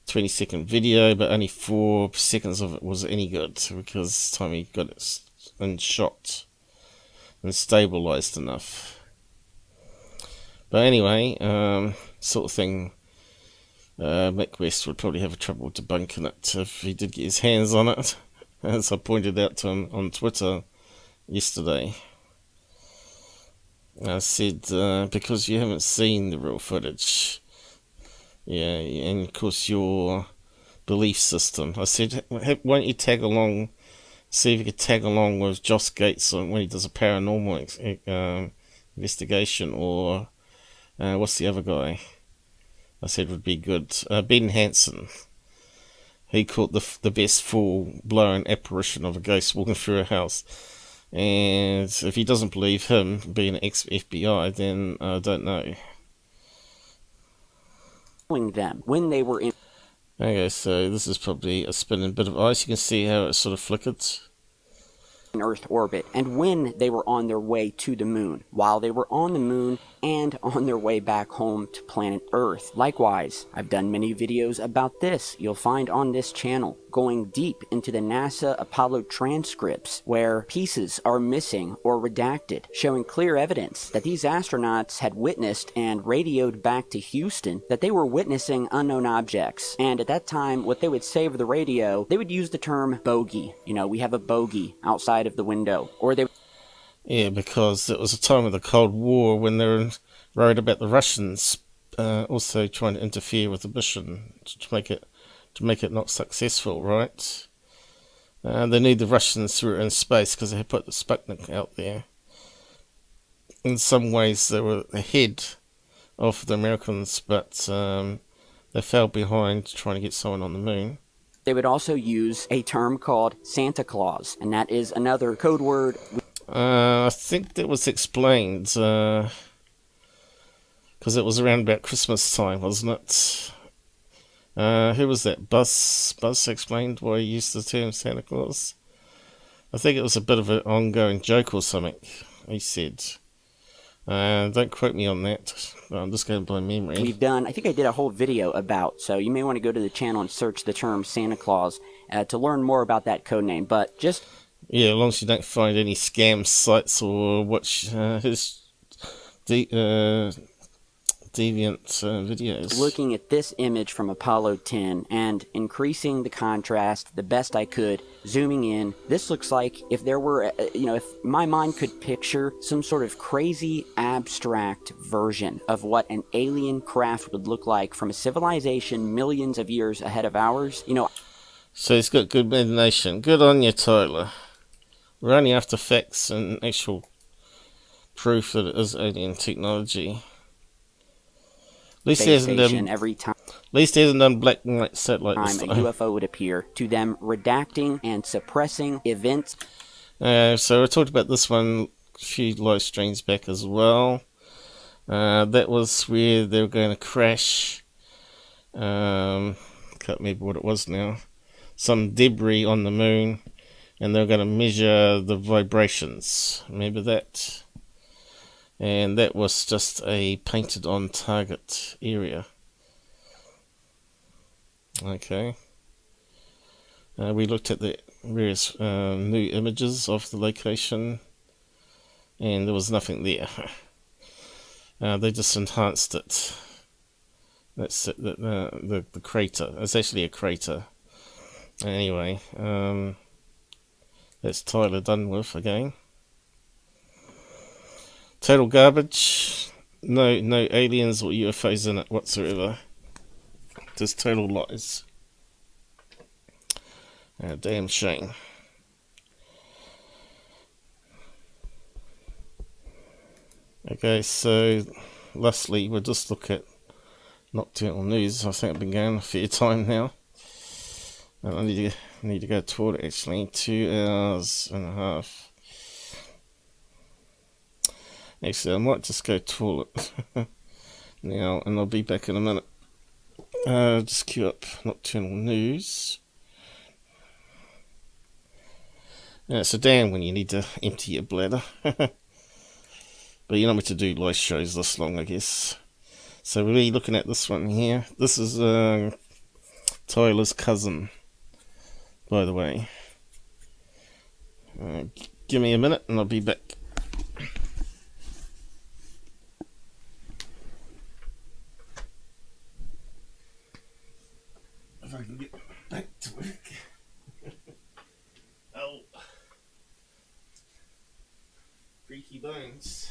20-second video, but only 4 seconds of it was any good, because time he got it in shot and stabilized enough. But anyway, sort of thing, Mick West would probably have trouble debunking it if he did get his hands on it, as I pointed out to him on Twitter yesterday. I said, because you haven't seen the real footage, yeah, and of course your belief system. I said, won't you tag along, see if you could tag along with Joss Gates when he does a paranormal investigation, or what's the other guy I said would be good? Ben Hansen. He caught the best full-blown apparition of a ghost walking through a house. And if he doesn't believe him, being an ex-FBI, then I don't know. Them when they were in. Okay, so this is probably a spinning bit of ice. You can see how it sort of flickered. Earth orbit, and when they were on their way to the moon, while they were on the moon, and on their way back home to planet Earth. Likewise, I've done many videos about this you'll find on this channel, going deep into the NASA Apollo transcripts, where pieces are missing or redacted, showing clear evidence that these astronauts had witnessed and radioed back to Houston that they were witnessing unknown objects. And at that time, what they would say over the radio, they would use the term bogey. You know, we have a bogey outside of the window. Or they... Yeah, because it was a time of the Cold War when they were worried about the Russians also trying to interfere with the mission to make it not successful, right? They knew the Russians were in space because they had put the Sputnik out there. In some ways they were ahead of the Americans, but they fell behind trying to get someone on the moon. They would also use a term called Santa Claus, and that is another code word. I think that was explained because it was around about Christmas time, wasn't it? Who was that? Buzz explained why he used the term Santa Claus. I think it was a bit of an ongoing joke or something, he said. Don't quote me on that. I'm just going by memory. We've done, I think I did a whole video about, so you may want to go to the channel and search the term Santa Claus to learn more about that code name, but just... Yeah, as long as you don't find any scam sites or watch his deviant videos. Looking at this image from Apollo 10 and increasing the contrast the best I could, zooming in, this looks like if there were, if my mind could picture some sort of crazy abstract version of what an alien craft would look like from a civilization millions of years ahead of ours, So he's got good imagination. Good on you, Tyler. We're only after facts and actual proof that it is alien technology. At least he hasn't done. Every time. At least he hasn't done black and white satellite this time. A UFO would appear to them, redacting and suppressing events. So I talked about this one a few live streams back as well. That was where they were going to crash. Can't remember what it was now. Some debris on the moon. And they're going to measure the vibrations. Remember that? And that was just a painted on target area. Okay. We looked at the various new images of the location. And there was nothing there. They just enhanced it. That's it, the crater. It's actually a crater. Anyway. That's Tyler done with again. Total garbage. No aliens or UFOs in it whatsoever. Just total lies. Damn shame. Okay, so lastly we'll just look at nocturnal news. I think I've been going a fair time now. I need to go to the toilet actually. 2 hours and a half. Actually, I might just go to the toilet now, and I'll be back in a minute. Just queue up nocturnal news. Yeah, it's a damn when you need to empty your bladder. But you're not meant to do live shows this long, I guess. So we're looking at this one here. This is Tyler's cousin, by the way. Give me a minute and I'll be back. If I can get back to work. Oh. Creaky bones.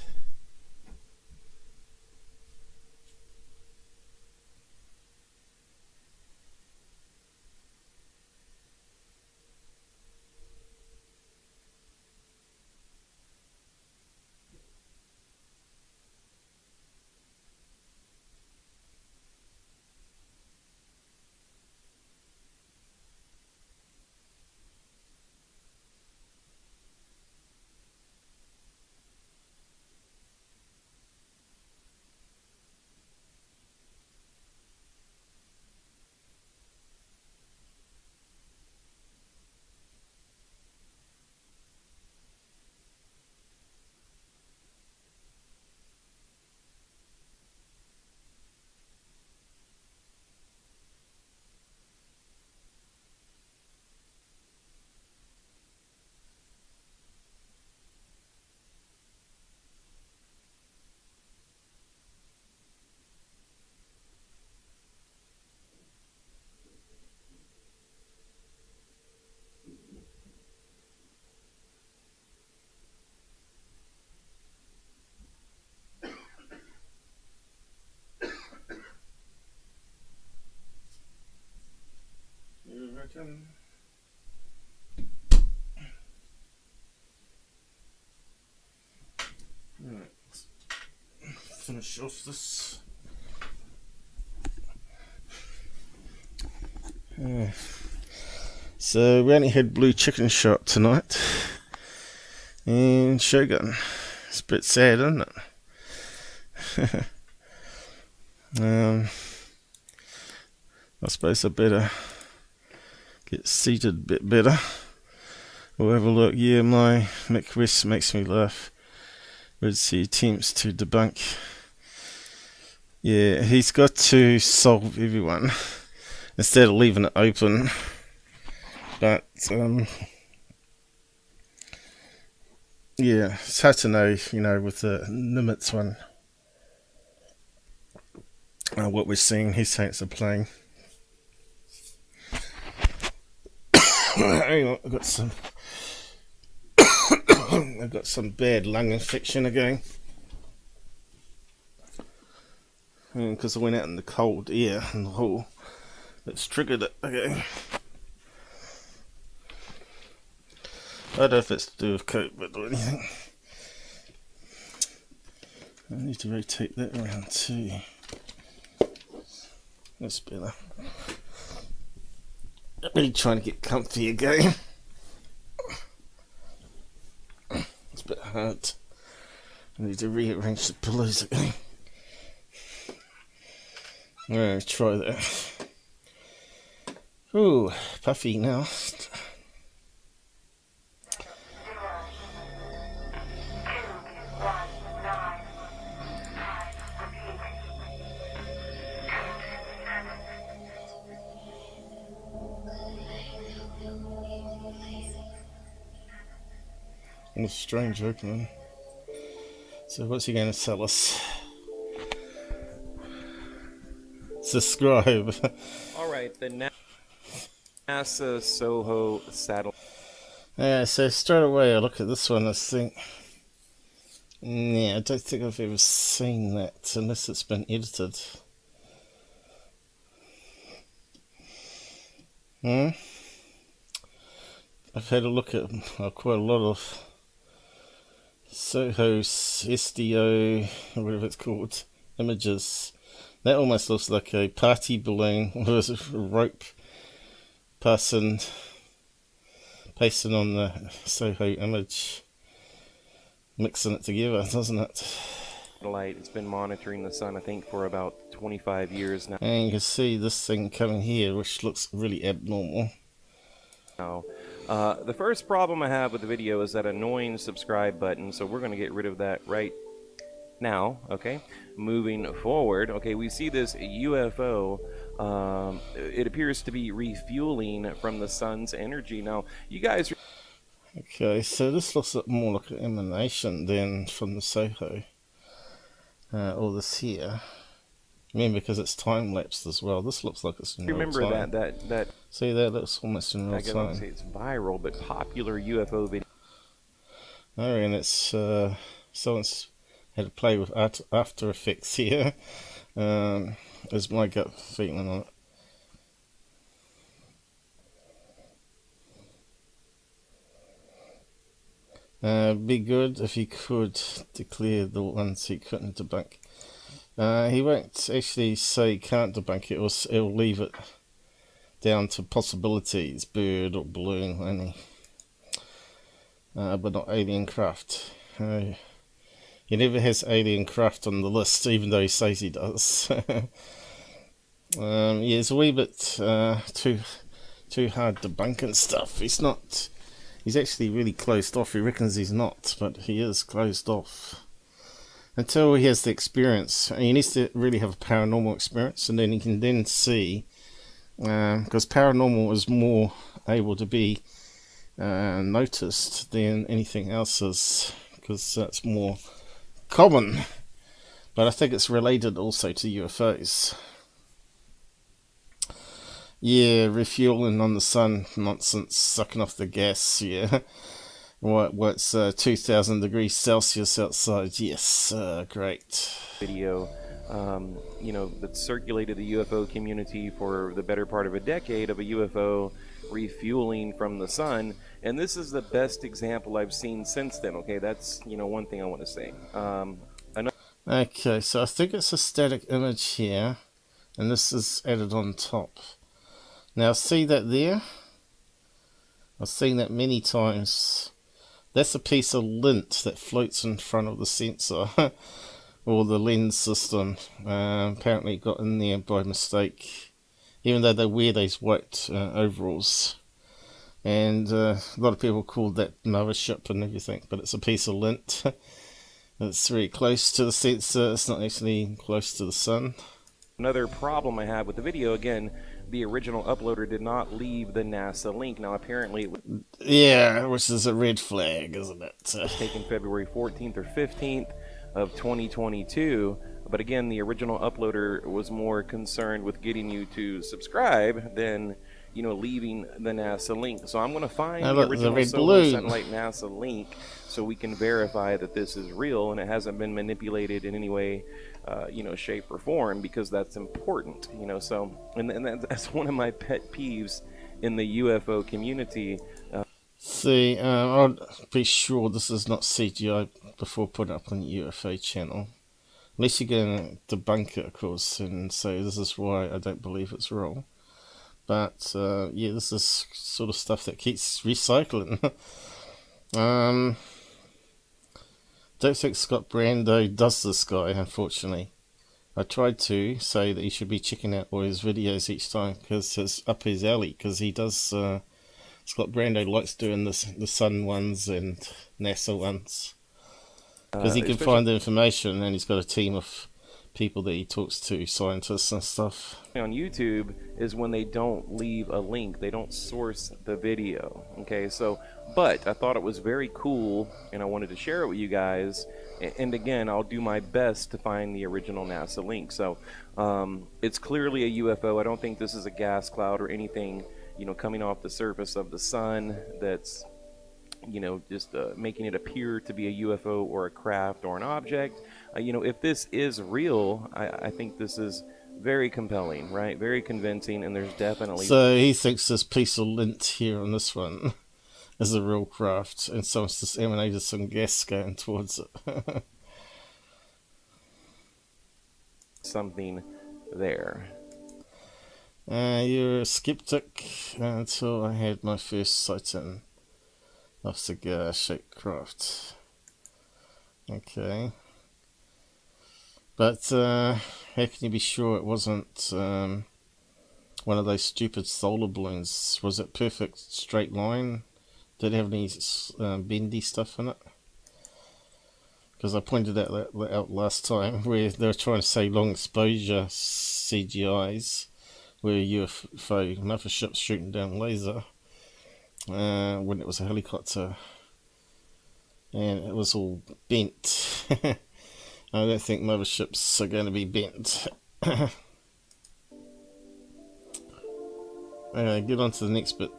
You reckon? Right. Finish off this. So we only had blue chicken shot tonight and Shogun. It's a bit sad, isn't it? I suppose I better get seated a bit better. We'll have a look. Yeah, my Mick West makes me laugh. Red Sea attempts to debunk. Yeah, he's got to solve everyone instead of leaving it open. But yeah, it's hard to know, you know, with the Nimitz one, what we're seeing. He's saying it's a plane. Hang on, I've got some bad lung infection again. Because I went out in the cold air in the hall. That's triggered it again. I don't know if it's to do with COVID or anything. I need to rotate that around too. That's better. I'm really trying to get comfy again. It's a bit hard. I need to rearrange the pillows again. Alright, try that. Ooh, puffy now. And a strange opening. So what's he going to tell us? Subscribe. Alright, the NASA Soho satellite. Yeah, so straight away I look at this one and I think, yeah, I don't think I've ever seen that unless it's been edited. I've had a look at quite a lot of Soho SDO, or whatever it's called, images. That almost looks like a party balloon with a rope pasting on the Soho image, mixing it together, doesn't it? It's been monitoring the sun, I think, for about 25 years now. And you can see this thing coming here, which looks really abnormal. The first problem I have with the video is that annoying subscribe button, so we're going to get rid of that right now. Okay, moving forward, okay, we see this UFO. It appears to be refueling from the sun's energy. Now, you guys... Okay, so this looks more like an emanation than from the Soho. Or this here. I mean, because it's time-lapsed as well. This looks like it's in real remember time. that See, that looks almost in real I guess time. I'll say it's viral, but popular UFO video. Oh, and it's someone's had to play with After Effects here. Is my gut feeling on it. Be good if you could declare the ones he couldn't debunk. He won't actually say can't debunk it. It'll leave it down to possibilities, bird or balloon only, but not alien craft. He never has alien craft on the list, even though he says he does. Yeah, it's a wee bit too hard to debunk and stuff. He's actually really closed off. He reckons he's not, but he is closed off. Until he has the experience. He needs to really have a paranormal experience, and then he can then see, because paranormal is more able to be noticed than anything else is, because that's more common. But I think it's related also to UFOs. Yeah, refueling on the sun nonsense, sucking off the gas, yeah. What's 2,000 degrees Celsius outside? Yes, great. Video, you know, that circulated the UFO community for the better part of a decade of a UFO refueling from the sun, and this is the best example I've seen since then. Okay, that's, you know, one thing I want to say. Okay, so I think it's a static image here, and this is added on top. Now see that there? I've seen that many times. That's a piece of lint that floats in front of the sensor or the lens system. Apparently it got in there by mistake, even though they wear these white overalls. And a lot of people called that mothership and everything, but it's a piece of lint. It's very close to the sensor. It's not actually close to the sun. Another problem I have with the video, again, the original uploader did not leave the NASA link. Now, apparently, it was which is a red flag, isn't it? taken February 14th or 15th of 2022. But again, the original uploader was more concerned with getting you to subscribe than, you know, leaving the NASA link. So I'm going to find the original Solar Satellite NASA link so we can verify that this is real and it hasn't been manipulated in any way, you know, shape or form, because that's important, you know. So, and that's one of my pet peeves in the UFO community. See, I'll be sure this is not CGI before putting it up on the UFO channel. Unless you're going to debunk it, of course, and say this is why I don't believe it's real. But, yeah, this is sort of stuff that keeps recycling. Don't think Scott Brando does this guy, unfortunately. I tried to say that he should be checking out all his videos each time, because it's up his alley, because he does, Scott Brando likes doing the Sun ones and NASA ones. Because he can find the information, and he's got a team of people that he talks to, scientists and stuff. On YouTube is when they don't leave a link, they don't source the video. Okay, so, but I thought it was very cool, and I wanted to share it with you guys. And again, I'll do my best to find the original NASA link. So, it's clearly a UFO. I don't think this is a gas cloud or anything, you know, coming off the surface of the sun that's, you know, just making it appear to be a UFO or a craft or an object. You know, if this is real, I think this is very compelling, right? Very convincing, and there's definitely... So he thinks this piece of lint here on this one is a real craft, and so it's just emanated some gas going towards it. Something there. You're a skeptic until I had my first sighting of cigar-shaped craft. Okay. But how can you be sure it wasn't one of those stupid solar balloons? Was it perfect straight line? did it have any bendy stuff in it? Because I pointed that out last time, where they were trying to say long exposure CGIs, where UFO mothership's shooting down laser, when it was a helicopter, and it was all bent. I don't think motherships are going to be bent. Get on to the next bit,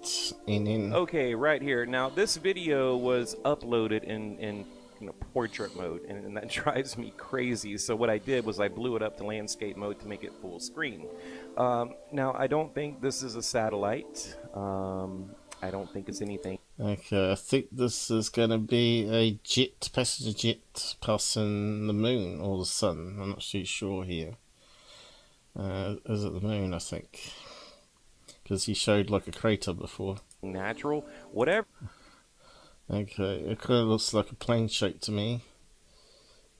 NN. Okay, right here. Now, this video was uploaded in portrait mode, and that drives me crazy. So what I did was I blew it up to landscape mode to make it full screen. Now, I don't think this is a satellite. I don't think it's anything. Okay, I think this is going to be a passenger jet passing the moon or the sun. I'm not too sure here. Is it the moon, I think? Because he showed like a crater before. Natural, whatever. Okay, it kind of looks like a plane shape to me.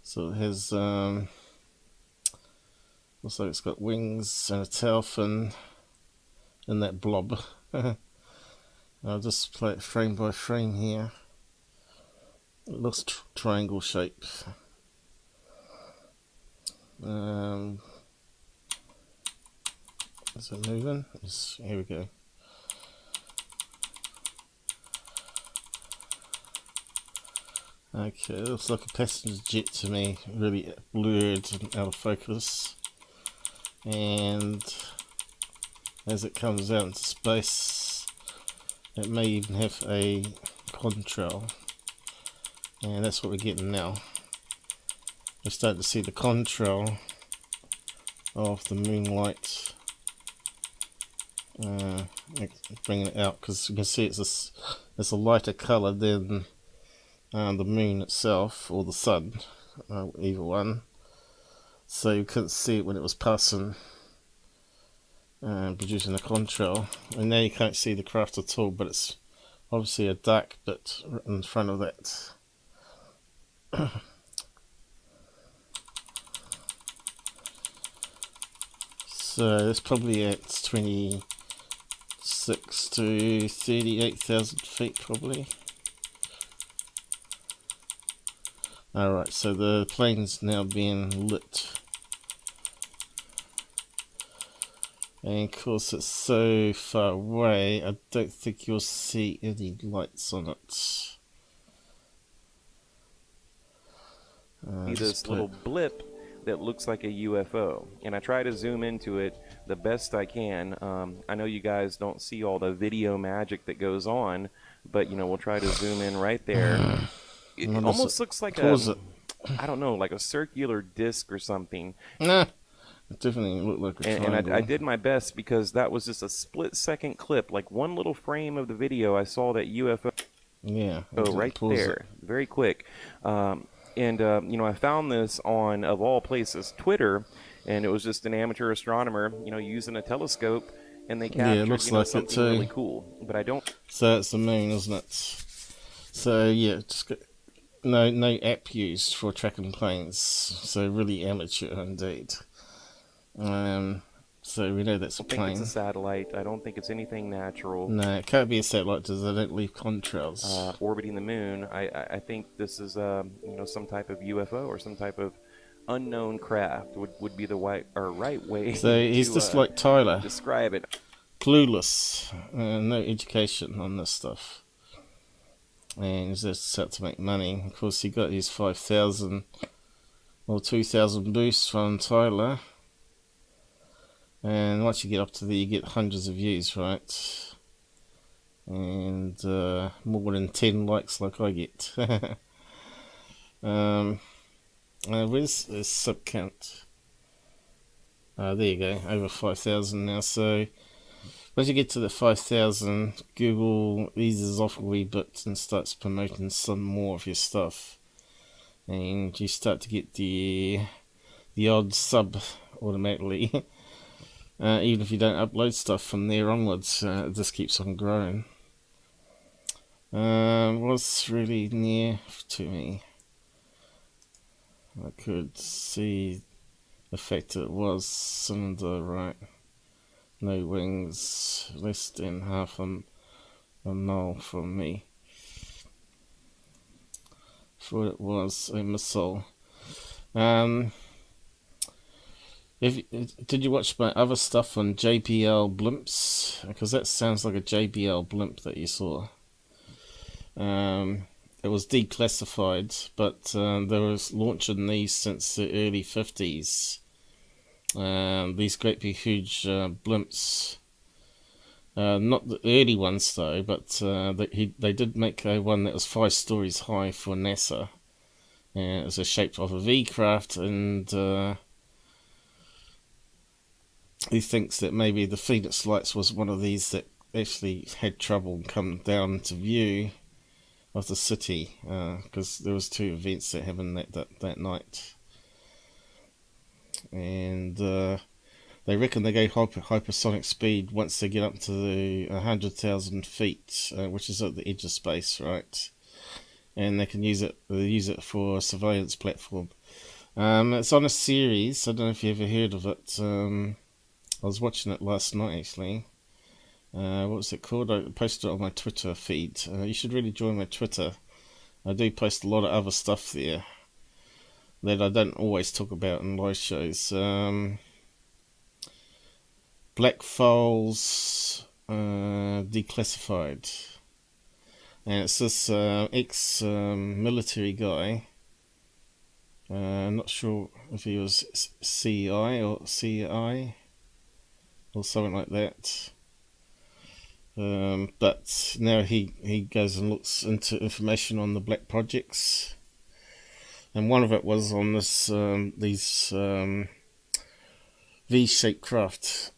So it has, looks like it's got wings and a tail fin and that blob. I'll just play it frame by frame here. It looks triangle shape. Is it moving? Yes, here we go. Okay, it looks like a passenger jet to me, really blurred and out of focus. And as it comes out into space, it may even have a contrail. And that's what we're getting now. We're starting to see the contrail of the moonlight. Bringing it out, because you can see it's a lighter colour than the moon itself, or the sun, either one. So you couldn't see it when it was passing, producing a contrail. And now you can't see the craft at all, but it's obviously a dark bit in front of that. So it's probably at 26 to 38,000 feet probably. Alright, so the plane's now being lit. And of course it's so far away, I don't think you'll see any lights on it. This little blip that looks like a UFO, and I try to zoom into it the best I can. I know you guys don't see all the video magic that goes on, but we'll try to zoom in right there. It almost looks like I don't know, like a circular disc or something. Nah, it definitely looked like a triangle. And I did my best, because that was just a split-second clip, like one little frame of the video. I saw that UFO. Yeah. Oh, right there, very quick. I found this on, of all places, Twitter, and it was just an amateur astronomer, using a telescope, and they captured it looks like something it too. really cool. But I don't. So it's the moon, isn't it? So yeah, just no app used for tracking planes. So really amateur indeed. So we know that's a plane. I don't think it's a satellite. I don't think it's anything natural. No, it can't be a satellite because they don't leave contrails. Orbiting the moon. I think this is some type of UFO or some type of unknown craft would be the right way. So he's to, just like Tyler. Describe it. Clueless. No education on this stuff. And he's just set to make money. Of course, he got his 5,000 or 2,000 boosts from Tyler. And once you get up to there, you get hundreds of views, right? And more than 10 likes like I get. Where's the sub count? There you go, over 5,000 now. So once you get to the 5,000, Google eases off a wee bit and starts promoting some more of your stuff. And you start to get the odd sub automatically. Even if you don't upload stuff from there onwards, it just keeps on growing. What's really near to me? I could see the fact that it was cylinder, right? No wings, less than half a mile from me. Thought it was a missile. Did you watch my other stuff on JBL blimps? Because that sounds like a JBL blimp that you saw. It was declassified, but they were launching these since the early 50s. These great big huge blimps. Not the early ones though, but they did make one that was 5 stories high for NASA. And it was a shape of a V craft, and he thinks that maybe the Phoenix Lights was one of these that actually had trouble coming down to view of the city, because there was 2 events that happened that night, and they reckon they go hypersonic speed once they get up to the 100,000 feet, which is at the edge of space, right? And they can use it for a surveillance platform. It's on a series. I don't know if you ever heard of it. I was watching it last night actually. What was it called? I posted it on my Twitter feed. You should really join my Twitter. I do post a lot of other stuff there that I don't always talk about in live shows. Black Files Declassified. And it's this ex-military guy. I'm not sure if he was CI or CI or something like that. But now he goes and looks into information on the black projects, and one of it was on this these V-shaped craft,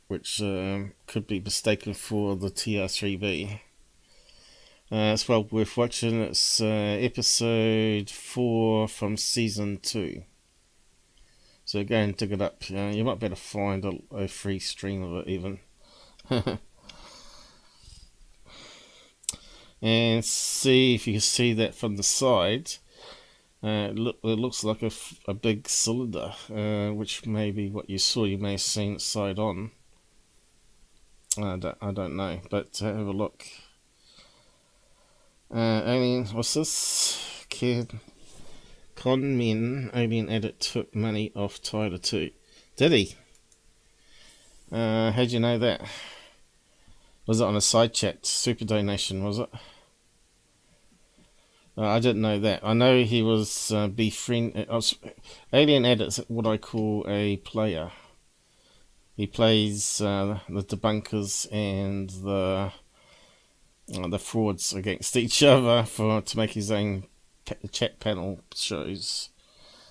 which could be mistaken for the TR-3B. It's well worth watching. It's episode 4 from season 2. So go and dig it up. You might better find a free stream of it even. And see if you can see that from the side. It looks like a big cylinder, which may be what you saw. You may have seen it side on. I don't know, but have a look. Alien, what's this? Con men, alien edit took money off Tyler too. Did he? How'd you know that? Was it on a side chat? Super donation, was it? I didn't know that. I know he was Alien Edit's what I call a player. He plays the debunkers and the frauds against each other to make his own chat panel shows.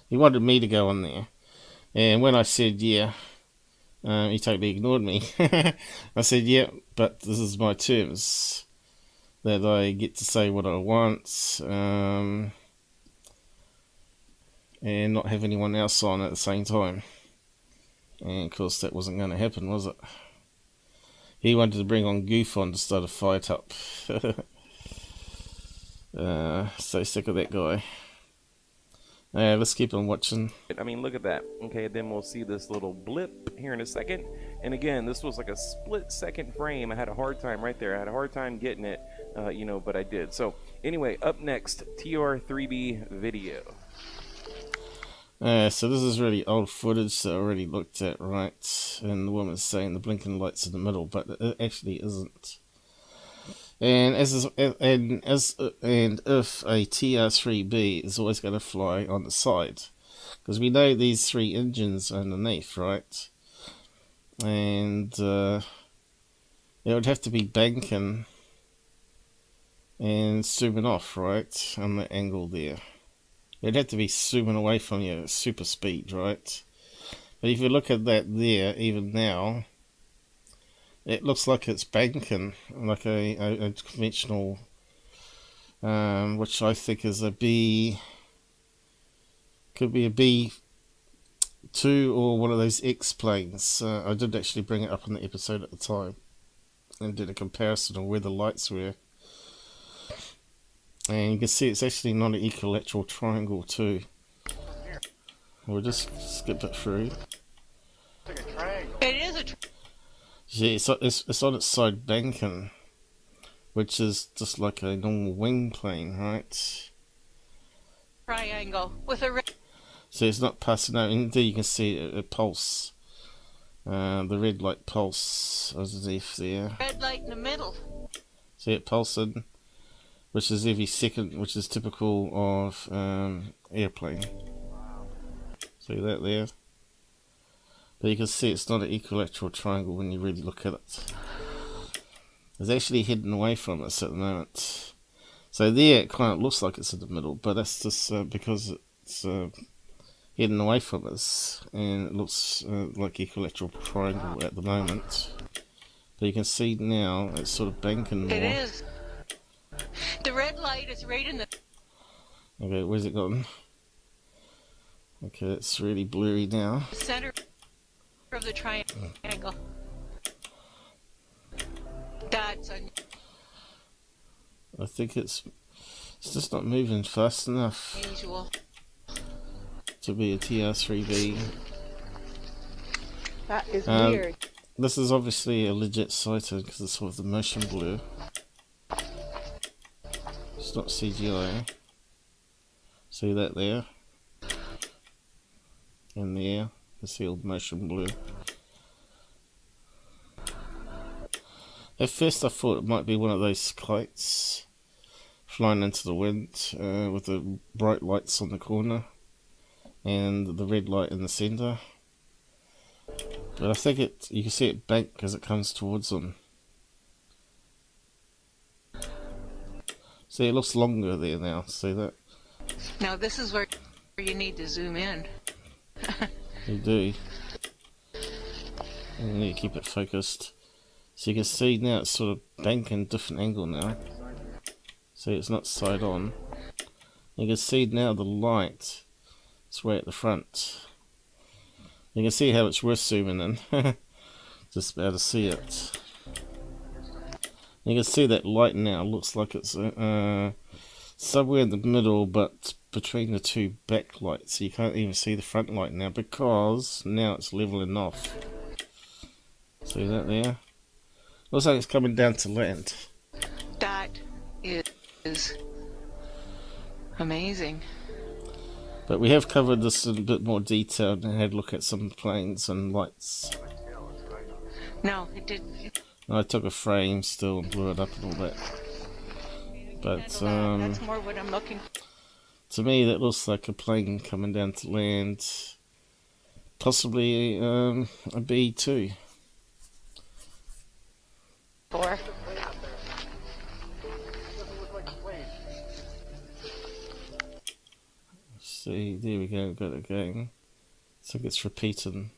He wanted me to go on there, and when I said yeah, he totally ignored me. I said yeah, but this is my terms, that I get to say what I want, and not have anyone else on at the same time. And of course that wasn't going to happen, was it? He wanted to bring on Goof on to start a fight up. So sick of that guy. Let's keep on watching. I mean, look at that. Okay, then we'll see this little blip here in a second. And again, this was like a split-second frame. I had a hard time right there. I had a hard time getting it, but I did. So anyway, up next, TR-3B video. So this is really old footage that I already looked at, right? And the woman's saying the blinking light's in the middle, but it actually isn't. And if a TR-3B is always going to fly on the side, because we know these 3 engines underneath, right? And it would have to be banking and zooming off, right, on the angle there. It'd have to be zooming away from you at super speed, right? But if you look at that there, even now, it looks like it's banking, like a conventional, which I think is a B, could be a B2 or one of those X planes. I did actually bring it up in the episode at the time and did a comparison of where the lights were. And you can see it's actually not an equilateral triangle too. We'll just skip it through. It is a Yeah, it's on its side banking, which is just like a normal wing plane, right? triangle with a red So it's not passing out. And there you can see a pulse. The red light pulse underneath there. light in the middle. See it pulsing, which is every second, which is typical of airplane. See that there? But you can see it's not an equilateral triangle when you really look at it. It's actually hidden away from us at the moment. So there it kind of looks like it's in the middle, but that's just because it's hidden away from us, and it looks like equilateral triangle at the moment. But you can see now it's sort of banking more. It is. The red light is right in the Okay, where's it gone? Okay, it's really blurry now. center of the triangle. That's I think it's just not moving fast enough unusual. to be a TR3B. That is weird. This is obviously a legit sighting because it's sort of the motion blur. It's not CGI. See that there? In the air, the sealed motion blur. At first I thought it might be one of those kites flying into the wind with the bright lights on the corner and the red light in the centre. But I think you can see it bank as it comes towards them. See, it looks longer there now, see that? Now this is where you need to zoom in. You do. And you need to keep it focused. So you can see now it's sort of banking different angle now. See, it's not side on. You can see now the light is way at the front. You can see how it's worth zooming in. Just about to see it. You can see that light now looks like it's somewhere in the middle, but between the two backlights. You can't even see the front light now because now it's leveling off. See that there? Looks like it's coming down to land. That is amazing. But we have covered this in a bit more detail and had a look at some planes and lights. No, it didn't. I took a frame still and blew it up a little bit. But that's more what I'm looking for. To me that looks like a plane coming down to land. Possibly a B-2. See, there we go, got it again. Looks like it's repeating.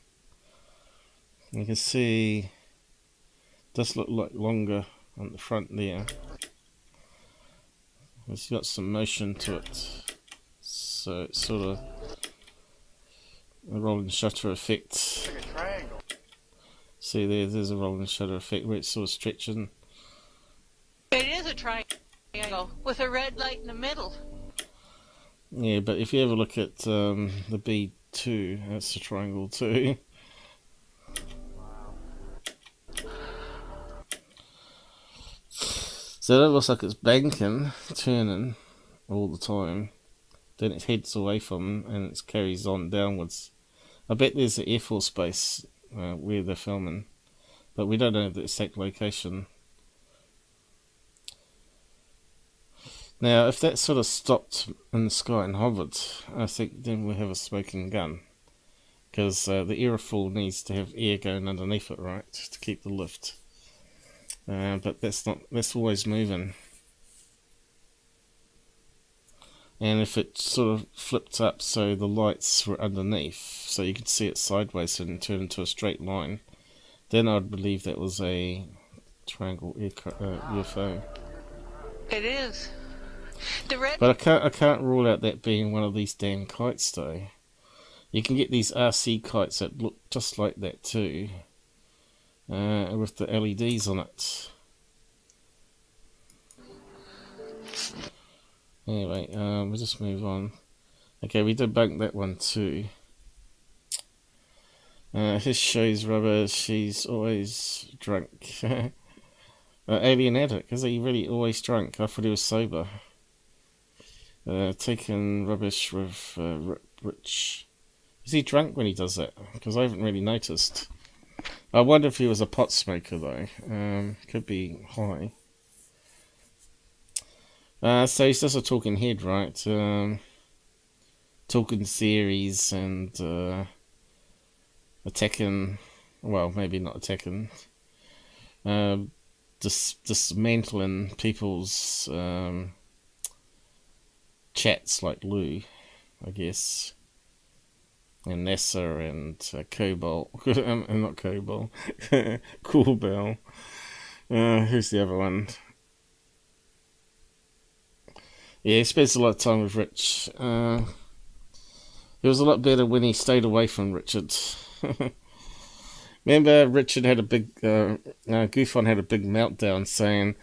You can see it does look like longer on the front there. It's got some motion to it. So it's sort of a rolling shutter effect. See there's a rolling shutter effect where it's sort of stretching. It is a triangle with a red light in the middle. Yeah, but if you ever look at the B2, that's a triangle too. So that looks like it's banking, turning all the time. Then it heads away from them and it carries on downwards. I bet there's an Air Force base where they're filming, but we don't know the exact location. Now, if that sort of stopped in the sky and hovered, I think then we have a smoking gun. Because the aerofoil needs to have air going underneath it, right, to keep the lift. But that's always moving. And if it sort of flipped up so the lights were underneath, so you could see it sideways and turn into a straight line, then I'd believe that was a triangle UFO. It is. The red. But I can't rule out that being one of these damn kites though. You can get these RC kites that look just like that too, with the LEDs on it. Anyway, we'll just move on. Okay, we debunk that one too. His shows rubber, she's always drunk. Alien addict, is he really always drunk? I thought he was sober. Taking rubbish with Rich. Is he drunk when he does that? Because I haven't really noticed. I wonder if he was a pot smoker though. Could be high. So he's just a talking head, right? Talking theories and attacking. Well, maybe not attacking. Dismantling people's chats like Lou, I guess. And NASA and Cobalt. Not Cobalt. Cool Bell. Who's the other one? Yeah, he spends a lot of time with Rich. It was a lot better when he stayed away from Richard. Remember, Richard had a big... Goofon had a big meltdown saying,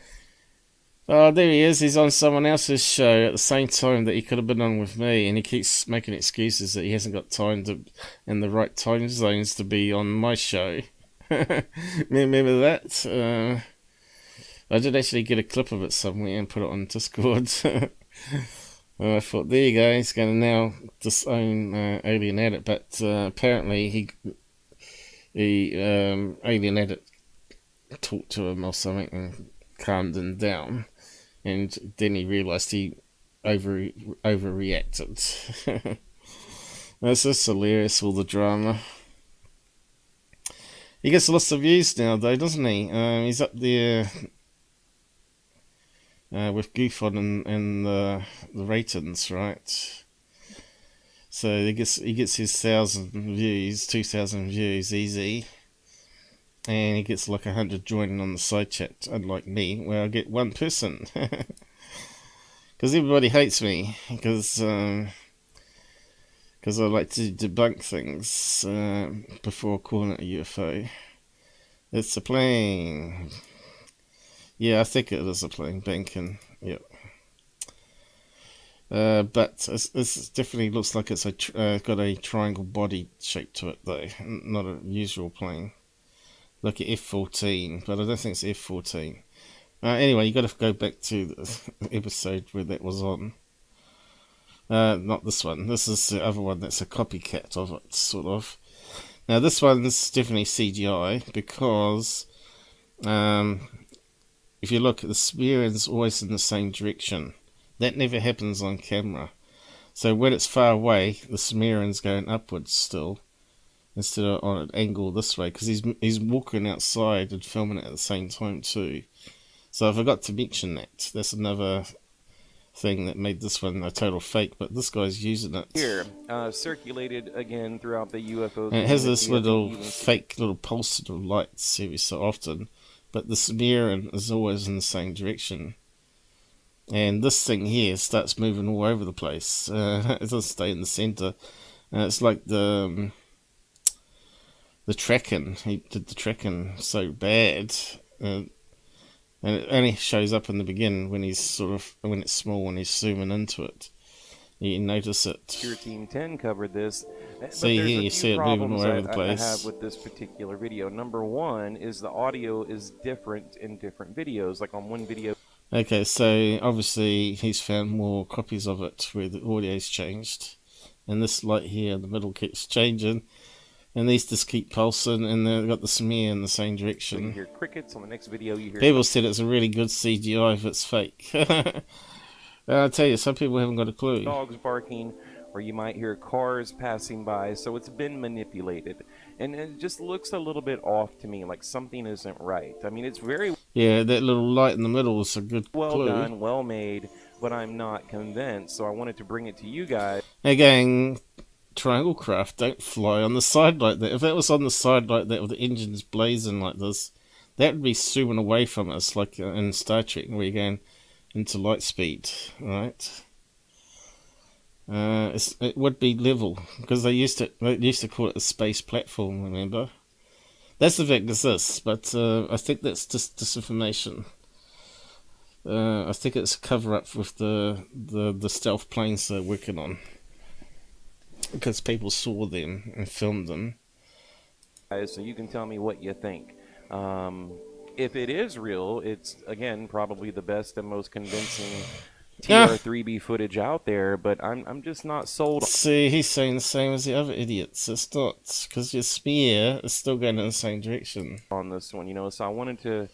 "Oh, there he is. He's on someone else's show at the same time that he could have been on with me." And he keeps making excuses that he hasn't got time to, in the right time zones to be on my show. Remember that? I did actually get a clip of it somewhere and put it on Discord. I thought, there you go. He's going to now disown Alien Edit, but apparently he Alien Edit talked to him or something and calmed him down. And then he realised he overreacted. That's just hilarious, all the drama. He gets lots of views now, though, doesn't he? He's up there with Goofon and the ratings, right? So he gets his 1,000 views, 2,000 views easy. And he gets like 100 joining on the side chat, unlike me, where I get one person. Because everybody hates me, because I like to debunk things before calling it a UFO. It's a plane. Yeah, I think it is a plane, banking. Yep. But it definitely looks like it's got a triangle body shape to it, though, not a usual plane. Like an F-14, but I don't think it's F-14. Anyway, you got to go back to the episode where that was on. Not this one. This is the other one that's a copycat of it, sort of. Now, this one's definitely CGI because if you look, the smearing's always in the same direction. That never happens on camera. So when it's far away, the smearing's going upwards still, instead of on an angle this way, because he's walking outside and filming it at the same time too. So I forgot to mention that. That's another thing that made this one a total fake, but this guy's using it. Here, circulated again throughout the UFO. And it has this little fake little pulse little lights every so often, but the smearing is always in the same direction. And this thing here starts moving all over the place. It doesn't stay in the center. It's like the tracking. He did the tracking so bad, and it only shows up in the beginning when he's when it's small, when he's zooming into it. You notice it. Secureteam10 covered this. See here, you see it moving all over the place. I have with this particular video. Number one is the audio is different in different videos. Like on one video. Okay, so obviously he's found more copies of it where the audio's changed, and this light here in the middle keeps changing. And these just keep pulsing, and they've got the smear in the same direction. So you hear crickets. On the next video, you hear... People said it's a really good CGI if it's fake. I'll tell you, some people haven't got a clue. Dogs barking, or you might hear cars passing by, so it's been manipulated. And it just looks a little bit off to me, like something isn't right. I mean, it's very... Yeah, that little light in the middle is a good well clue. done, well made, but I'm not convinced, so I wanted to bring it to you guys. Again... Triangle craft don't fly on the side like that. If that was on the side like that with the engines blazing like this, that would be zooming away from us, like in Star Trek where you're going into light speed, right? It would be level because they used to call it a space platform. Remember? That's the fact it's this, but I think that's just disinformation. I think it's a cover up with the stealth planes they're working on. Because people saw them and filmed them. So you can tell me what you think. If it is real, it's, again, probably the best and most convincing TR3B footage out there, but I'm just not sold. See, he's saying the same as the other idiots. It's not, because your smear is still going in the same direction on this one, you know, so I wanted to...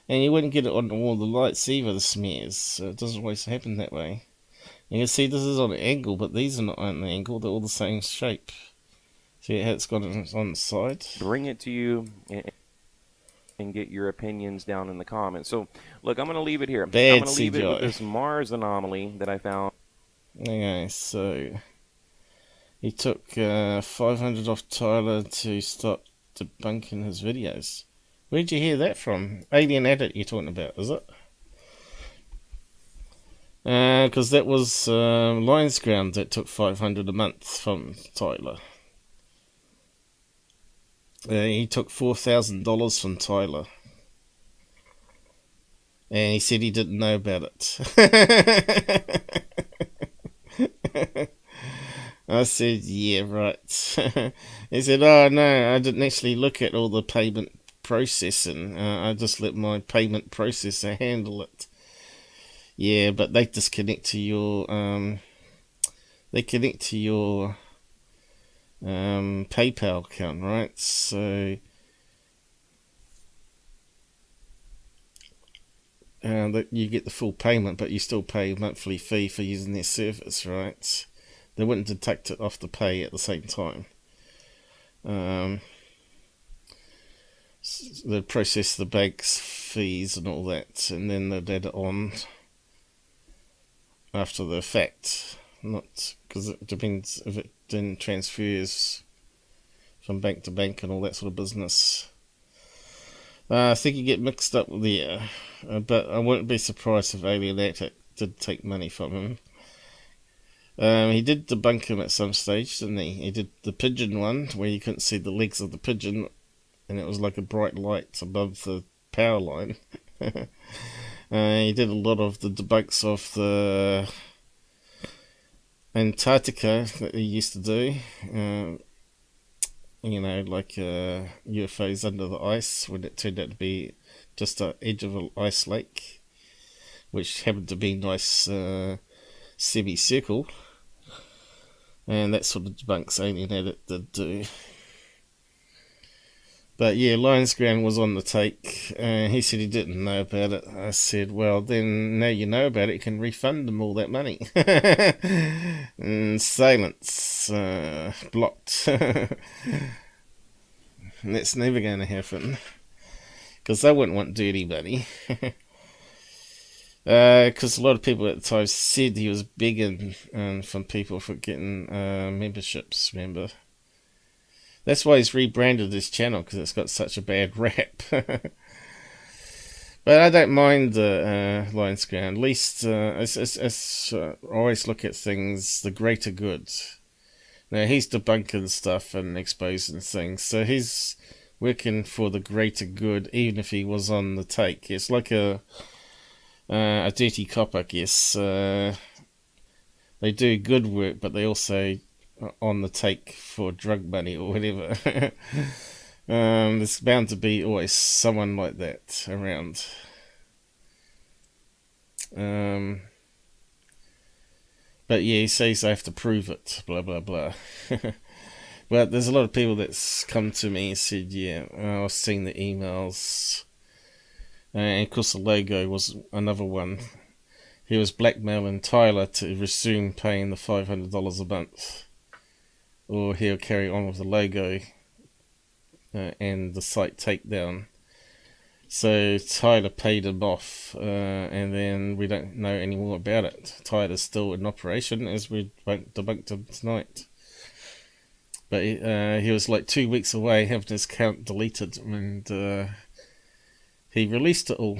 And you wouldn't get it on all the lights either, the smears, so it doesn't always happen that way. You can see this is on an angle, but these are not on an angle, they're all the same shape. See how it's got it on the side? Bring it to you and get your opinions down in the comments. So, look, I'm going to leave it here. I'm going to leave it with this Mars anomaly that I found. Okay, so he took 500 off Tyler to start debunking his videos. Where'd you hear that from? Alien Edit you're talking about, is it? Because that was Lions Ground that took 500 a month from Tyler. He took $4,000 from Tyler. And he said he didn't know about it. I said, yeah, right. He said, oh no, I didn't actually look at all the payment processing. I just let my payment processor handle it. Yeah, but they disconnect to your PayPal account, right? So that you get the full payment, but you still pay a monthly fee for using their service, right? They wouldn't deduct it off the pay at the same time. They'd process the bank's fees and all that, and then they'd add it on after the fact. Not because it depends if it then transfers from bank to bank and all that sort of business. I think you get mixed up there, but I wouldn't be surprised if Alien Edit did take money from him. He did debunk him at some stage, didn't he? He did the pigeon one, where you couldn't see the legs of the pigeon, and it was like a bright light above the power line. He did a lot of the debunks of the Antarctica that he used to do. You know, like UFOs under the ice, when it turned out to be just the edge of an ice lake, which happened to be nice semicircle. And that sort of debunks Alien Edit did do. But yeah, Lions Ground was on the take. He said he didn't know about it. I said, well, then now you know about it, you can refund them all that money. And silence. Blocked. And that's never going to happen. Because they wouldn't want dirty money. Because a lot of people at the time said he was begging from people for getting memberships, remember? That's why he's rebranded his channel, because it's got such a bad rap. But I don't mind Lions Ground. At least I always look at things the greater good. Now he's debunking stuff and exposing things, so he's working for the greater good, even if he was on the take. It's like a dirty cop, I guess. They do good work, but they also on the take for drug money or whatever. There's bound to be always someone like that around. But yeah, he says I have to prove it, blah blah blah. But there's a lot of people that's come to me and said, yeah, I was seeing the emails. And of course the logo was another one. He was blackmailing Tyler to resume paying the $500 a month, or he'll carry on with the logo and the site takedown. So Tyler paid him off, and then we don't know any more about it. Tyler's still in operation, as we debunked him tonight. But he was like 2 weeks away having his account deleted, and he released it all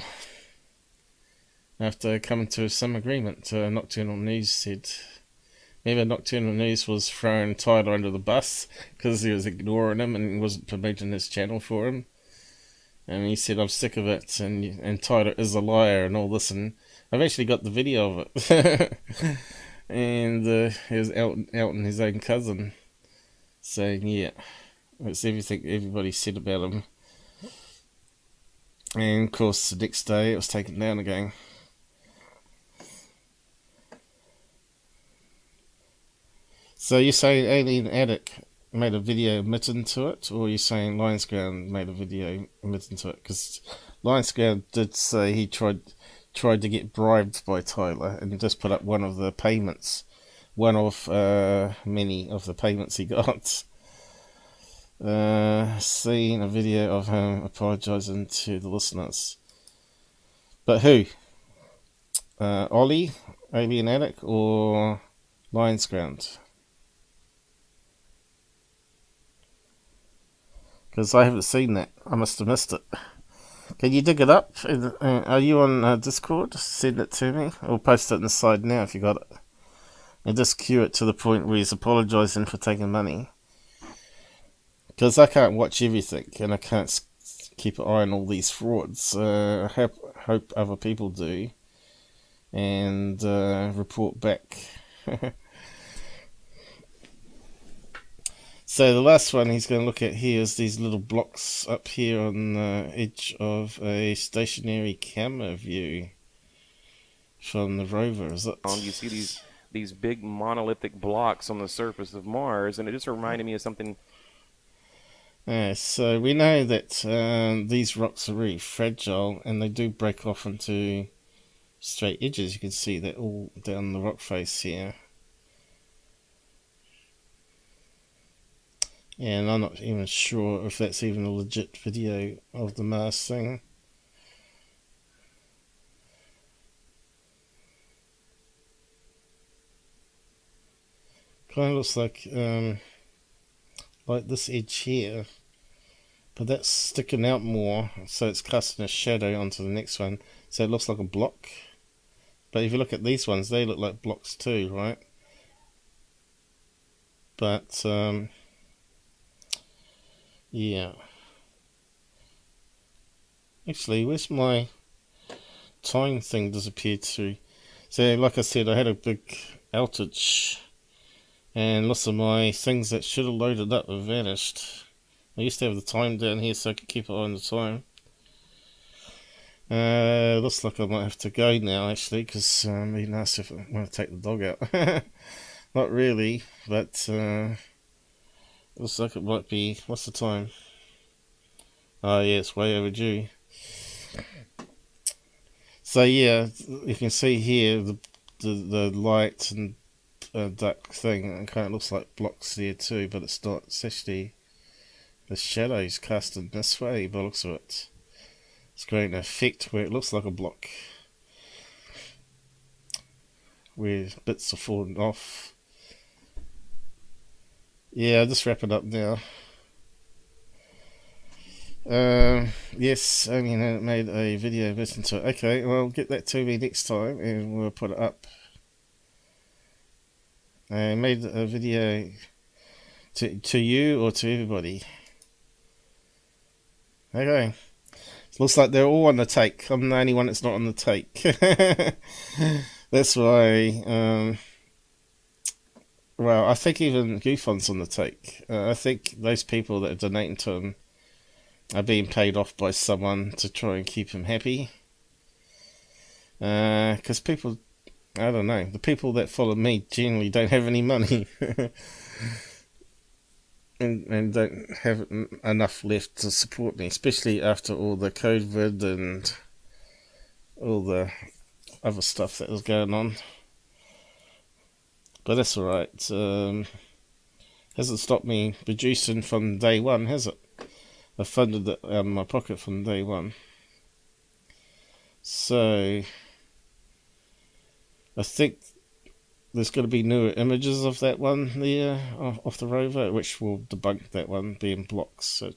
after coming to some agreement. Nocturnal News said. Maybe Nocturnal News was throwing Tyler under the bus because he was ignoring him and wasn't promoting his channel for him. And he said, I'm sick of it, and Tyler is a liar and all this, and I've actually got the video of it. And he was out and his own cousin saying, yeah, it's everything everybody said about him. And of course the next day it was taken down again. So you're saying Alien Attic made a video admitting to it, or are you saying Lions Ground made a video admitting to it? Because Lions Ground did say he tried to get bribed by Tyler and just put up one of the payments, one of many of the payments he got. Seen a video of him apologising to the listeners. But who? Ollie, Alien Attic, or Lions Ground? Because I haven't seen that. I must have missed it. Can you dig it up? Are you on Discord? Send it to me. Or post it in the side now if you got it. And just cue it to the point where he's apologising for taking money. Because I can't watch everything. And I can't keep an eye on all these frauds. I hope other people do. And report back. So the last one he's going to look at here is these little blocks up here on the edge of a stationary camera view from the rover, is it? You see these big monolithic blocks on the surface of Mars, and it just reminded me of something. So we know that these rocks are really fragile, and they do break off into straight edges. You can see that all down the rock face here. And I'm not even sure if that's even a legit video of the Mars thing. Kind of looks like this edge here, but that's sticking out more, so it's casting a shadow onto the next one. So it looks like a block. But if you look at these ones, they look like blocks too, right? But yeah. Actually, where's my time thing disappeared to? So, like I said, I had a big outage, and lots of my things that should have loaded up have vanished. I used to have the time down here so I could keep it on the time. Looks like I might have to go now, actually, because it'd be nice if I want to take the dog out. Not really, but looks like it might be. What's the time? Oh yeah, it's way overdue. So yeah, you can see here the light and dark thing. It kind of looks like blocks there too, but it's not. It's actually the shadows casted this way by the looks of it. It's creating an effect where it looks like a block, where bits are falling off. Yeah, I'll just wrap it up now. Yes, I mean, I made a video listening to it. Okay, well, get that to me next time and we'll put it up. I made a video to you or to everybody. Okay. Looks like they're all on the take. I'm the only one that's not on the take. That's why, well, I think even Goofon's on the take. I think those people that are donating to him are being paid off by someone to try and keep him happy. Because people, I don't know, the people that follow me generally don't have any money. and don't have enough left to support me, especially after all the COVID and all the other stuff that was going on. But that's alright. Hasn't stopped me producing from day one, has it? I funded it out of my pocket from day one. So I think there's going to be newer images of that one there, off the rover, which will debunk that one being blocks. So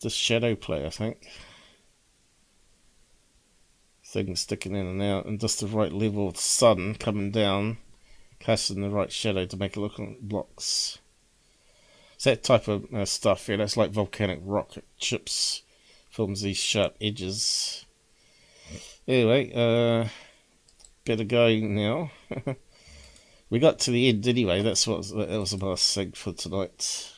just shadow play, I think. Things sticking in and out, and just the right level of sun coming down, casting the right shadow to make it look like blocks. It's that type of stuff, yeah, that's like volcanic rock. It chips, forms these sharp edges. Anyway, better go now. We got to the end anyway. That was the last thing for tonight.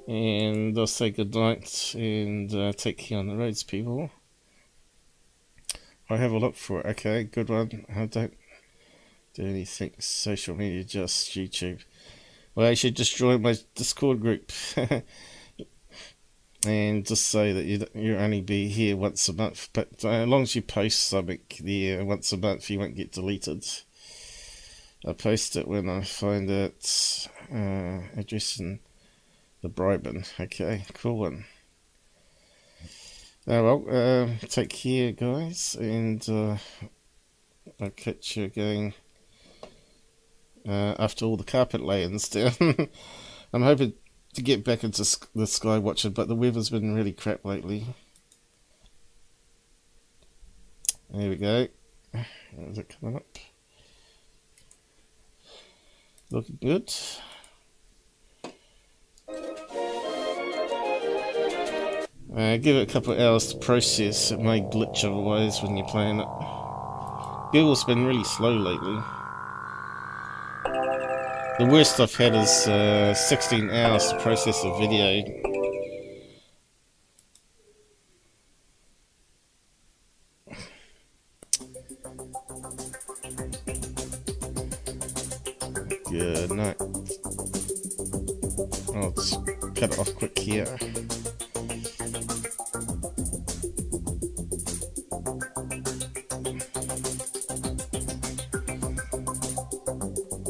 And I'll say good night and take care on the roads, people. I have a look for it. Okay, good one. I don't do anything social media, just YouTube. Well, I should just join my Discord group and just say that you only be here once a month. But as long as you post something there once a month, you won't get deleted. I post it when I find it addressing the bribing. Okay, cool one. Well, take care, guys, and I'll catch you again after all the carpet laying's down. I'm hoping to get back into the sky watching, but the weather's been really crap lately. There we go. Is it coming up? Looking good. Give it a couple of hours to process. It may glitch otherwise when you're playing it. Google's been really slow lately. The worst I've had is 16 hours to process a video. Good night. I'll just cut it off quick here.